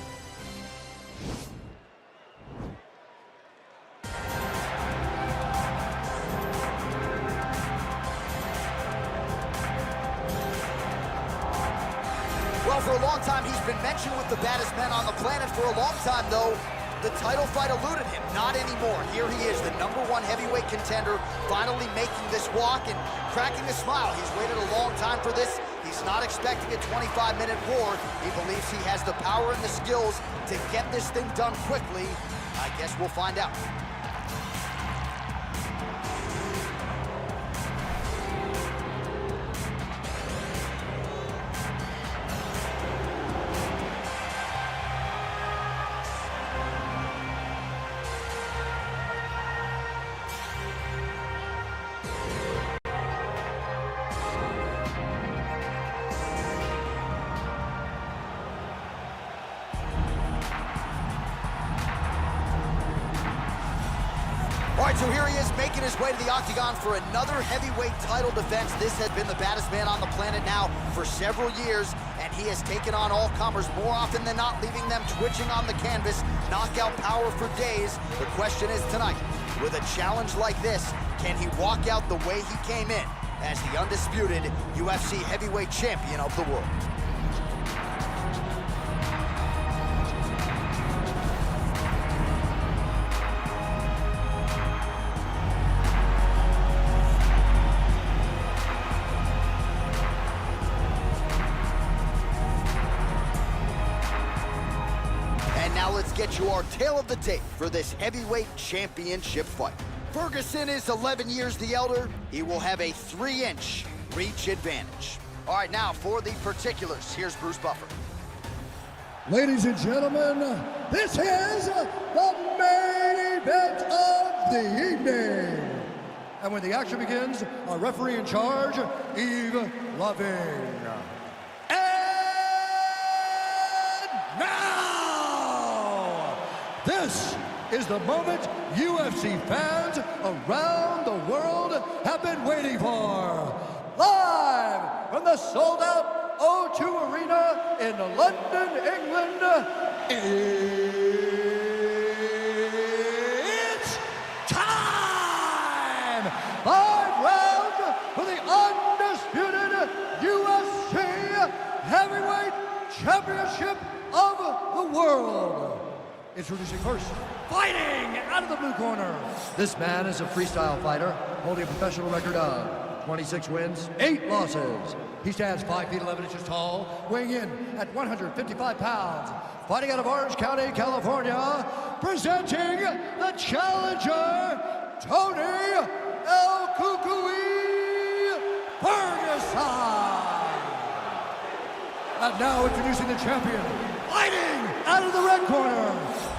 Well, for a long time, he's been mentioned with the baddest men on the planet. For a long time, though, the title fight eluded him. Not anymore. Here he is, the #1 heavyweight contender, finally making this walk and cracking a smile. He's waited a long time for this. He's not expecting a 25-minute war. He believes he has the power and the skills to get this thing done quickly. I guess we'll find out. All right, so here he is making his way to the octagon for another heavyweight title defense. This has been the baddest man on the planet now for several years, and he has taken on all comers more often than not, leaving them twitching on the canvas, knockout power for days. The question is tonight, with a challenge like this, can he walk out the way he came in as the undisputed UFC heavyweight champion of the world? Now let's get you our tale of the tape for this heavyweight championship fight. Ferguson is 11 years the elder. He will have a 3-inch reach advantage. All right, now for the particulars, here's Bruce Buffer. Ladies and gentlemen, this is the main event of the evening. And when the action begins, our referee in charge, Yves Lavigne. And now, this is the moment UFC fans around the world have been waiting for. Live from the sold-out O2 Arena in London, England, it's time! 5 rounds for the undisputed UFC Heavyweight Championship of the world. Introducing first, fighting out of the blue corner. This man is a freestyle fighter, holding a professional record of 26 wins, 8 losses. He stands 5 feet 11 inches tall, weighing in at 155 pounds. Fighting out of Orange County, California, presenting the challenger, Tony El Cucuy Ferguson. And now introducing the champion, fighting out of the red corner.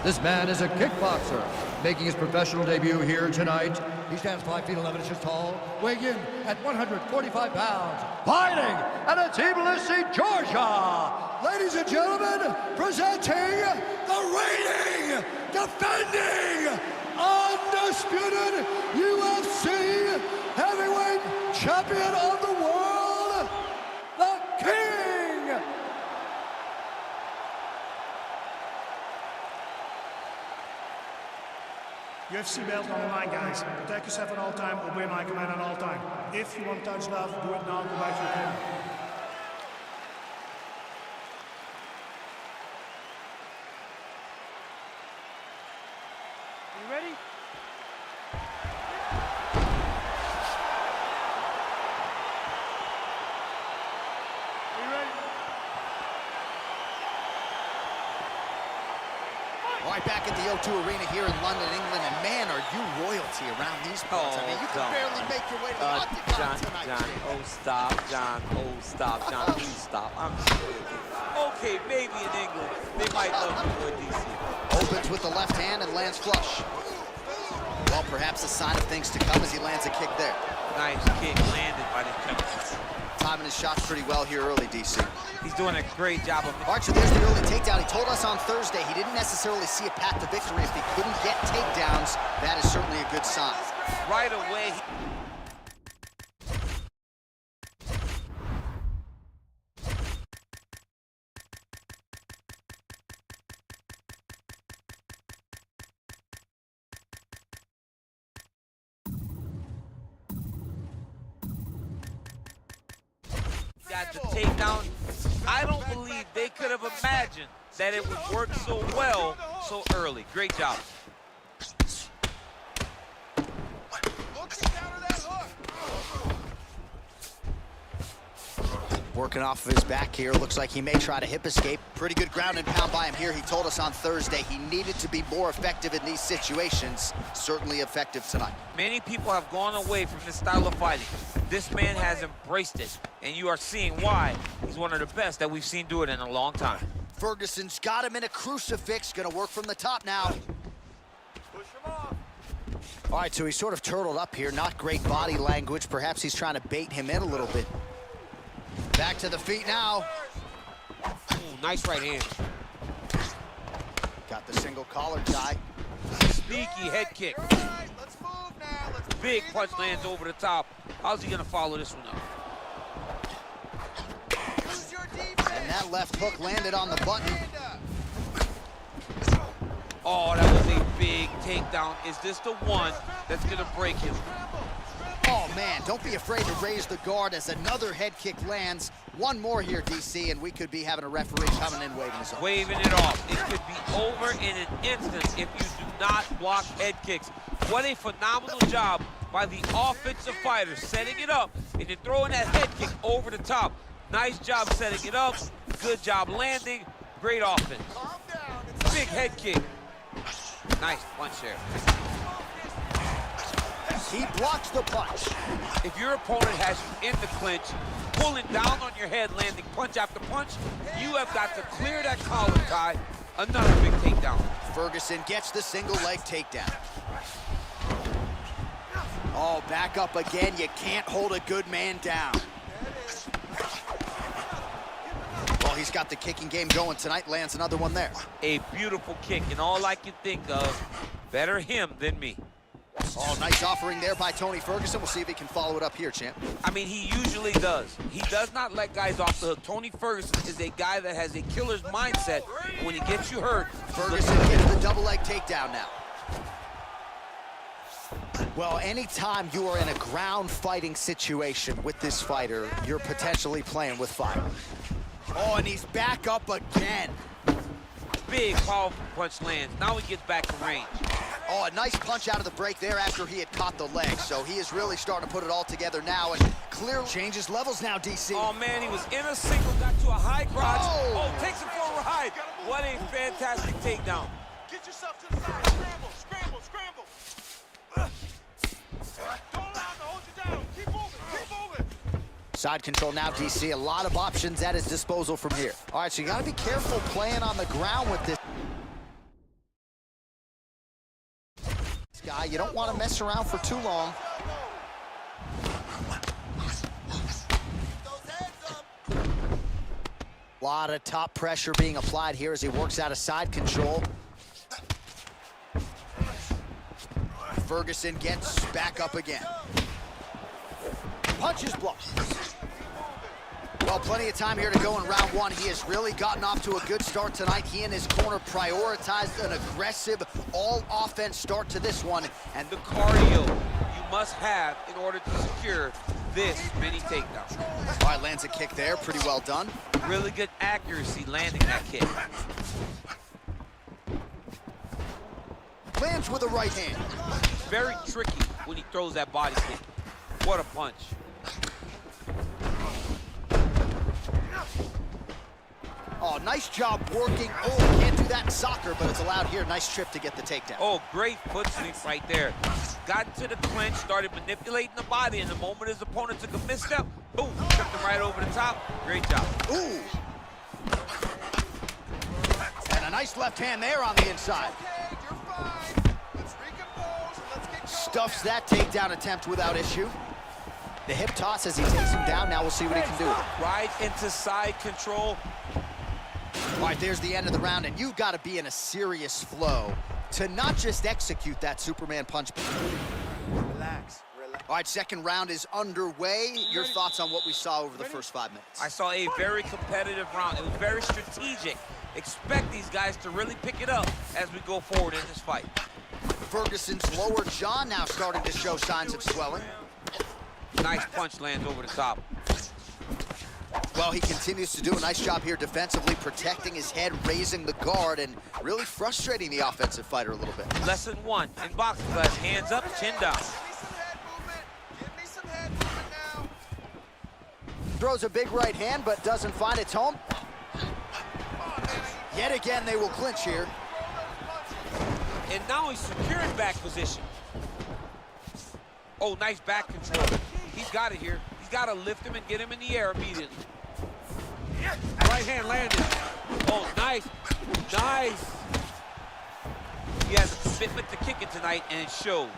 This man is a kickboxer, making his professional debut here tonight. He stands 5 feet 11 inches tall, weighing in at 145 pounds. Fighting out of Tbilisi, Georgia. Ladies and gentlemen, presenting the reigning, defending, undisputed UFC heavyweight champion of the world, the King. UFC belt on the line, guys. Protect yourself at all time, obey my command at all time. If you want to touch love, do it now, go back to your corner. You ready? Are you ready? All right, back at the O2 Arena here in London, England, and man, are you royalty around these parts. I mean, you can barely make your way to the octagon tonight. John, oh stop, John, oh stop, John, please stop. I'm joking. Okay, maybe in England, they might love you more, DC. Opens with the left hand and lands flush. Well, perhaps a sign of things to come as he lands a kick there. Nice kick landed by the champions. Timing his shots pretty well here early, DC. He's doing a great job of it. All right, so there's the early takedown. He told us on Thursday he didn't necessarily see a path to victory if he couldn't get takedowns. That is certainly a good sign. Right away. got the takedown. I don't believe they could have imagined that it would work so well so early. Great job. Working off of his back here. Looks like he may try to hip escape. Pretty good ground and pound by him here. He told us on Thursday he needed to be more effective in these situations. Certainly effective tonight. Many people have gone away from this style of fighting. This man has embraced it, and you are seeing why he's one of the best that we've seen do it in a long time. Ferguson's got him in a crucifix. Gonna work from the top now. Push him off. All right, so he's sort of turtled up here. Not great body language. Perhaps he's trying to bait him in a little bit. Back to the feet now. Ooh, nice right hand. Got the single collar tie. Sneaky head kick. Big punch lands over the top. How's he gonna follow this one up? And that left hook landed on the button. Oh, that was a big takedown. Is this the one that's gonna break him? Oh, man, don't be afraid to raise the guard as another head kick lands. One more here, DC, and we could be having a referee coming in waving his arm. Waving it off. It could be over in an instant if you do not block head kicks. What a phenomenal job by the offensive fighter, setting it up and then throwing that head kick over the top. Nice job setting it up. Good job landing. Great offense. Big head kick. Nice punch there. He blocks the punch. If your opponent has you in the clinch, pulling down on your head, landing punch after punch, you have got to clear that collar tie. Another big takedown. Ferguson gets the single leg takedown. Oh, back up again. You can't hold a good man down. Well, he's got the kicking game going tonight. Lands another one there. A beautiful kick, and all I can think of, better him than me. Oh, nice offering there by Tony Ferguson. We'll see if he can follow it up here, champ. I mean, he usually does. He does not let guys off the hook. Tony Ferguson is a guy that has a killer's mindset. When he gets you hurt, Ferguson gets the double leg takedown now. Well, anytime you are in a ground fighting situation with this fighter, you're potentially playing with fire. Oh, and he's back up again. Big, powerful punch lands. Now he gets back to range. Oh, a nice punch out of the break there after he had caught the leg. So he is really starting to put it all together now and clearly changes levels now, DC. Oh, man, he was in a single, got to a high crotch. Oh, takes him for a ride. What a fantastic takedown. Get yourself to the side. Scramble, scramble, scramble. Don't allow him to hold you down. Keep moving, keep moving. Side control now, DC. A lot of options at his disposal from here. All right, so you got to be careful playing on the ground with this guy. You don't want to mess around for too long. A lot of top pressure being applied here as he works out of side control. Ferguson gets back up again. Punches blocked. Well, plenty of time here to go in round one. He has really gotten off to a good start tonight. He and his corner prioritized an aggressive, all-offense start to this one. And the cardio you must have in order to secure this many takedowns. All right, lands a kick there. Pretty well done. Really good accuracy landing that kick. Lands with a right hand. Very tricky when he throws that body kick. What a punch. Oh, nice job working. Oh, can't do that in soccer, but it's allowed here. Nice trip to get the takedown. Oh, great foot sweep right there. Got into the clinch, started manipulating the body, and the moment his opponent took a misstep, boom, tripped him right over the top. Great job. Ooh. And a nice left hand there on the inside. Okay, you're fine. Let's recompose and let's get going. Stuffs that takedown attempt without issue. The hip toss as he takes him down. Now we'll see what he can do with it. Right into side control. All right, there's the end of the round, and you've got to be in a serious flow to not just execute that Superman punch. Relax, relax. All right, second round is underway. Your thoughts on what we saw over the first 5 minutes? I saw a very competitive round. It was very strategic. Expect these guys to really pick it up as we go forward in this fight. Ferguson's lower jaw now starting to show signs of swelling. Nice punch lands over the top. Well, he continues to do a nice job here defensively, protecting his head, raising the guard, and really frustrating the offensive fighter a little bit. Lesson 1 in boxing class, hands up, chin down. Give me some head movement now. Throws a big right hand, but doesn't find its home. Yet again, they will clinch here. And now he's securing back position. Oh, nice back control. He's got it here. He's got to lift him and get him in the air immediately. Right hand landed. Oh, nice. Nice. He has a commitment to kicking tonight, and it shows.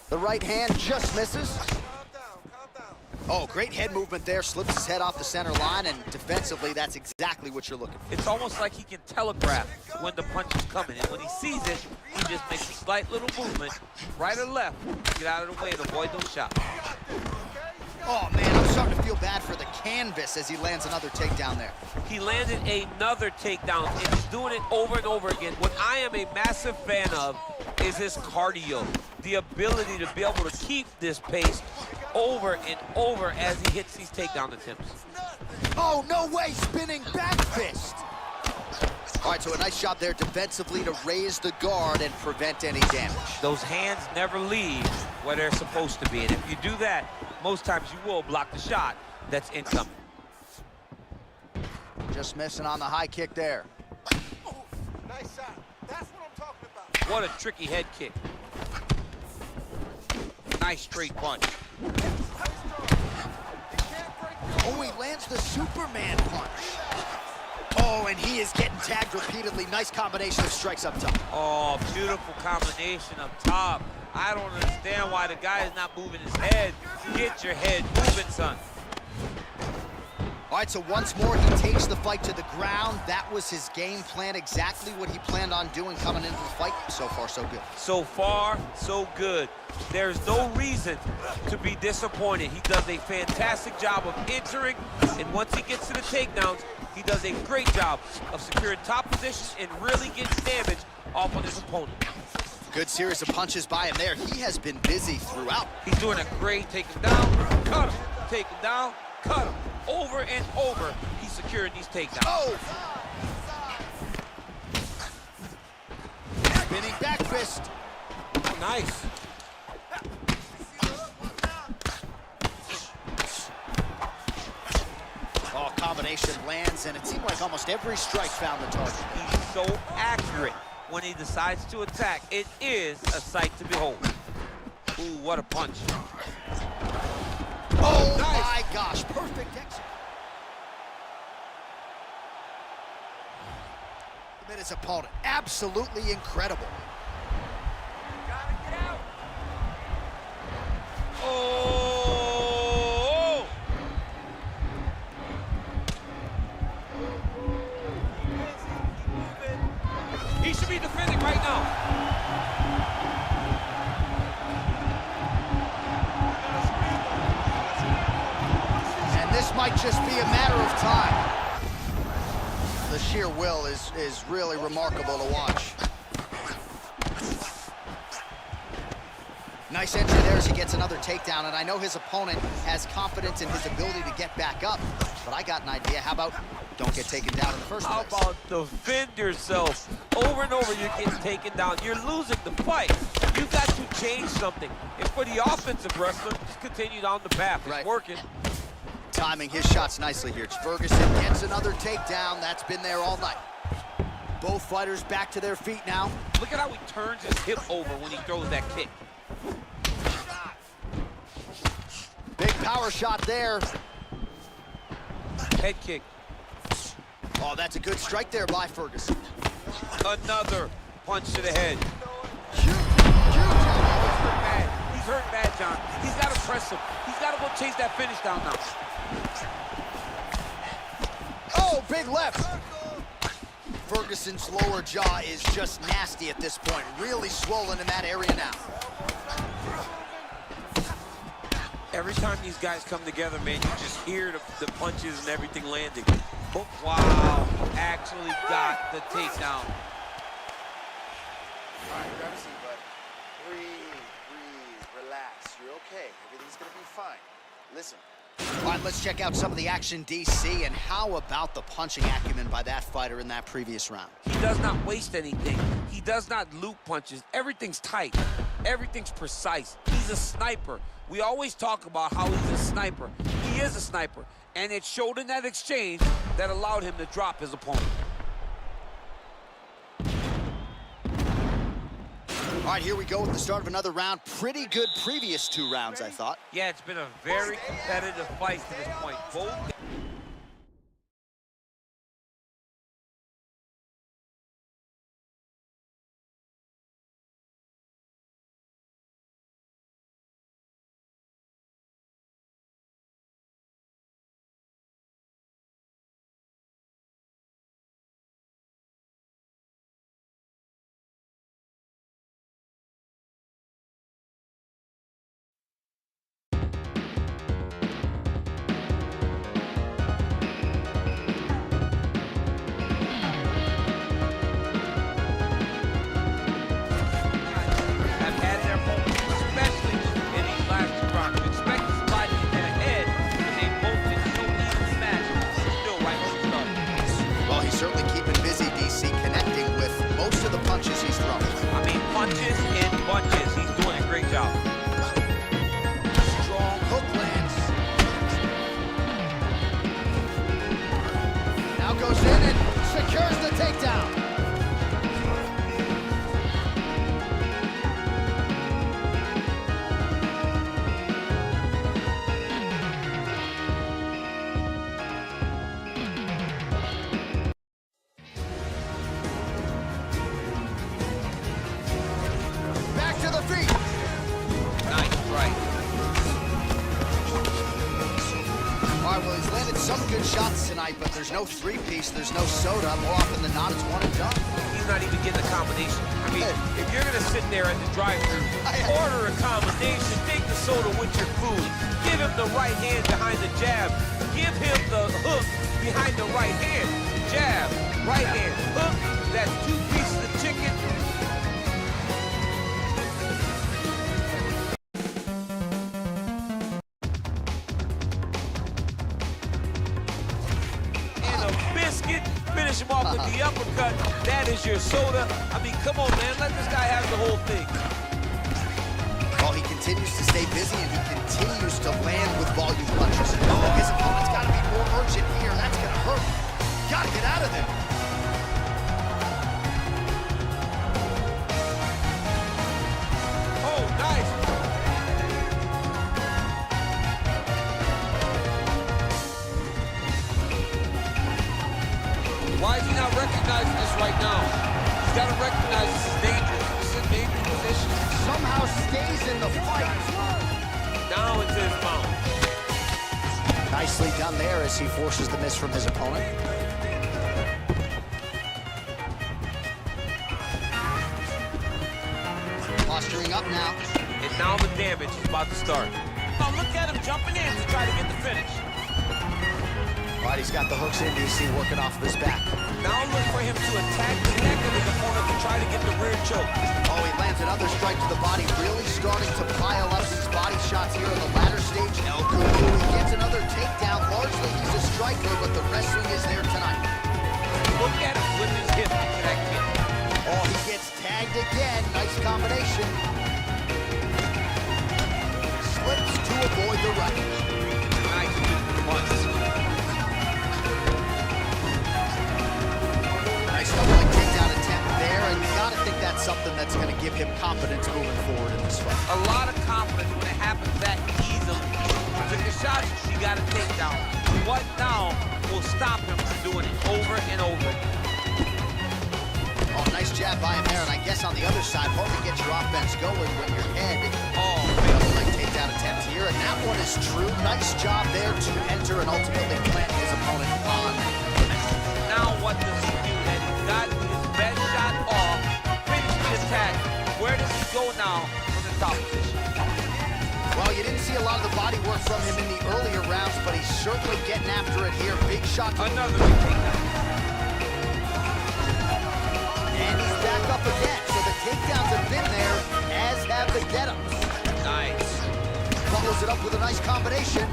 The right hand just misses. Calm down, calm down. Oh, great head movement there. Slips his head off the center line, and defensively, that's exactly what you're looking for. It's almost like he can telegraph when the punch is coming, and when he sees it, he just makes a slight little movement, right or left, get out of the way and avoid those shots. Oh, man, I'm starting to feel bad for the canvas as he lands another takedown there. He landed another takedown, and he's doing it over and over again. What I am a massive fan of is his cardio, the ability to be able to keep this pace over and over as he hits these takedown attempts. Oh, no way, spinning back fist. All right, so a nice job there defensively to raise the guard and prevent any damage. Those hands never leave where they're supposed to be, and if you do that, most times you will block the shot that's incoming. Just missing on the high kick there. Nice shot. That's what I'm talking about. What a tricky head kick. Nice straight punch. Oh, he lands the Superman punch. Oh, and he is getting tagged repeatedly. Nice combination of strikes up top. Oh, beautiful combination up top. I don't understand why the guy is not moving his head. Get your head moving, son. All right, so once more, he takes the fight to the ground. That was his game plan, exactly what he planned on doing coming into the fight. So far, so good. So far, so good. There's no reason to be disappointed. He does a fantastic job of entering, and once he gets to the takedowns, he does a great job of securing top positions and really getting damage off on his opponent. Good series of punches by him there. He has been busy throughout. He's doing a great taking down, cut him, taking down, cut him. Over and over, he's securing these takedowns. Oh! Spinning back fist. Oh, nice. Oh, combination lands, and it seemed like almost every strike found the target. He's so accurate when he decides to attack. It is a sight to behold. Ooh, what a punch. Oh, nice. My gosh, perfect exit. His opponent, absolutely incredible. Gotta get out. Oh! He should be defending right now. And this might just be a matter of time. The sheer will is really remarkable to watch. Nice entry there as he gets another takedown, and I know his opponent has confidence in his ability to get back up, but I got an idea. How about don't get taken down in the first How place? about defend yourself? Over and over, you're getting taken down. You're losing the fight. You got to change something. And for the offensive wrestler, just continue down the path. It's working. Timing his shots nicely here. Ferguson gets another takedown. That's been there all night. Both fighters back to their feet now. Look at how he turns his hip over when he throws that kick. Big power shot there. Head kick. Oh, that's a good strike there by Ferguson. Another punch to the head. Huge. He's hurt bad, John. He's got to press him. He's got to go chase that finish down now. Oh, big left. Ferguson's lower jaw is just nasty at this point. Really swollen in that area now. Every time these guys come together, man, you just hear the punches and everything landing. Oh, wow, he actually got the takedown. All right, grab a seat, bud. Breathe, relax. You're okay. Everything's gonna be fine. Listen. All right, let's check out some of the action, DC, and how about the punching acumen by that fighter in that previous round? He does not waste anything. He does not loop punches. Everything's tight. Everything's precise. He's a sniper. We always talk about how he's a sniper. He is a sniper, and it showed in that exchange that allowed him to drop his opponent. All right, here we go with the start of another round. Pretty good previous 2 rounds, I thought. Yeah, it's been a very competitive fight to this point. Both. But there's no 3-piece, there's no soda. More often than not, it's 1 and done. He's not even getting a combination. I mean, if you're going to sit there at the drive-thru, order a combination, take the soda with your food, give him the right hand behind the jab, give him the hook behind the right hand, jab, right hand, hook, that's 2 pieces of chicken. Finish him off with the uppercut. That is your soda. I mean, come on, man. Let this guy have the whole thing. Well, he continues to stay busy, and he continues to land with volume punches. Oh, his opponent's got to be more urgent here. That's going to hurt. Got to get out of there. Oh, nice. Why is he not recognizing this right now? He's got to recognize this is dangerous. This is a dangerous position. Somehow stays in the fight. Now into his mount. Nicely done there as he forces the miss from his opponent. Posturing up now. And now the damage is about to start. Now look at him jumping in to try to get the finish. All right, he's got the hooks in, DC, working off of his back. Now look for him to attack the neck of his opponent to try to get the rear choke. Oh, he lands another strike to the body, really starting to pile up his body shots here in the latter stage. El Kuku, he gets another takedown. Largely, he's a striker, but the wrestling is there tonight. Look at him with his hip connected. Oh, he gets tagged again. Nice combination. Slips to avoid the right. Nice punch. Nice double-leg takedown attempt there, and you gotta think that's something that's gonna give him confidence moving forward in this fight. A lot of confidence when it happens that easily. Took a shot, he got a takedown. What now will stop him from doing it over and over? Oh, nice jab by him there, and I guess on the other side, hard to get your offense going when your head. Oh, double-leg takedown attempt here, and that one is true. Nice job there to enter and ultimately plant his opponent on. Now what does he do? That he's got his best shot off, finish the attack. Where does he go now from the top position? Well, you didn't see a lot of the body work from him in the earlier rounds, but he's certainly getting after it here. Big shot. Another big takedown. And he's back up again. So the takedowns have been there, as have the get-ups. Nice. Follows it up with a nice combination.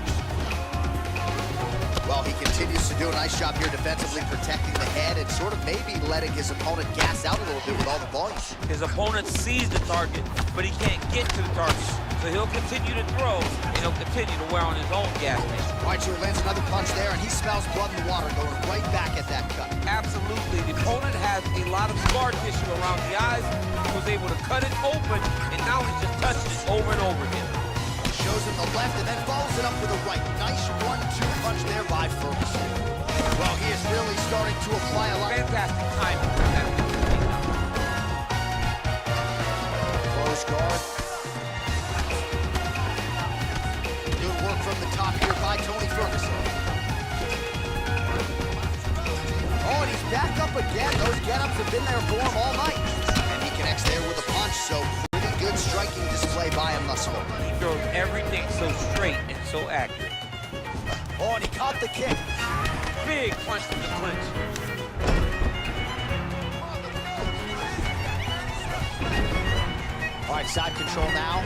Well, he continues to do a nice job here defensively, protecting the head and sort of maybe letting his opponent gas out a little bit with all the volume. His opponent sees the target, but he can't get to the target. So he'll continue to throw, and he'll continue to wear on his own gas tank. All right, so he lands another punch there, and he smells blood in the water, going right back at that cut. Absolutely. The opponent has a lot of scar tissue around the eyes. He was able to cut it open, and now he's just touching it over and over again. Shows him the left and then follows it up with a right. Nice 1-2 punch there by Ferguson. Well, he is really starting to apply a lot. Fantastic timing for that. Close guard. Good work from the top here by Tony Ferguson. Oh, and he's back up again. Those get-ups have been there for him all night. And he connects there with a punch, so pretty good striking display by him thus far. He throws everything so straight and so accurate. Oh, and he caught the kick. Big punch from the clinch. All right, side control now.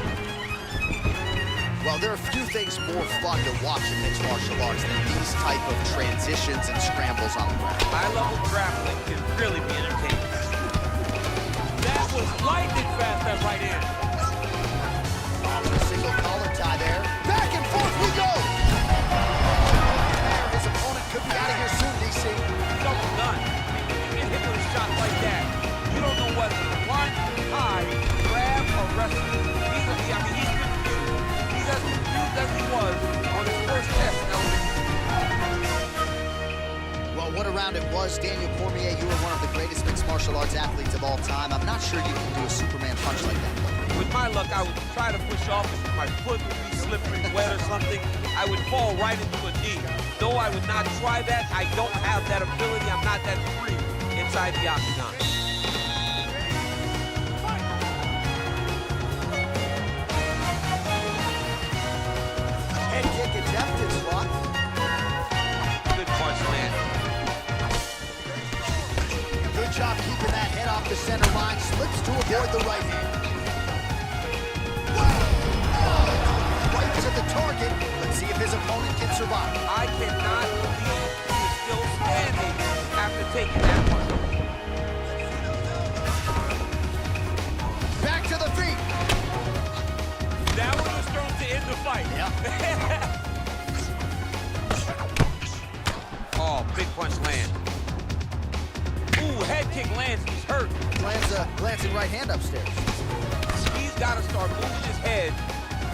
Well, there are a few things more fun to watch in mixed martial arts than these type of transitions and scrambles on the ground. High-level grappling can really be entertaining. That was lightning fast, that right hand. Single collar tie there. Back and forth we go! There, his opponent could be out of here soon, DC. Double done. When you get hit with a shot like that, you don't know whether to run, hide, grab, or wrestle. He's confused. He's as confused as he was on his first test. Well, what a round it was. Daniel Cormier, you are one of the greatest mixed martial arts athletes of all time. I'm not sure you can do a Superman punch like that. With my luck, I would try to push off if my foot would be slippery, wet or something. I would fall right into a knee. Though I would not try that, I don't have that ability. I'm not that free inside the octagon. Head kick attempted, Swat. Good punch, man. Good job keeping that head off the center line. Slips to avoid the right hand. Right to the target. Let's see if his opponent can survive. I cannot believe he is still standing after taking that punch. Back to the feet. That one was thrown to end the fight. Yeah. Oh, big punch land. Ooh, head kick lands. He's hurt. Lands a glancing right hand upstairs. He's got to start moving his head.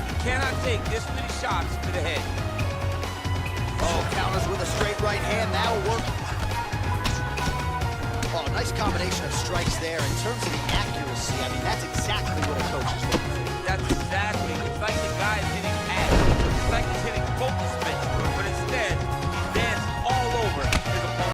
He cannot take this many shots to the head. Oh, counters with a straight right hand. That'll work. Oh, nice combination of strikes there. In terms of the accuracy, I mean, that's exactly what a coach is looking for. That's